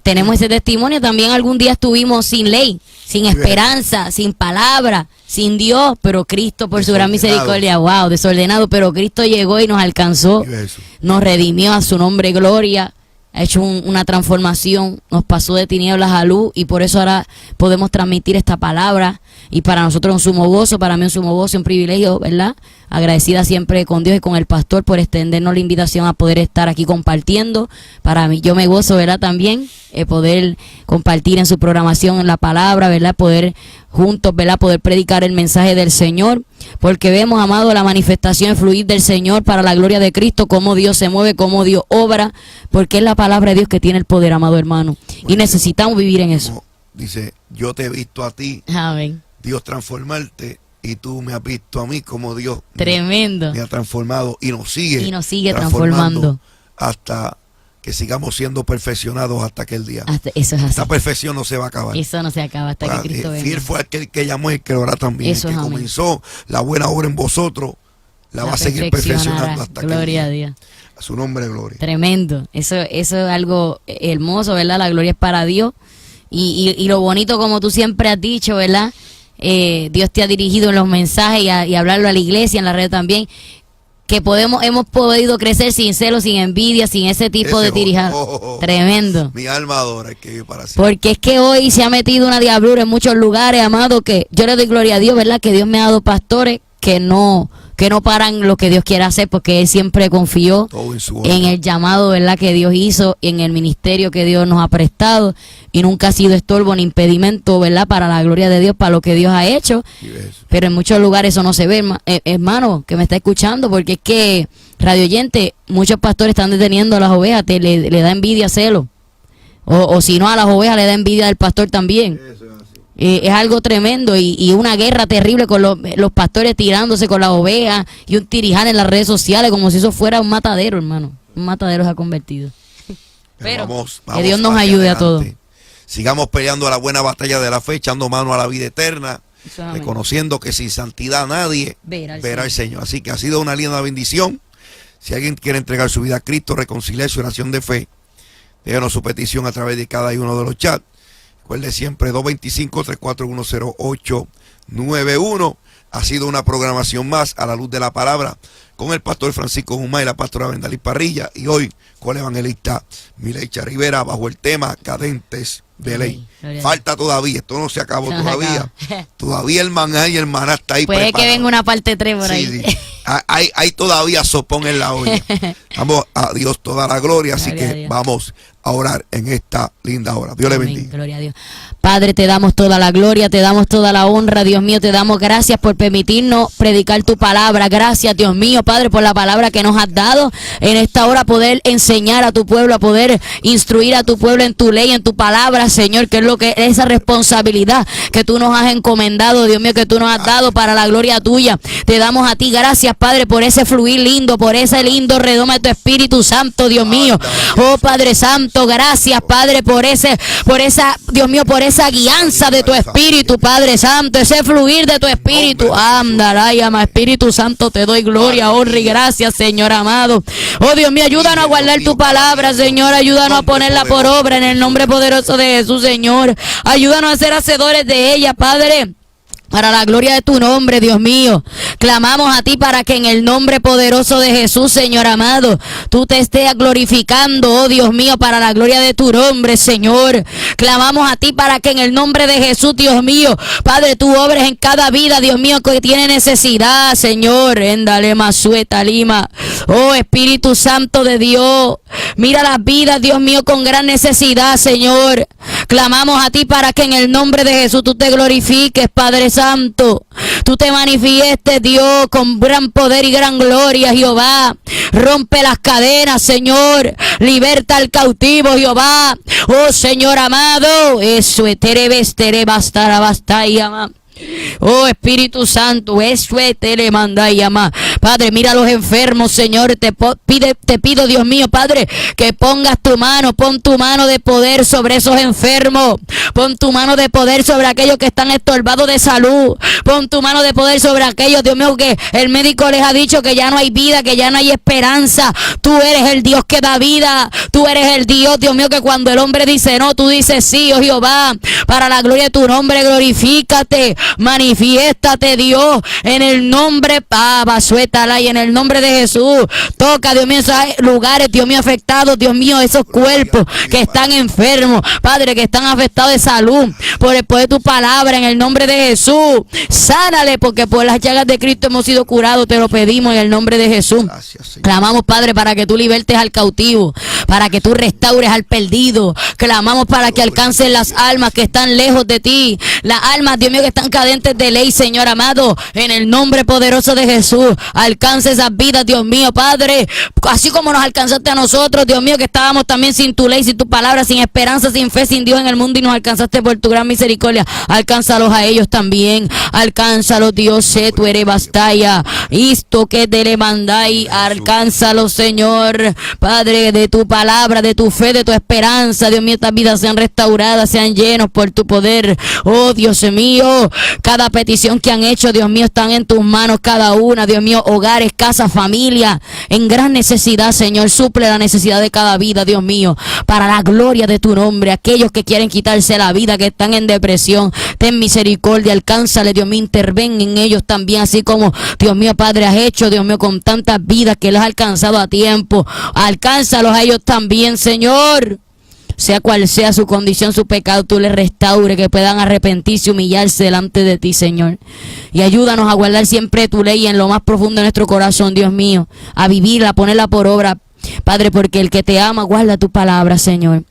tenemos ese testimonio, también algún día estuvimos sin ley, sin esperanza, sin palabra, sin Dios, pero Cristo por su gran Desordenado. misericordia, wow, desordenado, pero Cristo llegó y nos alcanzó, Y eso. nos redimió, a su nombre gloria, ha hecho una transformación, nos pasó de tinieblas a luz, y por eso ahora podemos transmitir esta palabra, y para nosotros un sumo gozo, para mí un sumo gozo, un privilegio, ¿verdad? Agradecida siempre con Dios y con el pastor por extendernos la invitación a poder estar aquí compartiendo. Para mí, yo me gozo, ¿verdad? También poder compartir en su programación la palabra, ¿verdad? Poder juntos, ¿verdad? Poder predicar el mensaje del Señor, porque vemos, amado, la manifestación y fluir del Señor para la gloria de Cristo, cómo Dios se mueve, cómo Dios obra, porque es la palabra de Dios que tiene el poder, amado hermano, y necesitamos vivir en eso. Como dice, yo te he visto a ti, Amén. Dios, transformarte, y tú me has visto a mí como Dios Tremendo. me ha transformado y nos sigue transformando. hasta que sigamos siendo perfeccionados hasta aquel día. Eso es así. Esta perfección no se va a acabar. Eso no se acaba hasta Para- que Cristo venga. fiel fue aquel que llamó y que lo hará también. Eso El que es amén. comenzó la buena obra en vosotros, la va a seguir perfeccionando hasta aquel Gloria a día. Dios. A su nombre, gloria. Tremendo. Eso es algo hermoso, ¿verdad? La gloria es para Dios. Y lo bonito, como tú siempre has dicho, ¿verdad? Dios te ha dirigido en los mensajes y hablarlo a la iglesia, en la red también, que hemos podido crecer sin celo, sin envidia, sin ese tipo de tirijar. Tremendo. Mi alma adora el que vive para siempre. Porque es que hoy se ha metido una diablura en muchos lugares, amado, que yo le doy gloria a Dios, ¿verdad? Que Dios me ha dado pastores que no paran lo que Dios quiere hacer, porque Él siempre confió Todo en su en orden. el llamado, ¿verdad?, que Dios hizo, en el ministerio que Dios nos ha prestado, y nunca ha sido estorbo ni impedimento, ¿verdad?, para la gloria de Dios, para lo que Dios ha hecho. Y ves, Pero en muchos lugares eso no se ve, hermano, que me está escuchando, porque es que, radio oyente, muchos pastores están deteniendo a las ovejas, le da envidia, celo. O si no, a las ovejas le da envidia del pastor también. Es algo tremendo y una guerra terrible con los pastores tirándose con las ovejas y un tiriján en las redes sociales como si eso fuera un matadero, hermano. Un matadero se ha convertido. Pero vamos que Dios nos ayude a todos. Sigamos peleando la buena batalla de la fe, echando mano a la vida eterna, reconociendo que sin santidad nadie verá al Señor. Así que ha sido una linda bendición. Si alguien quiere entregar su vida a Cristo, reconciliar su oración de fe, déjanos su petición a través de cada uno de los chats. Recuerde siempre 225-341-0891. Ha sido una programación más a la luz de la palabra con el pastor Francisco Guzmán y la pastora Bendalí Parrilla. Y hoy con el evangelista Mileicha Rivera bajo el tema Cadentes de Ley. Falta todavía, esto no se acabó todavía. Todavía el maná y el maná está ahí puede preparado. Que venga una parte 3 por ahí. Sí. Hay todavía sopón en la olla. Damos a Dios toda la gloria, así que vamos a orar en esta linda hora. Dios le bendiga. Gloria a Dios. Padre, te damos toda la gloria, te damos toda la honra, Dios mío, te damos gracias por permitirnos predicar tu palabra. Gracias, Dios mío, Padre, por la palabra que nos has dado en esta hora, poder enseñar a tu pueblo, a poder instruir a tu pueblo en tu ley, en tu palabra, Señor, que es lo que es esa responsabilidad que tú nos has encomendado, Dios mío, que tú nos has dado para la gloria tuya. Te damos a ti gracias, Padre, por ese fluir lindo, por ese lindo redoma de tu Espíritu Santo, Dios mío. Oh, Padre Santo, gracias, Padre, por esa, Dios mío, por esa guianza de tu Espíritu, Padre Santo, ese fluir de tu Espíritu. Ándala, llama Espíritu Santo, te doy gloria, honra y gracias, Señor amado. Oh, Dios mío, ayúdanos a guardar tu palabra, Señor, ayúdanos a ponerla por obra en el nombre poderoso de Jesús, Señor. Ayúdanos a ser hacedores de ella, Padre, para la gloria de tu nombre, Dios mío. Clamamos a ti para que en el nombre poderoso de Jesús, Señor amado, tú te estés glorificando, oh Dios mío, para la gloria de tu nombre, Señor. Clamamos a ti para que en el nombre de Jesús, Dios mío, Padre, tú obres en cada vida, Dios mío, que tiene necesidad, Señor. Endale masueta lima. Oh, Espíritu Santo de Dios, mira las vidas, Dios mío, con gran necesidad, Señor. Clamamos a ti para que en el nombre de Jesús tú te glorifiques, Padre Santo. Tú te manifiestes, Dios, con gran poder y gran gloria, Jehová. Rompe las cadenas, Señor. Liberta al cautivo, Jehová. Oh, Señor amado. Eso es bastará, basta y ama. Oh, Espíritu Santo, eso te le manda y llama. Padre, mira a los enfermos, Señor. Te pido, Dios mío, Padre, que pongas tu mano, pon tu mano de poder sobre esos enfermos. Pon tu mano de poder sobre aquellos que están estorbados de salud. Pon tu mano de poder sobre aquellos, Dios mío, que el médico les ha dicho que ya no hay vida, que ya no hay esperanza. Tú eres el Dios que da vida. Tú eres el Dios, Dios mío, que cuando el hombre dice no, tú dices sí, oh Jehová. Para la gloria de tu nombre, glorifícate. Manifiéstate, Dios, en el nombre, suétala, y en el nombre de Jesús. Toca, Dios mío, esos lugares, Dios mío, afectados, Dios mío, esos cuerpos que están enfermos, Padre, que están afectados de salud, por el poder de tu palabra, en el nombre de Jesús. Sánale, porque por las llagas de Cristo hemos sido curados, te lo pedimos en el nombre de Jesús. Clamamos, Padre, para que tú libertes al cautivo, para que tú restaures al perdido. Clamamos para que alcancen las almas que están lejos de ti, las almas, Dios mío, que están cadentes de ley, Señor amado, en el nombre poderoso de Jesús. Alcance esas vidas, Dios mío, Padre, así como nos alcanzaste a nosotros, Dios mío, que estábamos también sin tu ley, sin tu palabra, sin esperanza, sin fe, sin Dios en el mundo, y nos alcanzaste por tu gran misericordia. Alcánzalos a ellos también, alcánzalos, Dios, tú eres bastaya, esto que te le mandáis, alcánzalos, Señor, Padre, de tu palabra, de tu fe, de tu esperanza, Dios mío, estas vidas sean restauradas, sean llenos por tu poder, oh Dios mío. Cada petición que han hecho, Dios mío, están en tus manos cada una, Dios mío, hogares, casas, familia, en gran necesidad, Señor, suple la necesidad de cada vida, Dios mío, para la gloria de tu nombre. Aquellos que quieren quitarse la vida, que están en depresión, ten misericordia, alcánzale, Dios mío, interven en ellos también, así como, Dios mío, Padre, has hecho, Dios mío, con tantas vidas que les has alcanzado a tiempo, alcánzalos a ellos también, Señor. Sea cual sea su condición, su pecado, tú les restaure, que puedan arrepentirse y humillarse delante de ti, Señor. Y ayúdanos a guardar siempre tu ley en lo más profundo de nuestro corazón, Dios mío. A vivirla, a ponerla por obra, Padre, porque el que te ama guarda tu palabra, Señor.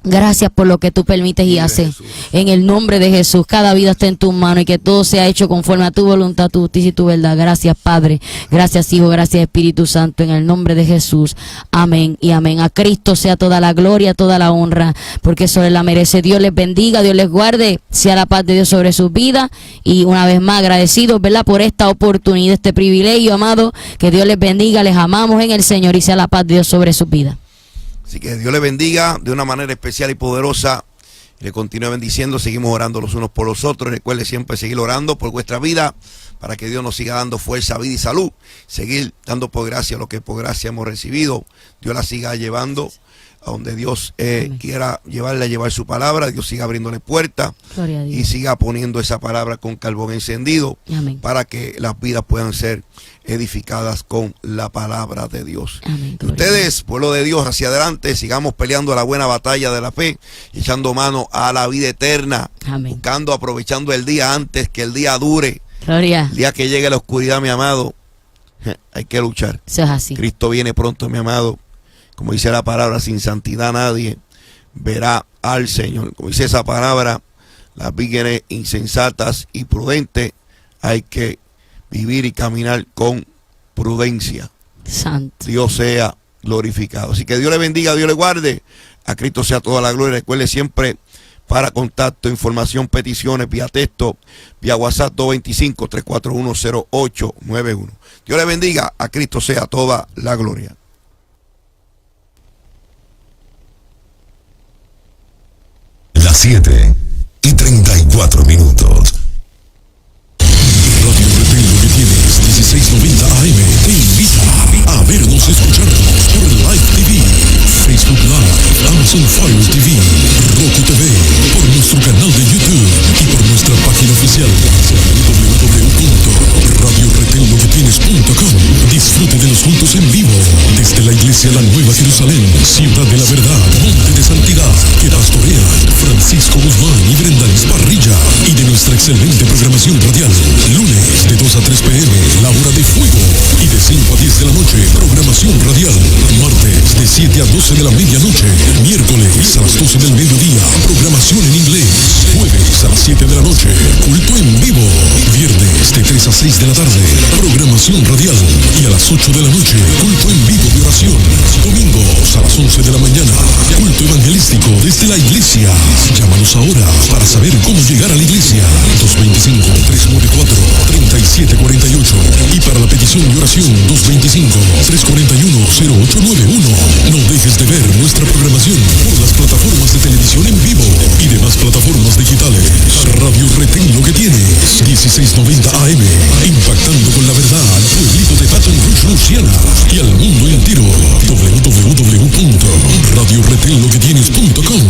Gracias por lo que tú permites y haces. En el nombre de Jesús, cada vida está en tus manos y que todo sea hecho conforme a tu voluntad, tu justicia y tu verdad. Gracias, Padre. Gracias, Hijo. Gracias, Espíritu Santo. En el nombre de Jesús. Amén y amén. A Cristo sea toda la gloria, toda la honra, porque eso Él la merece. Dios les bendiga, Dios les guarde. Sea la paz de Dios sobre sus vidas. Y una vez más agradecidos, ¿verdad?, por esta oportunidad, este privilegio, amado. Que Dios les bendiga. Les amamos en el Señor y sea la paz de Dios sobre sus vidas. Así que Dios le bendiga de una manera especial y poderosa. Le continúe bendiciendo. Seguimos orando los unos por los otros. Recuerde siempre seguir orando por vuestra vida, para que Dios nos siga dando fuerza, vida y salud. Seguir dando por gracia lo que por gracia hemos recibido. Dios la siga llevando a donde Dios quiera llevarla, a llevar su palabra. Dios siga abriéndole puertas y siga poniendo esa palabra con carbón encendido. Amén. Para que las vidas puedan ser edificadas con la palabra de Dios. Amén. Ustedes, pueblo de Dios, hacia adelante, sigamos peleando la buena batalla de la fe, echando mano a la vida eterna. Amén. Buscando, aprovechando el día antes que el día dure. Gloria. El día que llegue la oscuridad, mi amado, hay que luchar. Eso es así. Cristo viene pronto, mi amado. Como dice la palabra, sin santidad nadie verá al Señor. Como dice esa palabra, las vírgenes insensatas y prudentes hay que vivir y caminar con prudencia. Santo. Dios sea glorificado. Así que Dios le bendiga, Dios le guarde. A Cristo sea toda la gloria. Recuerde siempre, para contacto, información, peticiones, vía texto, vía WhatsApp 225-341-0891. Dios le bendiga. A Cristo sea toda la gloria. Las 7:34. Radio Retén Lo Que Tienes, 1690 AM, te invita a vernos y escucharnos por Live TV, Facebook Live, Amazon Fire TV, Roku TV, por nuestro canal de YouTube y por nuestra página oficial www.radioretenloquetienes.com. Disfrute de los cultos en vivo desde la iglesia La Nueva Jerusalén, Ciudad de la Verdad, Monte de Santidad, que pastorean Francisco Guzmán y Brendanis Parrilla, y de nuestra excelente programación radial. Lunes de 2 a 3 p.m, la hora de fuego, y de 5 a 10 de la noche, programación radial. Martes de 7 a 12 de la medianoche. Miércoles a las 12 del mediodía, programación en inglés. Jueves a las 7 de la noche, culto en vivo. Viernes de 3 a 6 de la tarde, programación radial. Y a las 8 de la noche, culto en vivo de oración. Domingos a las 11 de la mañana, culto evangelístico desde la iglesia. Llámanos ahora para saber cómo llegar a la iglesia. 225-394-3748. Y para la petición de oración, 225-341-0891. No dejes de ver nuestra programación por las plataformas de televisión en vivo y demás plataformas digitales. Radio Retén Lo Que Tienes, 1690 AM, impactando con la verdad al pueblito de Baton Rouge, Luisiana, y al mundo entero. www.radioretenloquetienes.com.